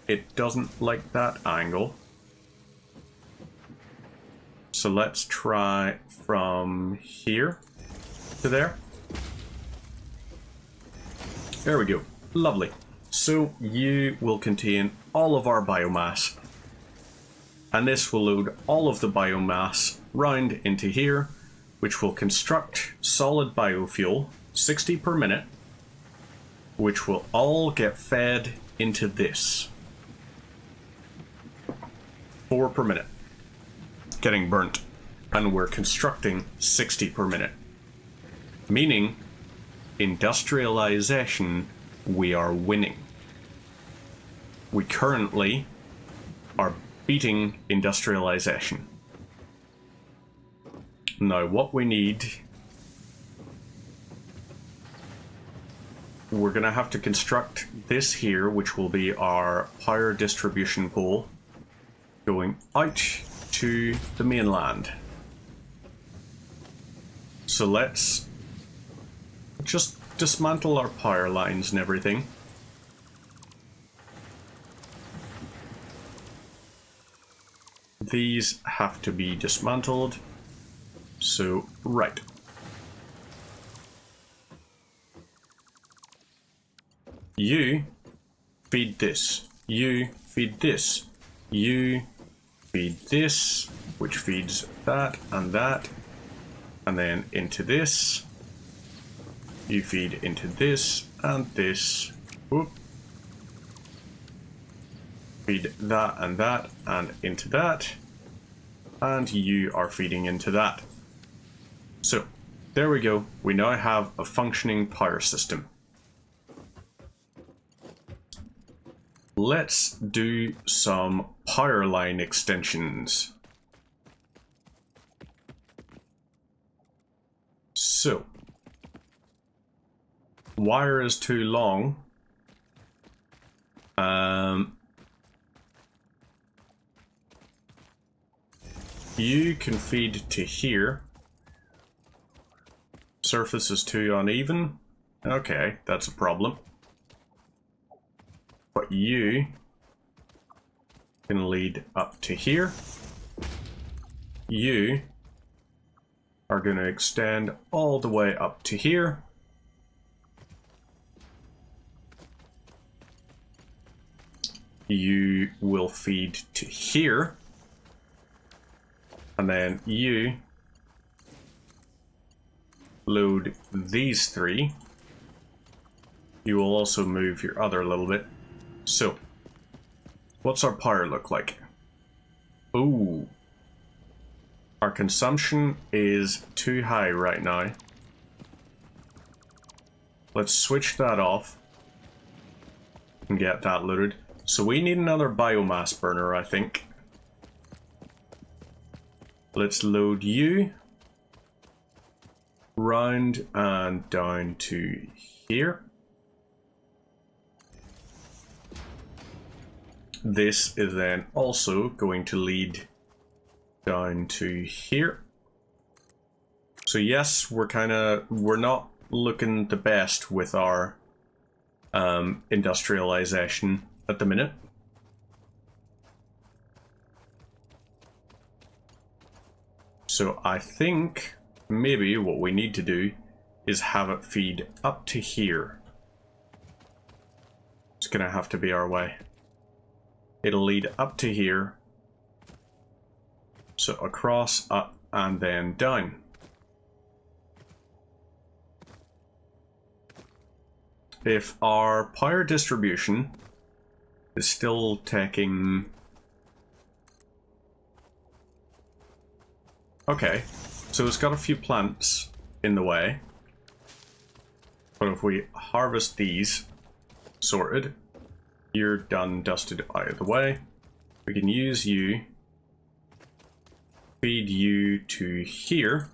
It doesn't like that angle. So let's try from here to there. There we go. Lovely. So you will contain all of our biomass. And this will load all of the biomass round into here, which will construct solid biofuel, 60 per minute, which will all get fed into this. 4 per minute. Getting burnt. And we're constructing 60 per minute. Meaning, industrialization, we are winning. We currently are beating industrialization. Now what we need, we're going to have to construct this here, which will be our power distribution pole going out to the mainland. So let's just dismantle our power lines and everything. These have to be dismantled. So, right. You feed this. You feed this. You feed this, which feeds that and that. And then into this. You feed into this and this. Whoop. Feed that and into that. And you are feeding into that. So, there we go. We now have a functioning power system. Let's do some power line extensions. So, wire is too long. You can feed to here. Surface is too uneven. Okay, that's a problem. But you can lead up to here. You are going to extend all the way up to here. You will feed to here. And then you load these 3. You will also move your other a little bit. So, what's our power look like? Ooh. Our consumption is too high right now. Let's switch that off and get that loaded. So we need another biomass burner, I think. Let's load you round and down to here. This is then also going to lead down to here. So yes, we're not looking the best with our industrialization at the minute. So I think maybe what we need to do is have it feed up to here. It's gonna have to be our way. It'll lead up to here. So across, up, and then down. If our power distribution is still taking... Okay, so it's got a few plants in the way. But if we harvest these, sorted, you're done, dusted, out of the way. We can use you, feed you to here.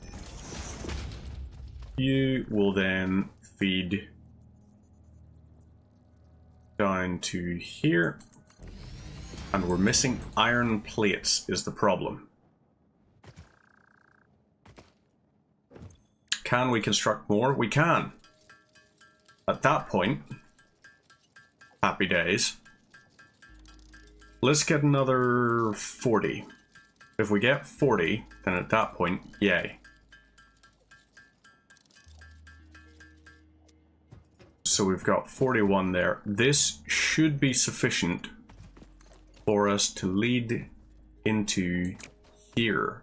You will then feed down to here. And we're missing iron plates is the problem. Can we construct more? We can. At that point, happy days. Let's get another 40. If we get 40, then at that point, yay. So we've got 41 there. This should be sufficient for us to lead into here.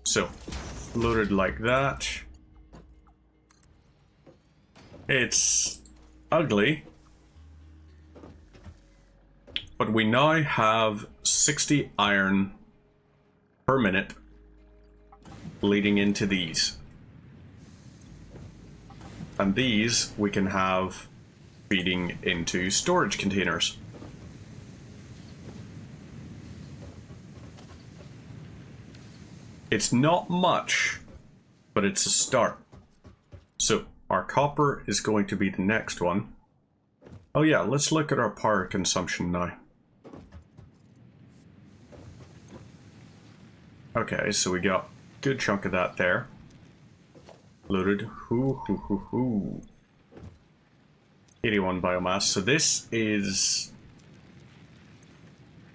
So, loaded like that. It's ugly, but we now have 60 iron per minute leading into these. And these we can have feeding into storage containers. It's not much, but it's a start. So our copper is going to be the next one. Oh yeah, let's look at our power consumption now. Okay, so we got a good chunk of that there. Loaded. Hoo hoo hoo hoo. 81 biomass. So this is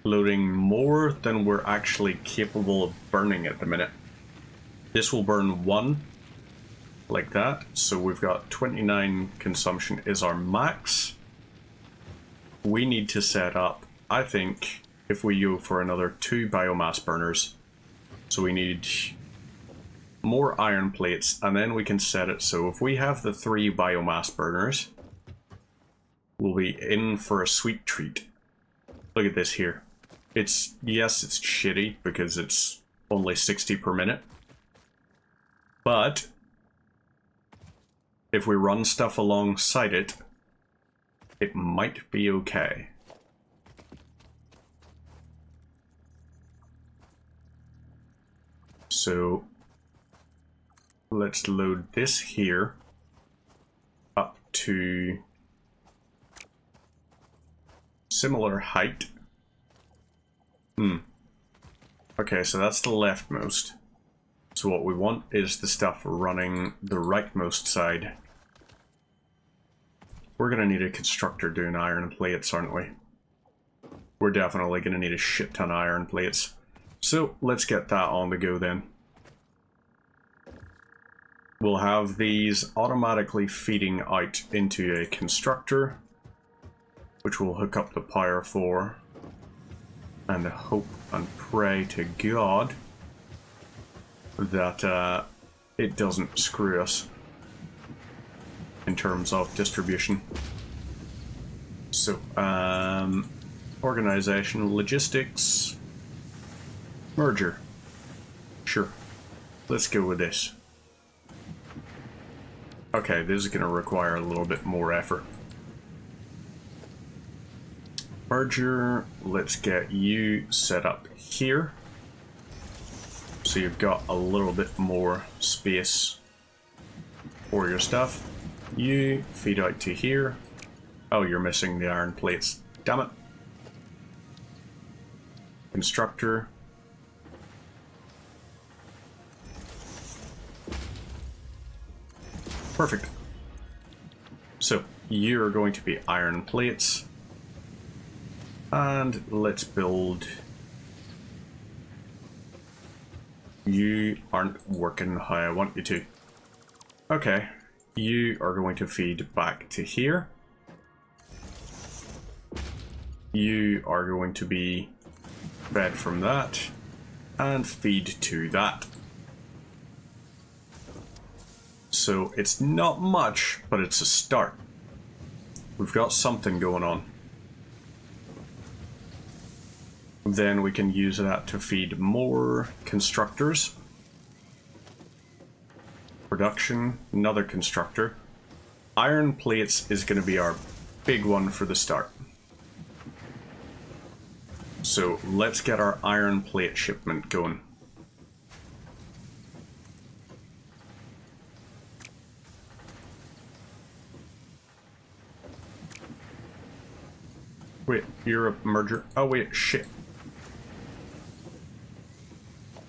loading more than we're actually capable of burning at the minute. This will burn 1 like that. So we've got 29 consumption is our max. We need to set up, I think, if we go for another 2 biomass burners. So we need more iron plates, and then we can set it so if we have the 3 biomass burners, we'll be in for a sweet treat. Look at this here. It's, yes, it's shitty because it's only 60 per minute. But if we run stuff alongside it, it might be okay. So let's load this here up to similar height. Okay, so that's the leftmost. So what we want is the stuff running the rightmost side. We're gonna need a constructor doing iron plates, aren't we? We're definitely gonna need a shit ton of iron plates. So let's get that on the go then. We'll have these automatically feeding out into a constructor, which we'll hook up the power for, and hope and pray to God that it doesn't screw us in terms of distribution. So, Organization, logistics, merger. Sure. Let's go with this. Okay, this is going to require a little bit more effort. Merger, let's get you set up here. So you've got a little bit more space for your stuff. You feed out to here. Oh, you're missing the iron plates. Damn it. Constructor. Perfect. So, you're going to be iron plates. And let's build... You aren't working how I want you to. Okay, you are going to feed back to here. You are going to be fed from that and feed to that. So it's not much, but it's a start. We've got something going on. Then we can use that to feed more constructors. Production, another constructor. Iron plates is going to be our big one for the start. So let's get our iron plate shipment going. Wait, you're a merger? Oh wait, shit.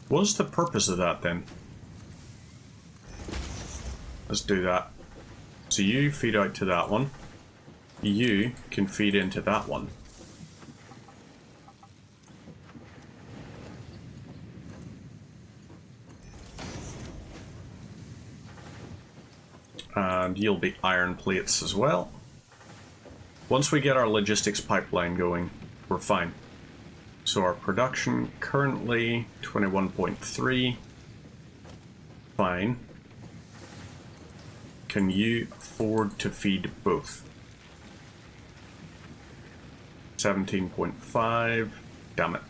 What's the purpose of that then? Let's do that. So you feed out to that one. You can feed into that one. And you'll be iron plates as well. Once we get our logistics pipeline going, we're fine. So our production currently 21.3. Fine. Can you afford to feed both? 17.5. Damn it.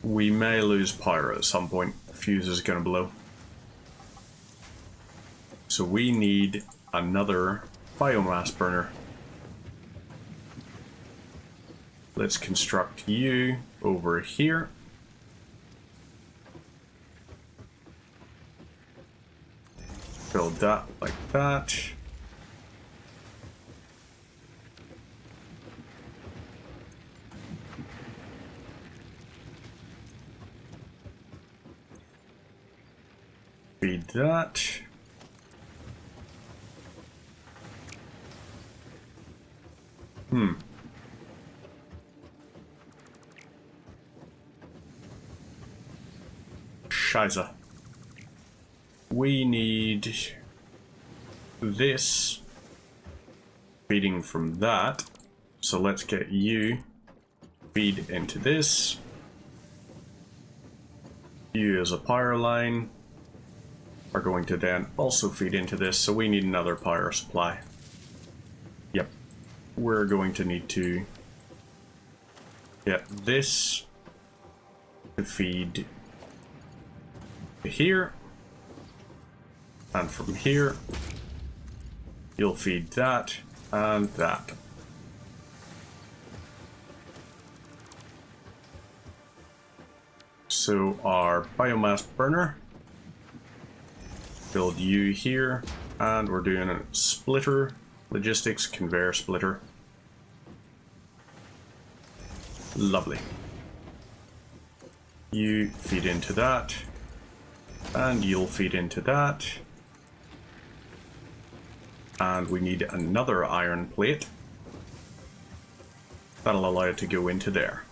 We may lose power at some point. Fuse is going to blow. So we need another biomass burner. Let's construct you over here. Build that like that. Feed that. Scheiße. We need this feeding from that. So let's get you feed into this. You as a power line are going to then also feed into this, so we need another power supply. Yep. We're going to need to get this to feed to here, and from here you'll feed that and that. So our biomass burner, build you here, and we're doing a splitter, logistics conveyor splitter. Lovely. You feed into that, and you'll feed into that. And we need another iron plate. That'll allow it to go into there.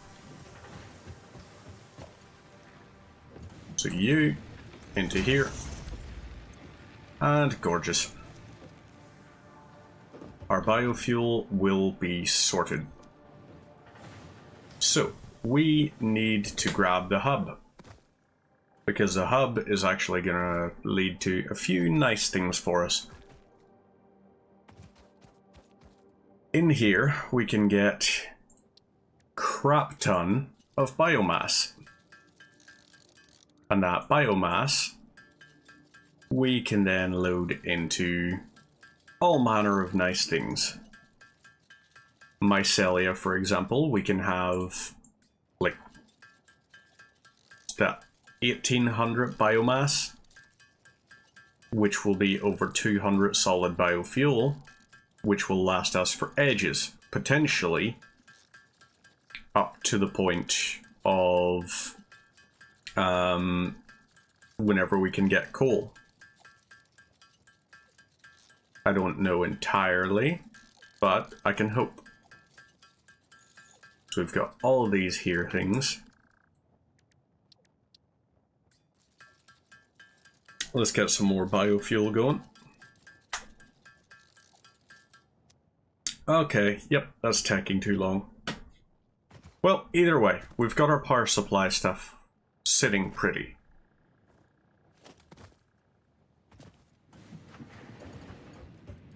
So you into here. And gorgeous. Our biofuel will be sorted. So we need to grab the hub, because the hub is actually going to lead to a few nice things for us. in here we can get crap ton of biomass. And that biomass we can then load into all manner of nice things. Mycelia, for example, we can have like that 1800 biomass, which will be over 200 solid biofuel, which will last us for ages, potentially up to the point of whenever we can get coal. I don't know entirely, but I can hope. So we've got all of these here things. Let's get some more biofuel going. Okay, yep, that's taking too long. Well, either way, we've got our power supply stuff sitting pretty.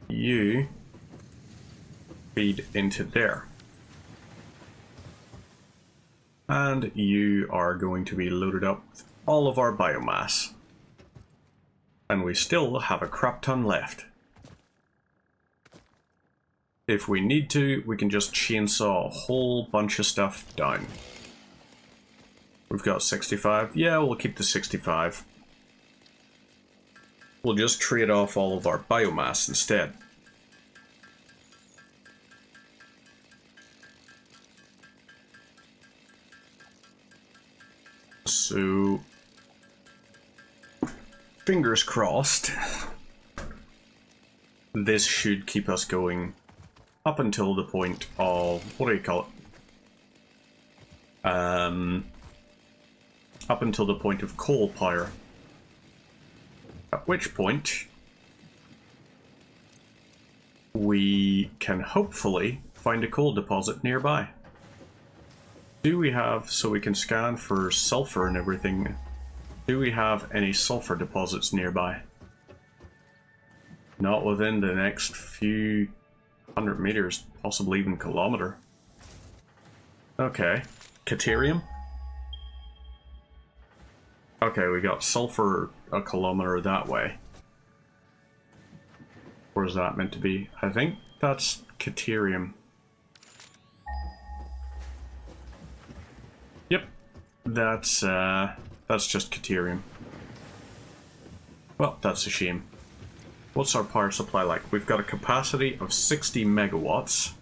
You feed into there. And you are going to be loaded up with all of our biomass. And we still have a crap ton left. If we need to, we can just chainsaw a whole bunch of stuff down. We've got 65. Yeah, we'll keep the 65. We'll just trade off all of our biomass instead. So, fingers crossed, this should keep us going up until the point of, what do you call it? Up until the point of coal power. At which point, we can hopefully find a coal deposit nearby. Do we have, so we can scan for sulfur and everything, do we have any sulfur deposits nearby? Not within the next few 100 meters, possibly even kilometer. Okay, Caterium? Okay, we got sulfur a kilometer that way. Where's that meant to be? I think that's Caterium. Yep, that's just Caterium. Well, that's a shame. What's our power supply like? We've got a capacity of 60 megawatts.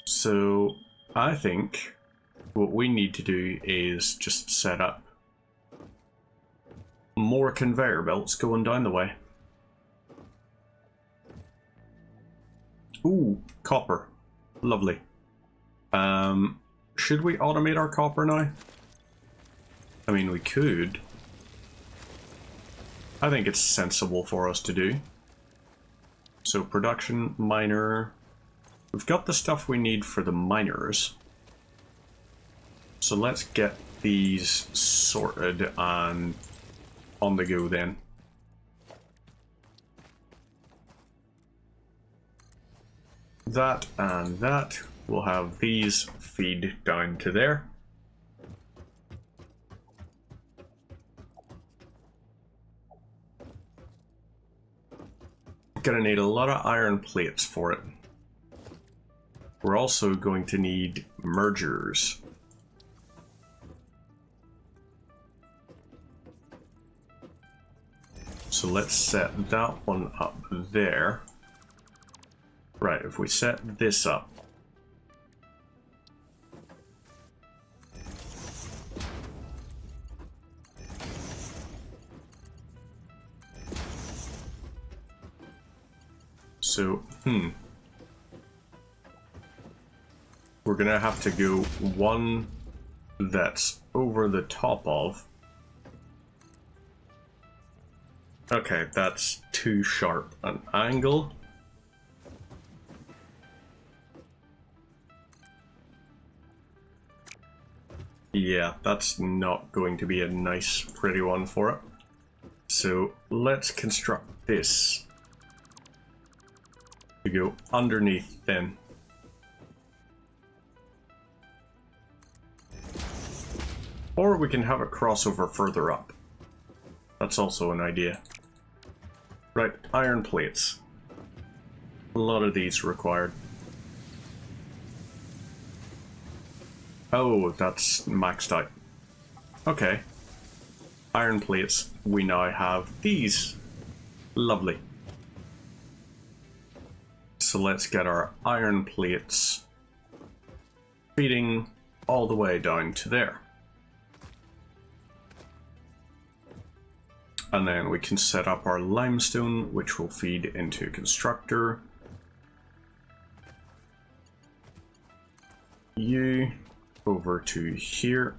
So, I think what we need to do is just set up more conveyor belts going down the way. Ooh, copper. Lovely. Should we automate our copper now? I mean, we could. I think it's sensible for us to do. So, production, miner. We've got the stuff we need for the miners. So let's get these sorted and on the go then. That and that. We'll have these feed down to there. Gonna need a lot of iron plates for it. We're also going to need mergers. So let's set that one up there. Right, if we set this up. So, we're gonna have to go one that's over the top of. Okay, that's too sharp an angle. Yeah, that's not going to be a nice, pretty one for it. so let's construct this to go underneath then. Or we can have a crossover further up. That's also an idea. Right, iron plates. A lot of these required. Oh, that's maxed out. Okay. Iron plates. We now have these. Lovely. So let's get our iron plates feeding all the way down to there. And then we can set up our limestone, which will feed into constructor. You over to here.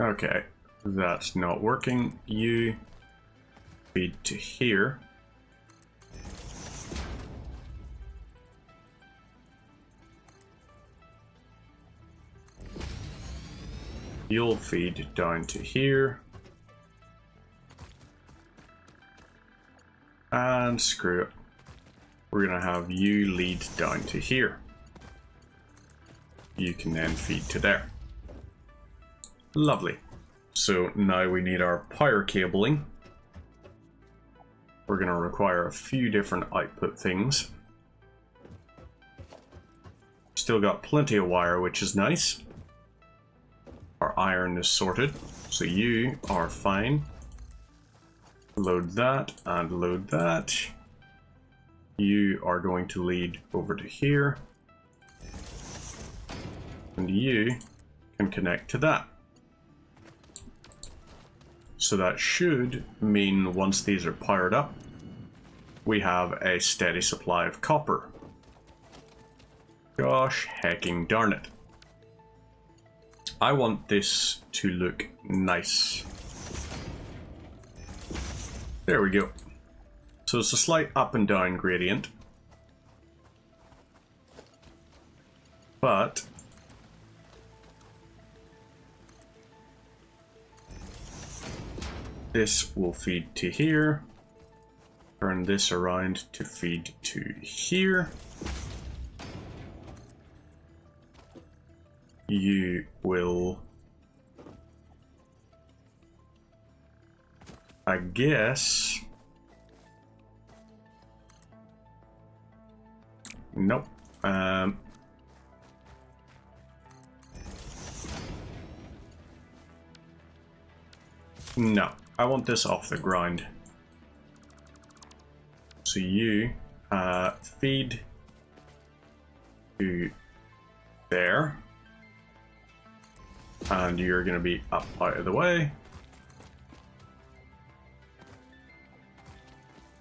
Okay, that's not working. You feed to here. You'll feed down to here. And screw it. We're gonna have you lead down to here. You can then feed to there. Lovely. So now we need our power cabling. We're gonna require a few different output things. Still got plenty of wire, which is nice. Our iron is sorted, so you are fine. Load that and load that. You are going to lead over to here. And you can connect to that. So that should mean once these are powered up, we have a steady supply of copper. Gosh hecking darn it. I want this to look nice. There we go. So it's a slight up and down gradient. But this will feed to here. Turn this around to feed to here. You will, I guess, nope, no, I want this off the ground, so you feed to there. And you're going to be up out of the way.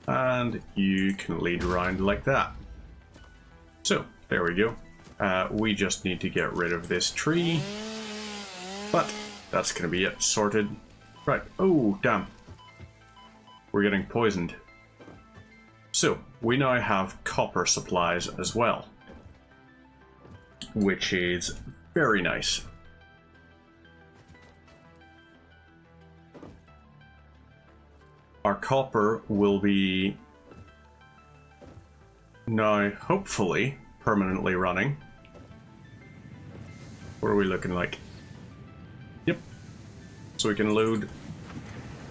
And you can lead around like that. So, there we go. We just need to get rid of this tree. But, that's going to be it. Sorted. Right. Oh, damn. We're getting poisoned. So, we now have copper supplies as well. Which is very nice. Our copper will be now hopefully permanently running. What are we looking like? Yep. So we can load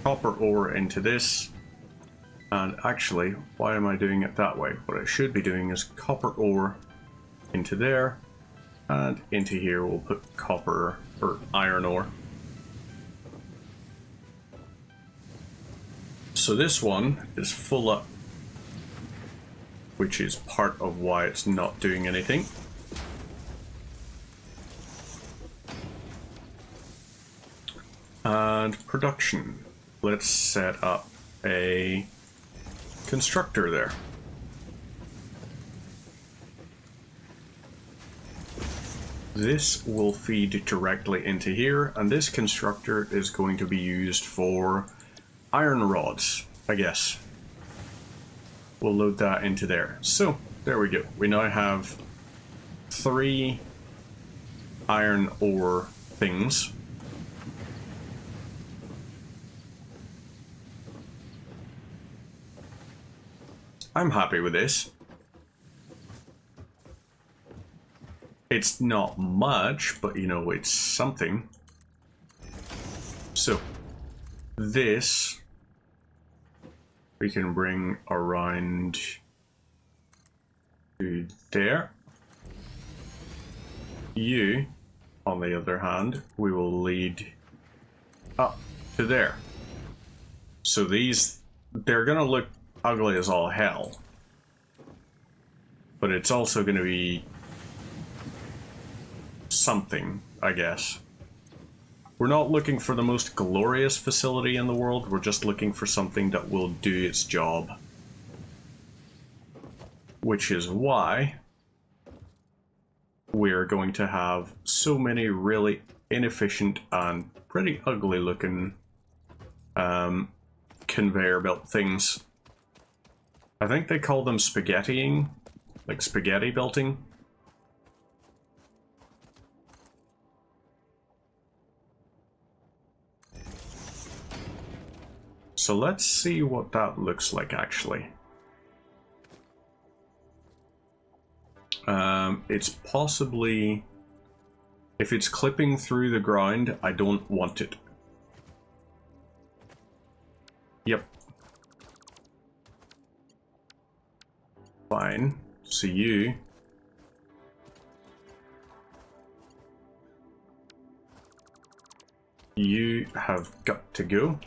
copper ore into this. And actually, why am I doing it that way? What I should be doing is copper ore into there. And into here we'll put copper or iron ore. So this one is full up, which is part of why it's not doing anything. And production. Let's set up a constructor there. This will feed directly into here, and this constructor is going to be used for iron rods, I guess. We'll load that into there. So, there we go. We now have 3 iron ore things. I'm happy with this. It's not much, but you know, it's something. So, this we can bring around to there. You, on the other hand, we will lead up to there. So these, they're gonna look ugly as all hell. But it's also gonna be something, I guess. We're not looking for the most glorious facility in the world, we're just looking for something that will do its job. Which is why we're going to have so many really inefficient and pretty ugly looking conveyor belt things. I think they call them spaghettiing, like spaghetti belting. So let's see what that looks like actually. It's possibly, if it's clipping through the ground, I don't want it. Yep. Fine. So you have got to go.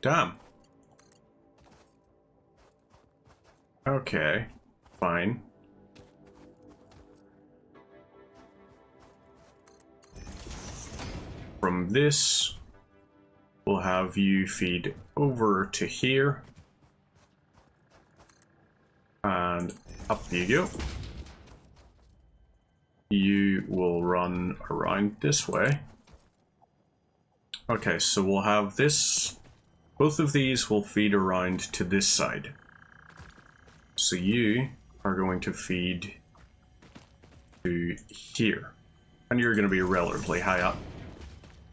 Damn. Okay, fine. From this, we'll have you feed over to here. And up you go. You will run around this way. Okay, so we'll have this. Both of these will feed around to this side. So you are going to feed to here. And you're going to be relatively high up.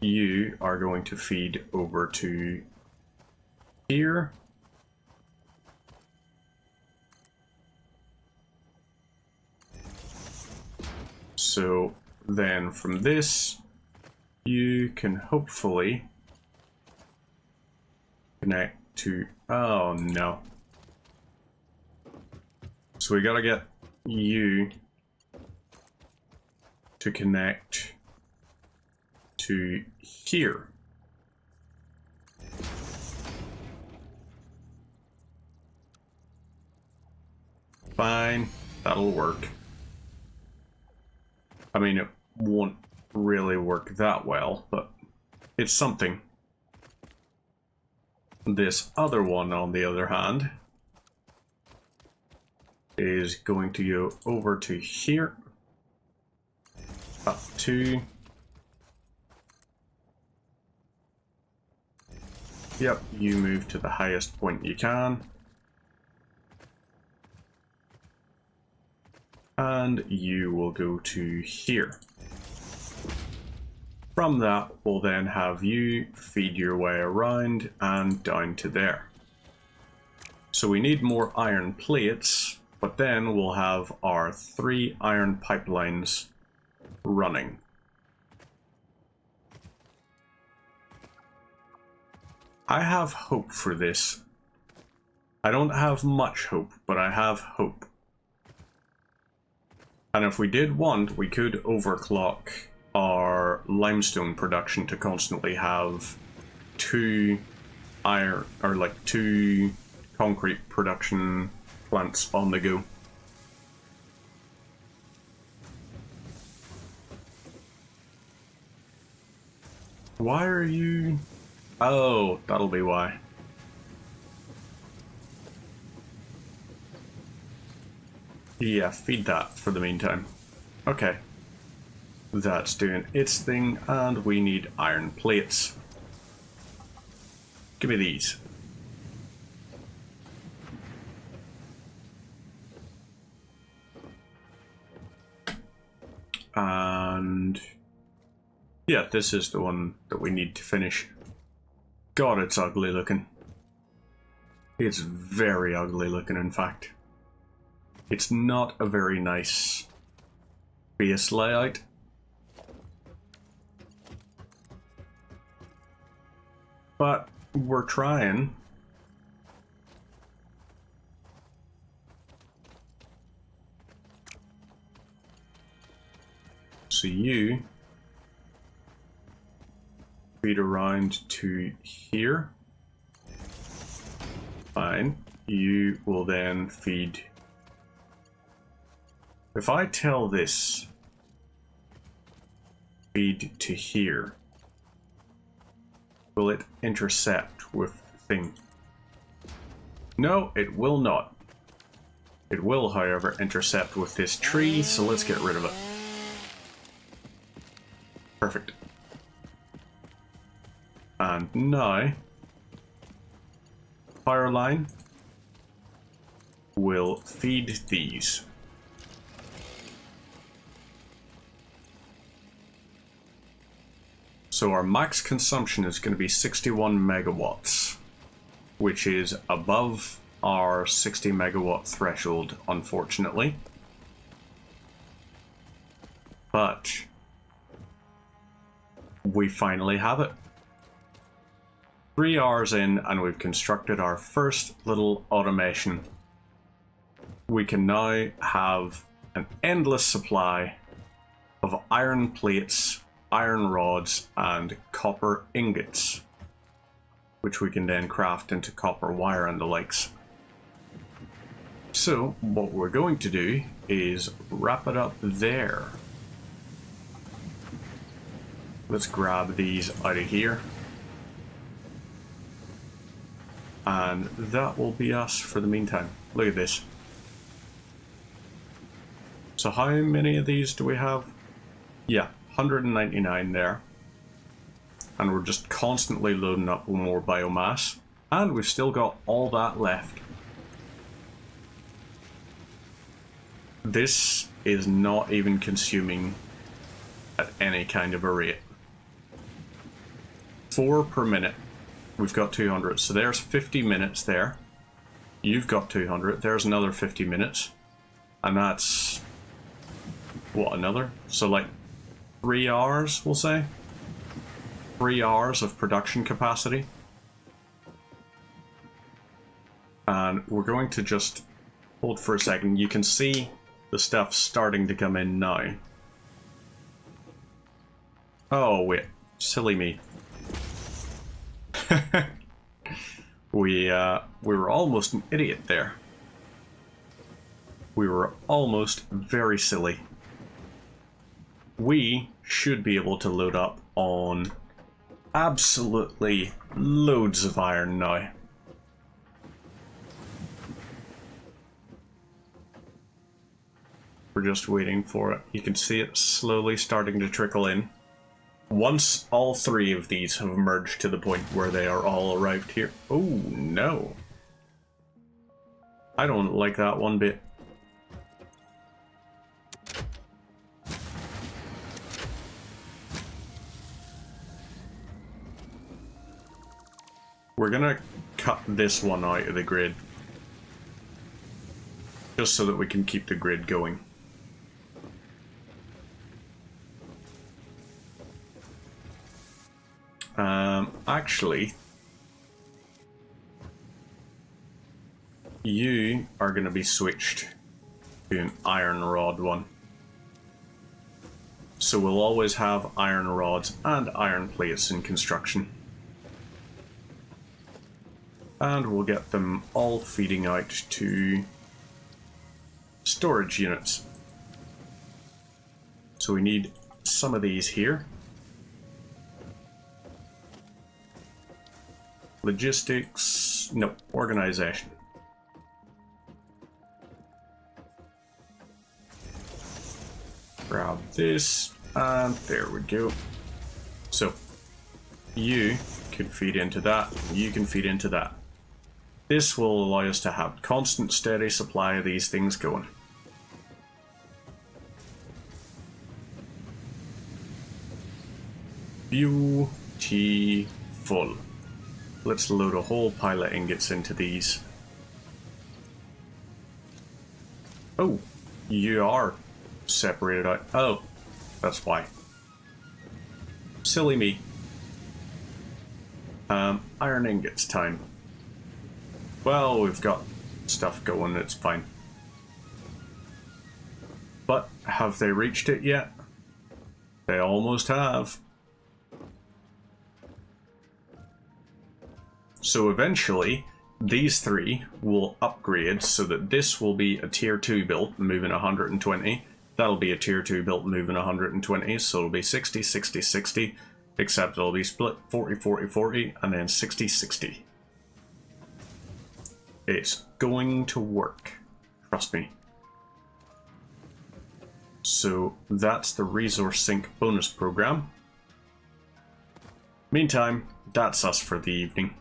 You are going to feed over to here. So then from this, you can hopefully connect to, oh no. So we gotta get you to connect to here. Fine, that'll work. I mean, it won't really work that well, but it's something. This other one, on the other hand, is going to go over to here, up to, yep, you move to the highest point you can, and you will go to here. From that, we'll then have you feed your way around and down to there. So we need more iron plates, but then we'll have our 3 iron pipelines running. I have hope for this. I don't have much hope, but I have hope. And if we did want, we could overclock our limestone production to constantly have 2 iron, or like 2 concrete production plants on the go. Why are you... Oh, that'll be why. Yeah, feed that for the meantime. Okay. That's doing its thing, and we need iron plates. Give me these. And yeah, this is the one that we need to finish. God, it's ugly looking. It's very ugly looking, in fact. It's not a very nice base layout. But we're trying. So you feed around to here. Fine. You will then feed. If I tell this feed to here, will it intercept with the thing? No, it will not. It will, however, intercept with this tree, so let's get rid of it. Perfect. And now, fire line will feed these. So our max consumption is going to be 61 megawatts, which is above our 60 megawatt threshold, unfortunately. But we finally have it. 3 hours in, and we've constructed our first little automation. We can now have an endless supply of iron plates, iron rods, and copper ingots, which we can then craft into copper wire and the likes. So what we're going to do is wrap it up there. Let's grab these out of here. And that will be us for the meantime. Look at this. So how many of these do we have? Yeah, 199 there. And we're just constantly loading up with more biomass. And we've still got all that left. This is not even consuming at any kind of a rate. 4 per minute. We've got 200. So there's 50 minutes there. You've got 200. There's another 50 minutes. And that's... what, another? So like 3 hours, we'll say? 3 hours of production capacity. And we're going to just hold for a second. You can see the stuff starting to come in now. Oh, wait. Silly me. We were almost an idiot there. We were almost very silly. We should be able to load up on absolutely loads of iron now. We're just waiting for it. You can see it slowly starting to trickle in. Once all 3 of these have merged to the point where they are all arrived here. Oh no. I don't like that one bit. We're gonna cut this one out of the grid. Just so that we can keep the grid going. Actually, you are going to be switched to an iron rod one. So we'll always have iron rods and iron plates in construction. And we'll get them all feeding out to storage units. So we need some of these here. Logistics, no, organization. Grab this, and there we go. So, you can feed into that, you can feed into that. This will allow us to have constant, steady supply of these things going. Beautiful. Let's load a whole pile of ingots into these. Oh, you are separated out. Oh, that's why. Silly me. Iron ingots time. Well, we've got stuff going, it's fine. But have they reached it yet? They almost have. So eventually, these three will upgrade so that this will be a tier 2 built, moving 120. That'll be a tier 2 built, moving 120, so it'll be 60, 60, 60, except it'll be split 40, 40, 40, and then 60, 60. It's going to work. Trust me. So that's the resource sink bonus program. Meantime, that's us for the evening.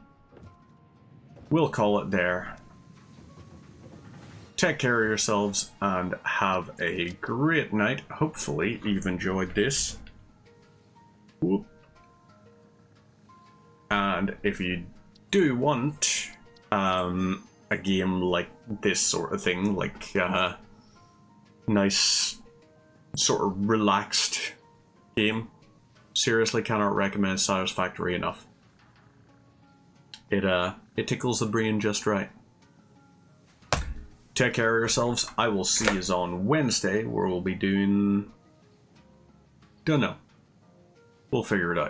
We'll call it there. Take care of yourselves and have a great night. Hopefully you've enjoyed this. Whoop. And if you do want a game like this sort of thing, like nice sort of relaxed game, seriously cannot recommend Satisfactory enough. It tickles the brain just right. Take care of yourselves. I will see you on Wednesday, where we'll be doing... Don't know. We'll figure it out.